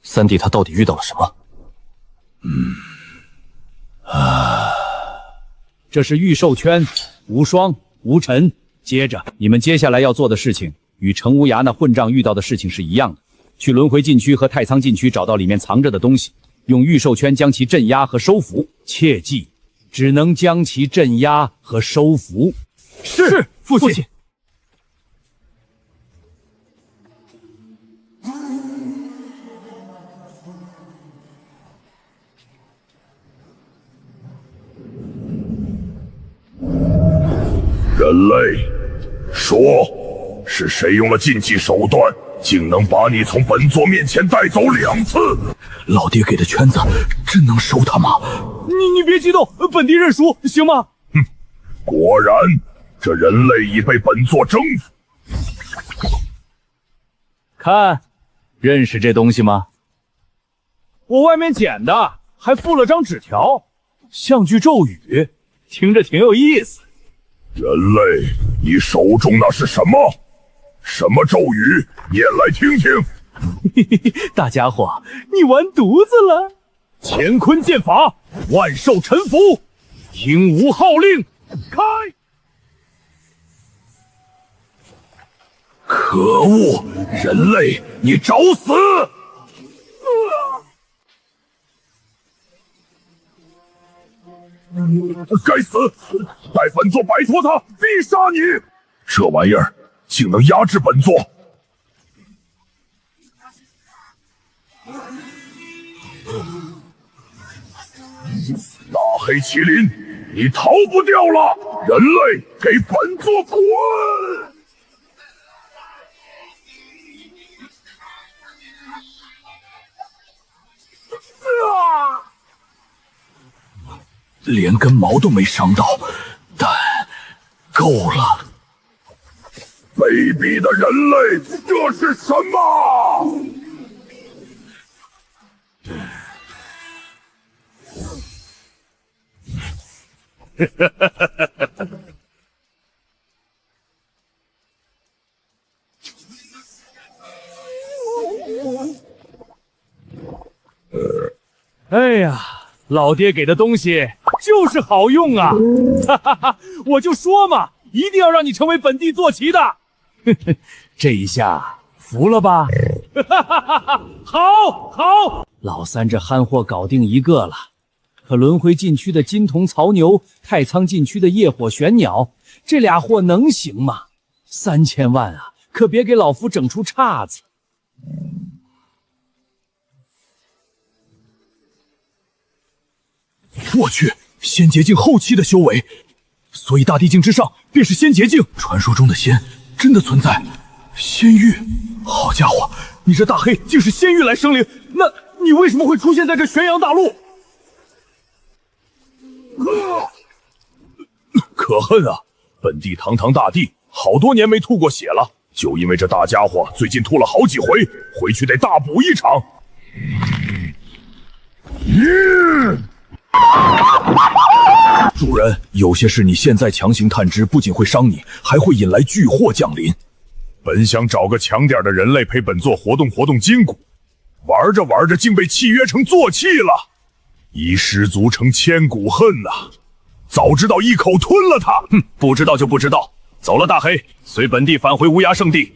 三弟他到底遇到了什么？这是御兽圈，无双、无尘。接着，你们接下来要做的事情，与程无涯那混账遇到的事情是一样的。去轮回禁区和太仓禁区找到里面藏着的东西，用御兽圈将其镇压和收服。切记，只能将其镇压和收服。是，父亲。人类，说，是谁用了禁忌手段，竟能把你从本座面前带走2次？老爹给的圈子真能收他吗？你别激动，本帝认输，行吗？果然，这人类已被本座征服。看，认识这东西吗？我外面捡的，还附了张纸条，像句咒语，听着挺有意思。人类，你手中那是什么？什么咒语？念来听听。大家伙，你完犊子了！乾坤剑法，万兽臣服，鹦鹉号令，开！可恶，人类，你找死！该死！待本座摆脱他，必杀你！这玩意儿竟能压制本座！大黑麒麟，你逃不掉了！人类，给本座滚！连根毛都没伤到，但够了。卑鄙的人类，这是什么？哎呀，老爹给的东西就是好用啊！哈哈哈，我就说嘛，一定要让你成为本地坐骑的。这一下服了吧？哈哈哈哈！好，老三这憨货搞定一个了。可轮回禁区的金铜槽牛，太仓禁区的业火玄鸟，这俩货能行吗？3000万啊，可别给老夫整出岔子。我去，仙洁境后期的修为，所以大地境之上便是仙洁境。传说中的仙真的存在，仙域。好家伙，你这大黑竟是仙域来生灵，那你为什么会出现在这玄阳大陆？可恨啊！本地堂堂大帝，好多年没吐过血了，就因为这大家伙最近吐了好几回，回去得大补一场。主人，有些事你现在强行探知，不仅会伤你，还会引来巨祸降临。本想找个强点的人类陪本座活动活动筋骨，玩着玩着竟被契约成坐骑了，一失足成千古恨呐！早知道一口吞了他。哼，不知道就不知道。走了，大黑，随本地返回无涯圣地。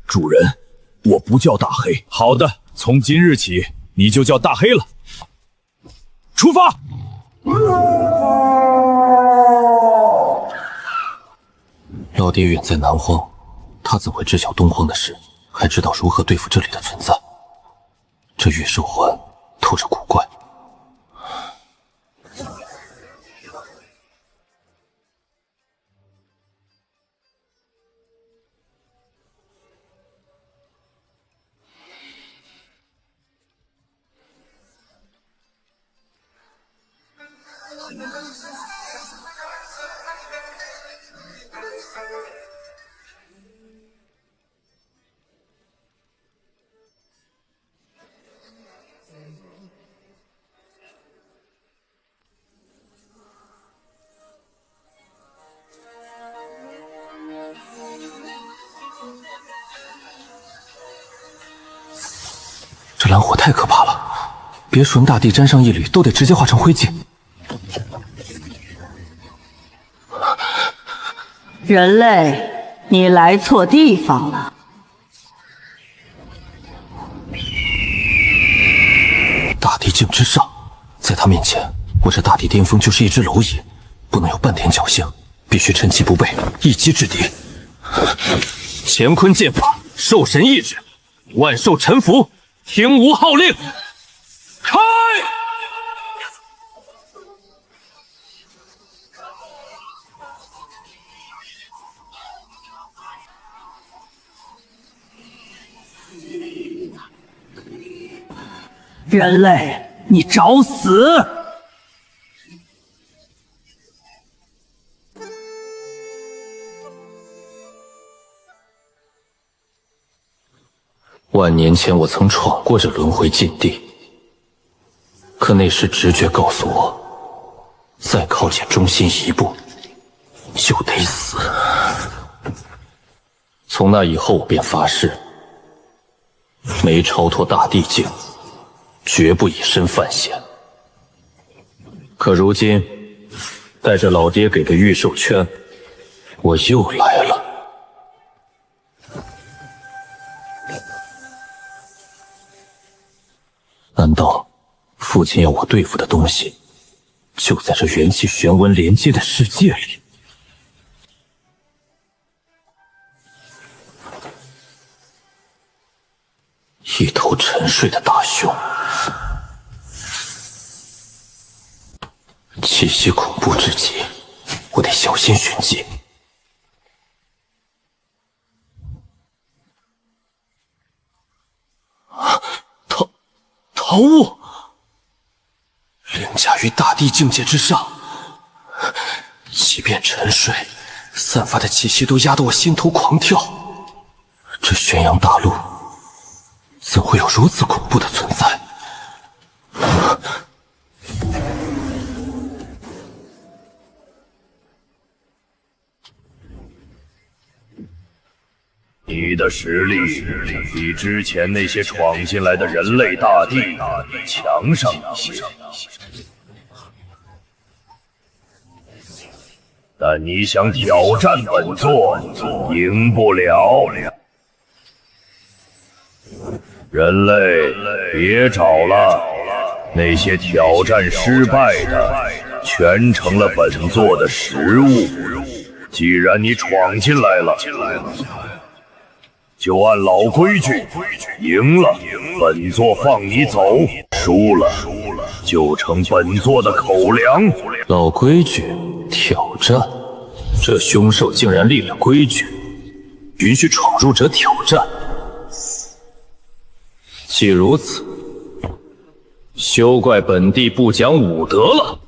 主人，我不叫大黑。好的，从今日起你就叫大黑了。出发！老爹远在南荒，他怎会知晓东荒的事，还知道如何对付这里的存在？这月兽环透着古怪。这蓝火太可怕了，别纯大地沾上一缕，都得直接化成灰烬。人类，你来错地方了。大地境之上，在他面前，我这大地巅峰就是一只蝼蚁，不能有半点侥幸，必须趁其不备，一击制敌。乾坤剑法，兽神意志，万兽臣服。听吾号令，开！人类，你找死！万年前，我曾闯过这轮回禁地，可那时直觉告诉我，再靠近中心一步，就得死。从那以后，我便发誓，没超脱大地境，绝不以身犯险。可如今，带着老爹给的御兽圈，我又来了。难道父亲要我对付的东西，就在这元气玄文连接的世界里？一头沉睡的大熊，气息恐怖至极，我得小心寻迹。桃物，凌驾于大地境界之上，即便沉睡，散发的气息都压得我心头狂跳。这玄阳大陆，怎会有如此恐怖的存在？你的实力比之前那些闯进来的人类大帝强上一些，但你想挑战本座，赢不了。人类，别找了，那些挑战失败的，全成了本座的食物。既然你闯进来了，就按老规矩，赢了本座放你走，输了就成本座的口粮。老规矩，挑战，这凶兽竟然立了规矩，允许闯入者挑战。既如此，休怪本帝不讲武德了。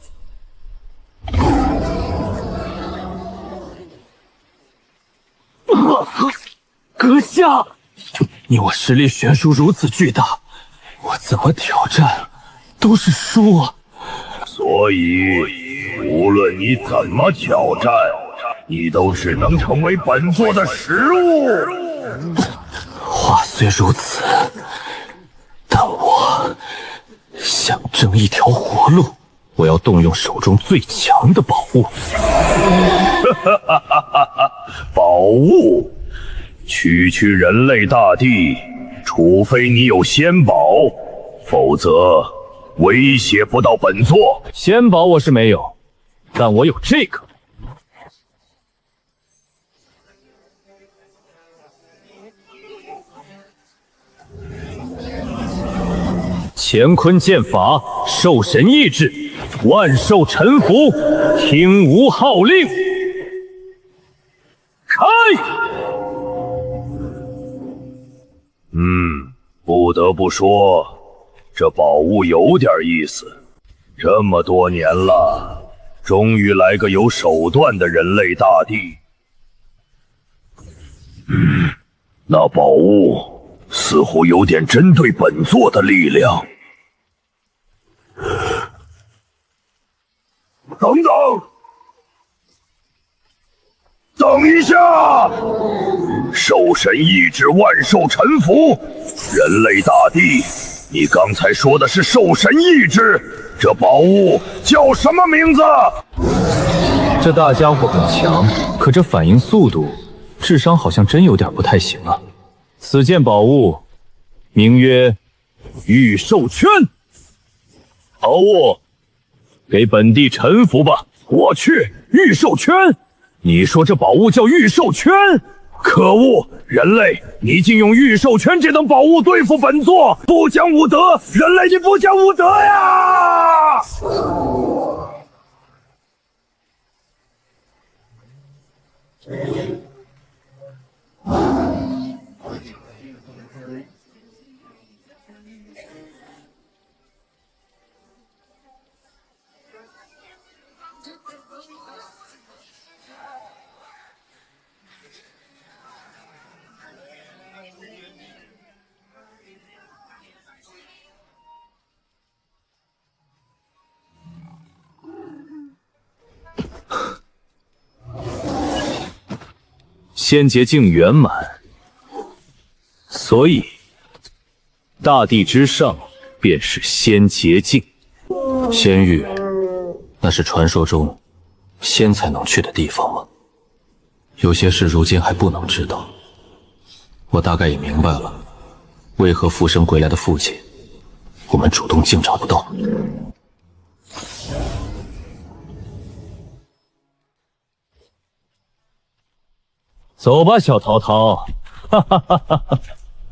阁下，你我实力悬殊如此巨大，我怎么挑战都是输啊！所以，无论你怎么挑战，你都只能成为本座的食物。话虽如此，但我想争一条活路，我要动用手中最强的宝物。宝物？区区人类大帝，除非你有仙宝，否则威胁不到本座。仙宝我是没有，但我有这个。乾坤剑法，兽神意志，万兽臣服，听吾号令，开！不得不说，这宝物有点意思。这么多年了，终于来个有手段的人类大帝。那宝物似乎有点针对本座的力量。等等，等一下！兽神意志，万兽臣服。人类大帝，你刚才说的是兽神意志，这宝物叫什么名字？这大家伙很强，可这反应速度、智商好像真有点不太行啊。此件宝物名曰御兽圈，宝物给本帝臣服吧。我去，御兽圈？你说这宝物叫御兽圈？可恶！人类，你竟用御兽圈这等宝物对付本座，不讲武德！人类，你不讲武德呀！仙劫境圆满，所以大地之上便是仙劫境。仙域，那是传说中仙才能去的地方吗？有些事如今还不能知道。我大概也明白了，为何附身回来的父亲，我们主动竟找不到。走吧，小桃桃，哈哈哈哈哈！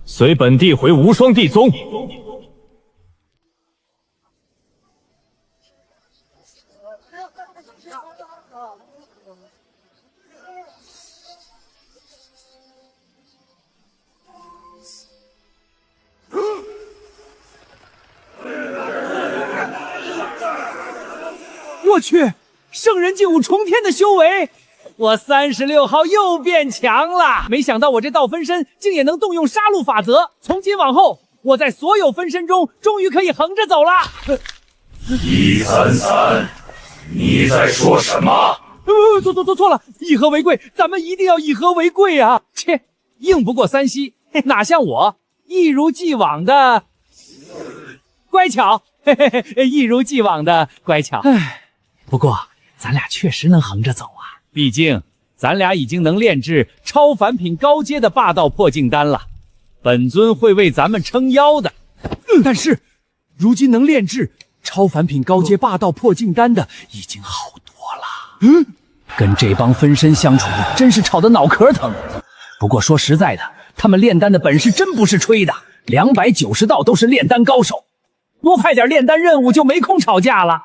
随本帝回无双地宗。我去，圣人境5重天的修为！我36号又变强了，没想到我这道分身竟也能动用杀戮法则。从今往后，我在所有分身中终于可以横着走了。133，你在说什么？错了，以和为贵，咱们一定要以和为贵啊！切，硬不过3西，哪像我一如既往的乖巧，一如既往的乖巧。唉，不过咱俩确实能横着走啊。毕竟，咱俩已经能炼制超凡品高阶的霸道破镜丹了，本尊会为咱们撑腰的。但是，如今能炼制超凡品高阶霸道破镜丹的已经好多了。跟这帮分身相处，真是吵得脑壳疼。不过说实在的，他们炼丹的本事真不是吹的，290道都是炼丹高手。多派点炼丹任务，就没空吵架了。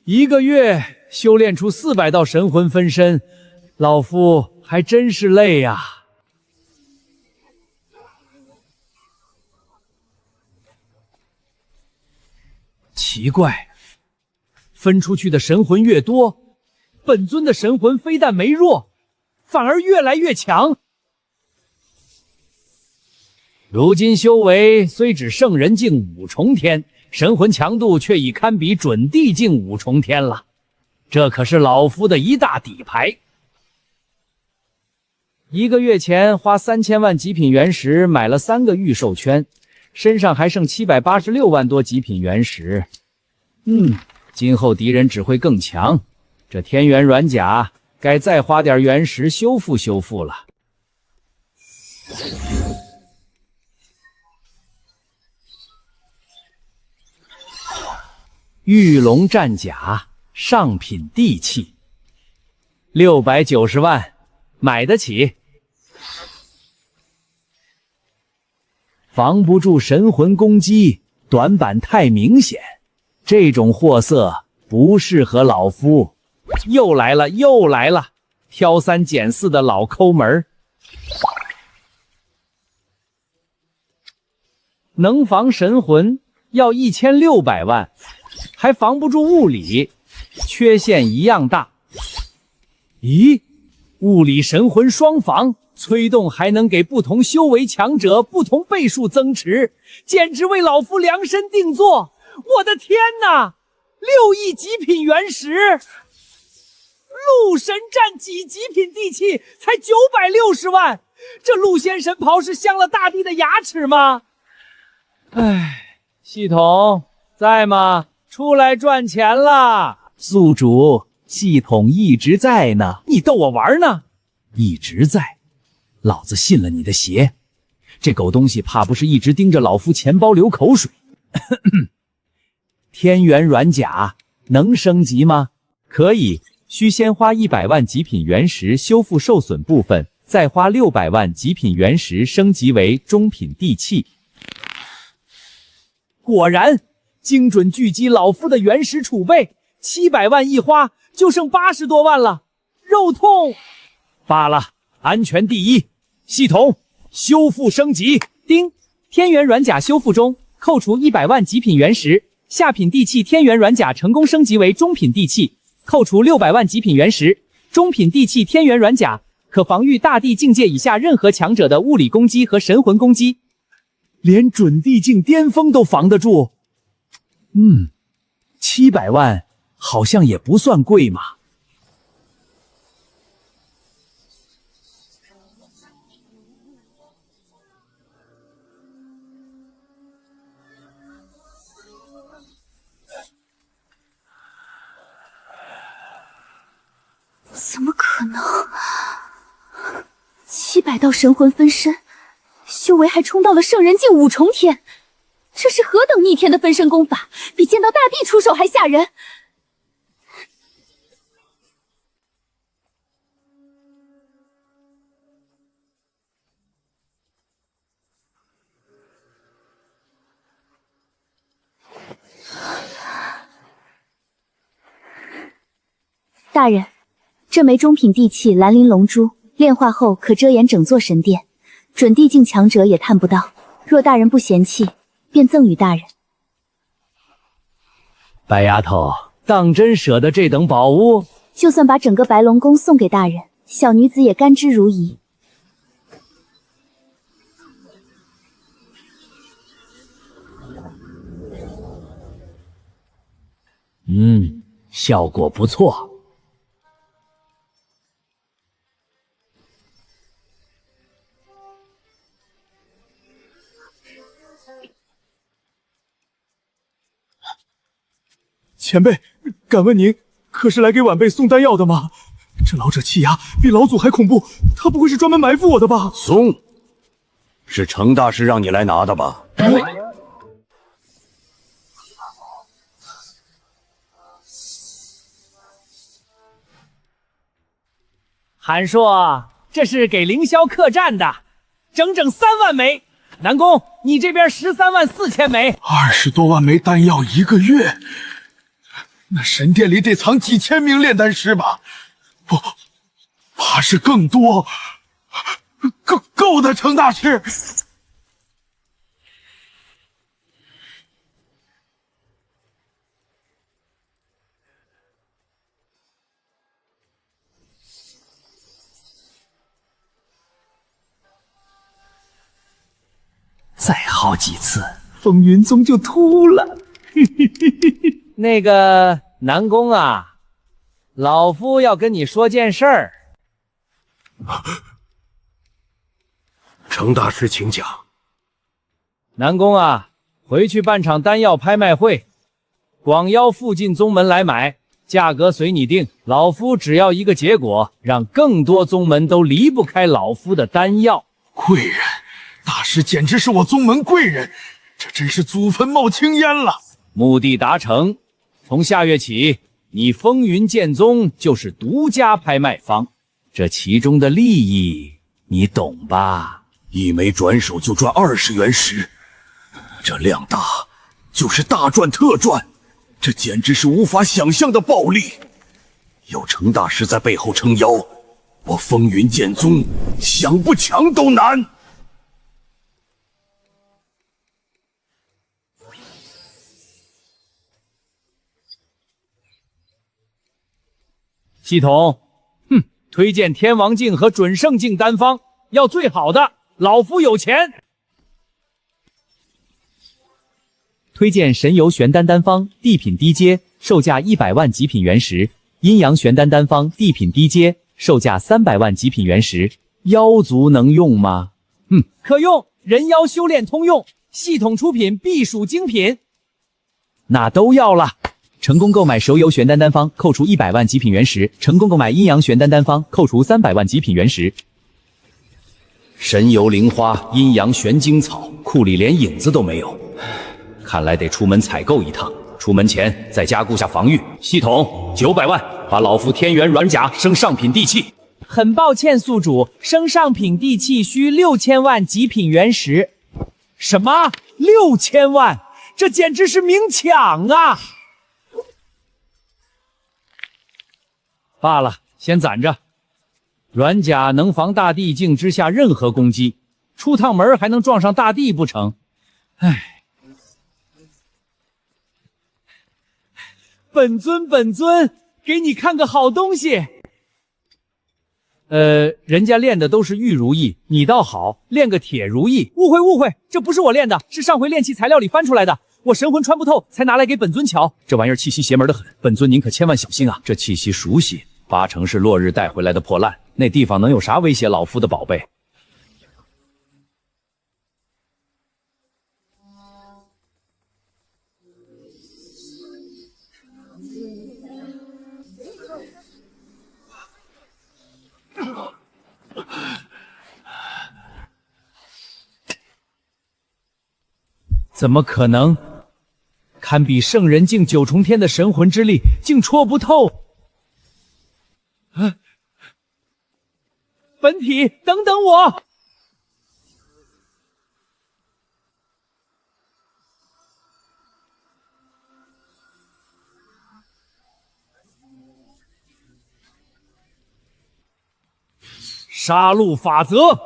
1个月修炼出400道神魂分身，老夫还真是累呀。奇怪，分出去的神魂越多，本尊的神魂非但没弱，反而越来越强。如今修为虽只圣人境5重天，神魂强度却已堪比准帝境5重天了，这可是老夫的一大底牌。1个月前花3000万极品原石买了3个御兽圈，身上还剩786万多极品原石。今后敌人只会更强，这天元软甲该再花点原石修复修复了。玉龙战甲，上品地器，690万，买得起。防不住神魂攻击，短板太明显，这种货色不适合老夫。又来了，挑3拣4的老抠门。能防神魂要1600万，还防不住物理，缺陷一样大。咦，物理神魂双防，催动还能给不同修为强者不同倍数增持，简直为老夫量身定做。我的天哪！6亿极品原石，陆神战戟极品地器才960万，这陆仙神袍是镶了大地的牙齿吗？唉，系统在吗？出来赚钱啦！宿主，系统一直在呢。你逗我玩呢？一直在，老子信了你的邪。这狗东西怕不是一直盯着老夫钱包流口水。天元软甲能升级吗？可以，需先花100万极品原石修复受损部分，再花600万极品原石升级为中品地器。果然，精准狙击老夫的原石储备，700万一花就剩80多万了，肉痛。罢了，安全第一。系统修复升级，叮，天元软甲修复中，扣除100万极品原石，下品地器天元软甲成功升级为中品地器，扣除600万极品原石，中品地器天元软甲可防御大地境界以下任何强者的物理攻击和神魂攻击，连准地境巅峰都防得住。700万好像也不算贵嘛。怎么可能？700道神魂分身，修为还冲到了圣人境5重天，这是何等逆天的分身功法，比见到大帝出手还吓人！大人，这枚中品地器蓝鳞龙珠炼化后可遮掩整座神殿，准地境强者也探不到。若大人不嫌弃，便赠与大人。白丫头，当真舍得这等宝物？就算把整个白龙宫送给大人，小女子也甘之如饴。效果不错。前辈，敢问您可是来给晚辈送丹药的吗？这老者气压比老祖还恐怖，他不会是专门埋伏我的吧？送，是程大师让你来拿的吧？韩硕，这是给凌霄客栈的，整整3万枚。南宫，你这边13万4千枚。20多万枚丹药1个月，那神殿里得藏几千名炼丹师吧？不，怕是更多。够的，程大师。再耗几次，风云宗就秃了。那个南宫啊，老夫要跟你说件事儿。程大师，请讲。南宫啊，回去办场丹药拍卖会，广邀附近宗门来买，价格随你定。老夫只要一个结果，让更多宗门都离不开老夫的丹药。贵人。大师简直是我宗门贵人，这真是祖坟冒青烟了。目的达成，从下月起，你风云剑宗就是独家拍卖方，这其中的利益你懂吧？1枚转手就赚20元石，这量大就是大赚特赚，这简直是无法想象的暴利。有程大师在背后撑腰，我风云剑宗想不强都难。系统，推荐天王境和准圣境丹方，要最好的，老夫有钱。推荐神游玄丹丹方，地品低阶，售价100万极品原石；阴阳玄丹丹方，地品低阶，售价300万极品原石。妖族能用吗？可用，人妖修炼通用，系统出品必属精品。那都要了。成功购买手游玄丹丹方，扣除100万极品原石；成功购买阴阳玄丹丹方，扣除300万极品原石。神游灵花、阴阳玄晶草，库里连影子都没有，看来得出门采购一趟。出门前再加固下防御。系统900万，把老夫天元软甲升上品地器。很抱歉，宿主，升上品地器需6000万极品原石。什么？6000万？这简直是明抢啊！罢了，先攒着。软甲能防大地境之下任何攻击，出趟门还能撞上大地不成？唉，本尊，给你看个好东西。人家练的都是玉如意，你倒好，练个铁如意。误会，这不是我练的，是上回炼器材料里翻出来的。我神魂穿不透，才拿来给本尊瞧。这玩意儿气息邪门的很，本尊您可千万小心啊！这气息熟悉，8成是落日带回来的破烂。那地方能有啥威胁老夫的宝贝？怎么可能？堪比圣人境9重天的神魂之力，竟戳不透！本体，等等我！杀戮法则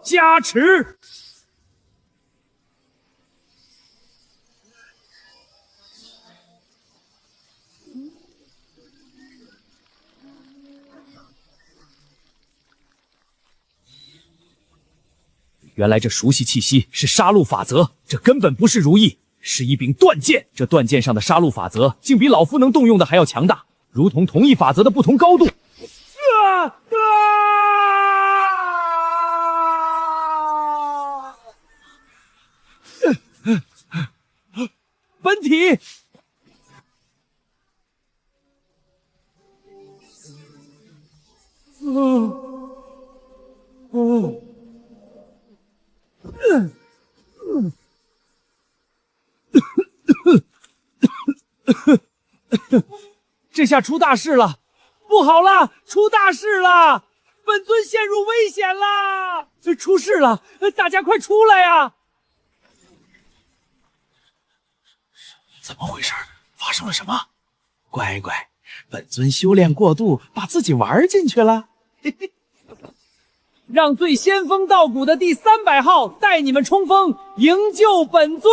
加持。原来这熟悉气息是杀戮法则，这根本不是如意，是一柄断剑。这断剑上的杀戮法则，竟比老夫能动用的还要强大，如同同一法则的不同高度。本体，这下出大事了！不好了，出大事了！本尊陷入危险了！出事了！大家快出来呀！怎么回事？发生了什么？乖乖，本尊修炼过度，把自己玩进去了。让最仙风道骨的第300号带你们冲锋，营救本尊！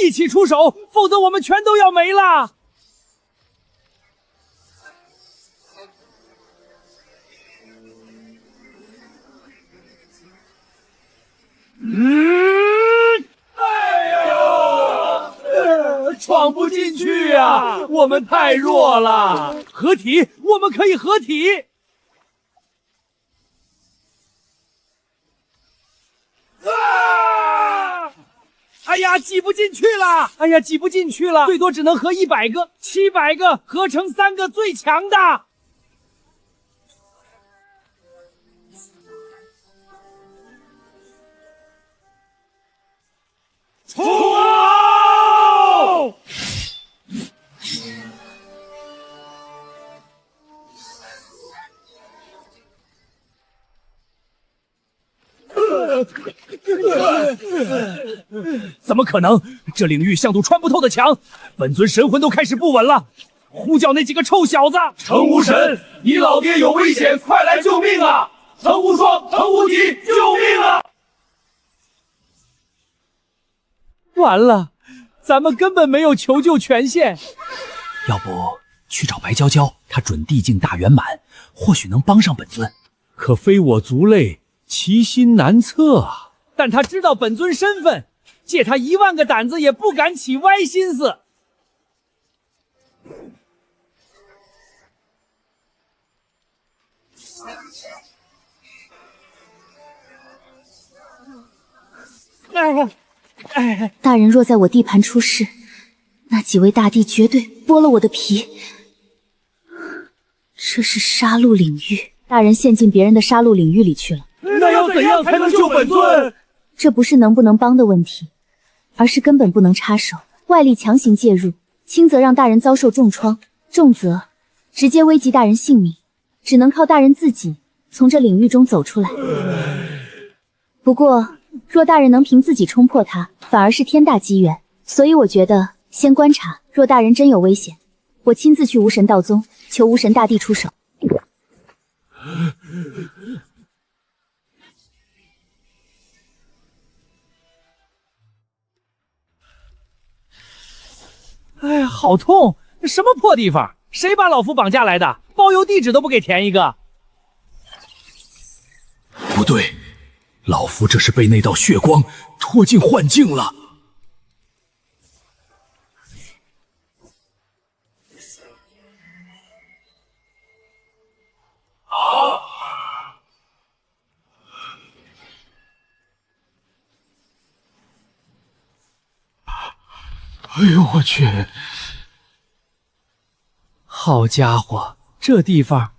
一起出手，否则我们全都要没了！闯不进去啊！我们太弱了。合体，我们可以合体。哎呀，挤不进去了！哎呀，挤不进去了！最多只能合100个，700个合成3个最强的。冲啊！怎么可能？这领域像堵穿不透的墙，本尊神魂都开始不稳了。呼叫那几个臭小子！程无神，你老爹有危险，快来救命啊！程无双、程无敌，救命啊！完了，咱们根本没有求救权限。要不去找白娇娇，她准地境大圆满，或许能帮上本尊。可非我族类，其心难测啊！但他知道本尊身份，借他1万个胆子也不敢起歪心思。大人若在我地盘出事，那几位大帝绝对剥了我的皮。这是杀戮领域，大人陷进别人的杀戮领域里去了。那要怎样才能救本尊？这不是能不能帮的问题，而是根本不能插手，外力强行介入，轻则让大人遭受重创，重则直接危及大人性命，只能靠大人自己从这领域中走出来。不过，若大人能凭自己冲破它，反而是天大机缘。所以我觉得先观察，若大人真有危险，我亲自去无神道宗求无神大帝出手。哎呀，好痛！什么破地方？谁把老夫绑架来的？包邮地址都不给填一个。不对，老夫这是被那道血光拖进幻境了。哎呦我去！好家伙，这地方，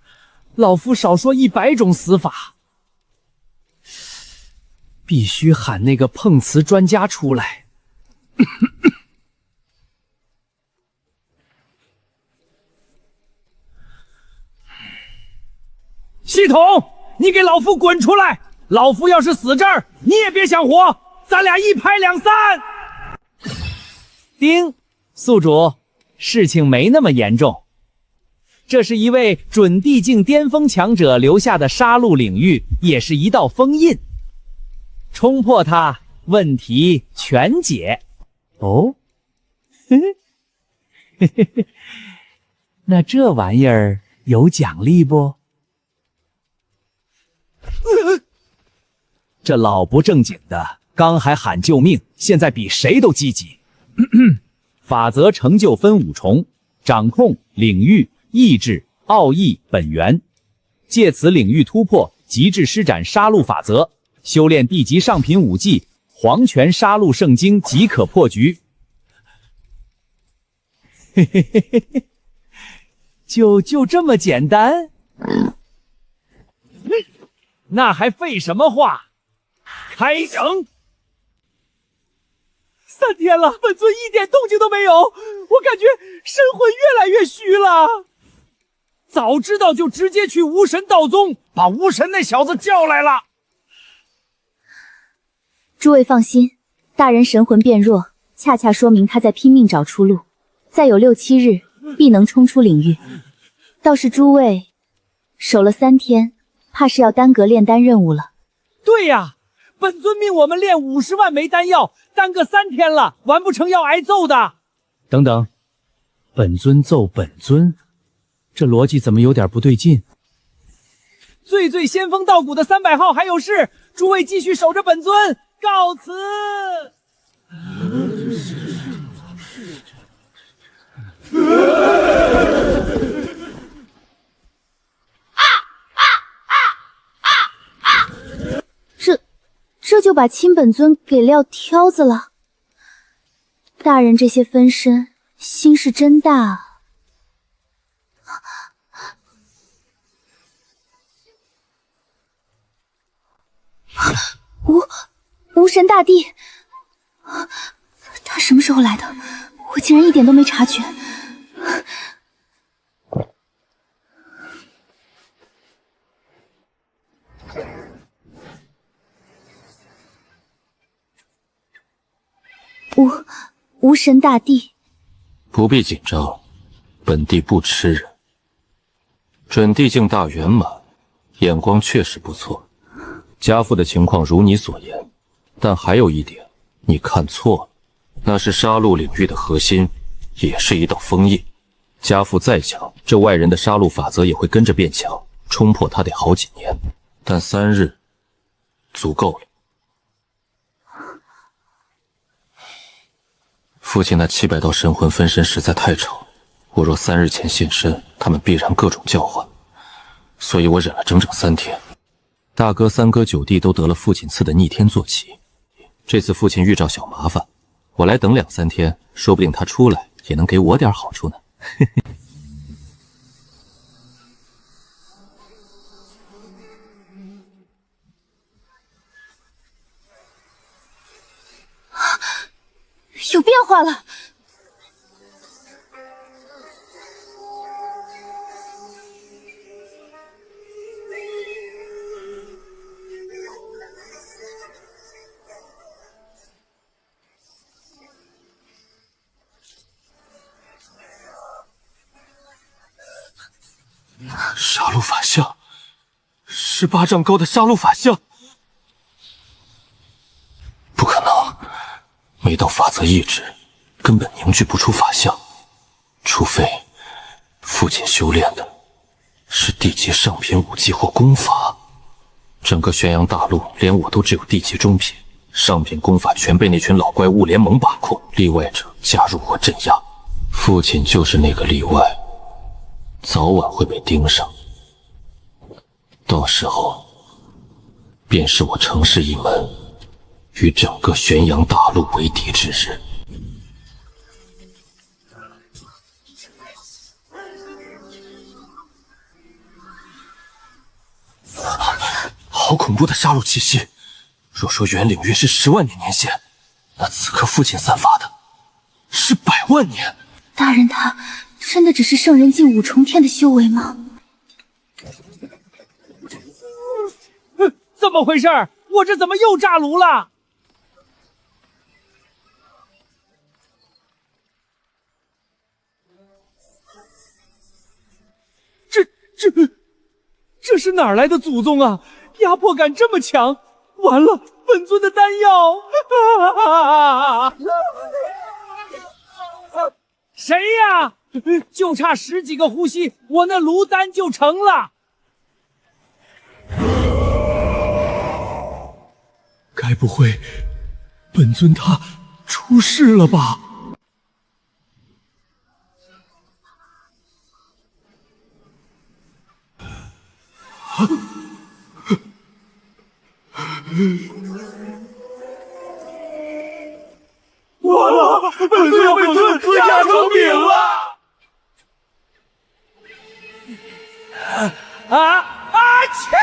老夫少说100种死法，必须喊那个碰瓷专家出来。系统，你给老夫滚出来！老夫要是死这儿，你也别想活，咱俩一拍两散。丁，宿主，事情没那么严重。这是一位准地境巅峰强者留下的杀戮领域，也是一道封印。冲破它，问题全解。哦，那这玩意儿有奖励不？这老不正经的，刚还喊救命，现在比谁都积极。法则成就分5重：掌控、领域、意志、奥义、本源。借此领域突破，极致施展杀戮法则，修炼地级上品武技黄泉杀戮圣经即可破局。就这么简单？那还废什么话？开整！3天了，本尊一点动静都没有，我感觉神魂越来越虚了。早知道就直接去无神道宗，把无神那小子叫来了。诸位放心，大人神魂变弱，恰恰说明他在拼命找出路，再有6、7日必能冲出领域。倒是诸位守了3天，怕是要耽搁炼丹任务了。对呀，本尊命我们炼50万枚丹药，耽搁3天了，完不成要挨揍的。等等，本尊揍本尊，这逻辑怎么有点不对劲？最仙风道骨的300号还有事，诸位继续守着本尊，告辞。这就把亲本尊给撂挑子了。大人这些分身心是真大啊！无神大帝，他什么时候来的？我竟然一点都没察觉。无神大帝，不必紧张，本帝不吃人。准地境大圆满，眼光确实不错。家父的情况如你所言，但还有一点你看错了，那是杀戮领域的核心，也是一道封印。家父再强，这外人的杀戮法则也会跟着变强，冲破他得好几年，但3日足够了。父亲那700道神魂分身实在太吵，我若3日前现身，他们必然各种叫唤，所以我忍了整整3天。大哥、三哥、九弟都得了父亲赐的逆天坐骑，这次父亲遇着小麻烦，我来等2、3天，说不定他出来也能给我点好处呢。有变化了。杀戮法相，18丈高的杀戮法相，不可能！没到法则意志，根本凝聚不出法相。除非父亲修炼的是地级上品武技或功法。整个玄阳大陆，连我都只有地级中品，上品功法全被那群老怪物联盟把控，例外者加入或镇压。父亲就是那个例外，早晚会被盯上，到时候便是我程氏一门与整个玄阳大陆为敌之日。好恐怖的杀戮气息！若说原领域是10万年年限，那此刻父亲散发的是100万年。大人他真的只是圣人境5重天的修为吗？怎么回事？我这怎么又炸炉了？这是哪儿来的祖宗啊？压迫感这么强！完了，本尊的丹药！谁呀？就差10几个呼吸，我那炉丹就成了。该不会本尊他出事了吧？完了，本尊要被吞噬压成饼了！切！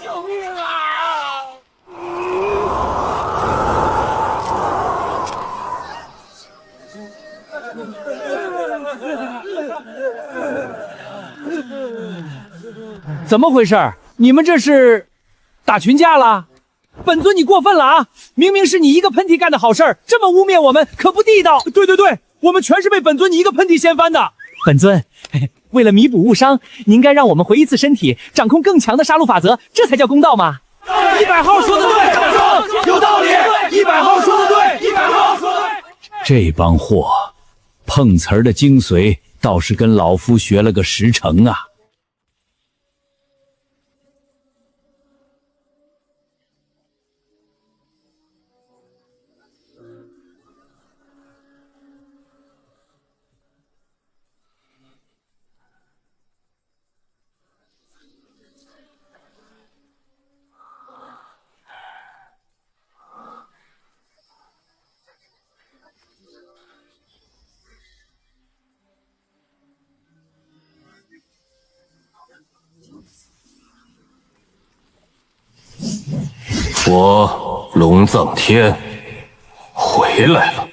救命啊！怎么回事？你们这是打群架了？本尊你过分了啊！明明是你一个喷嚏干的好事儿，这么污蔑我们可不地道。对，我们全是被本尊你一个喷嚏掀翻的。本尊，为了弥补误伤，您该让我们回一次身体，掌控更强的杀戮法则，这才叫公道嘛。100号说的对，有道理。100号说的对，100号说的对。这帮货，碰瓷儿的精髓倒是跟老夫学了个10成啊！我龙藏天回来了。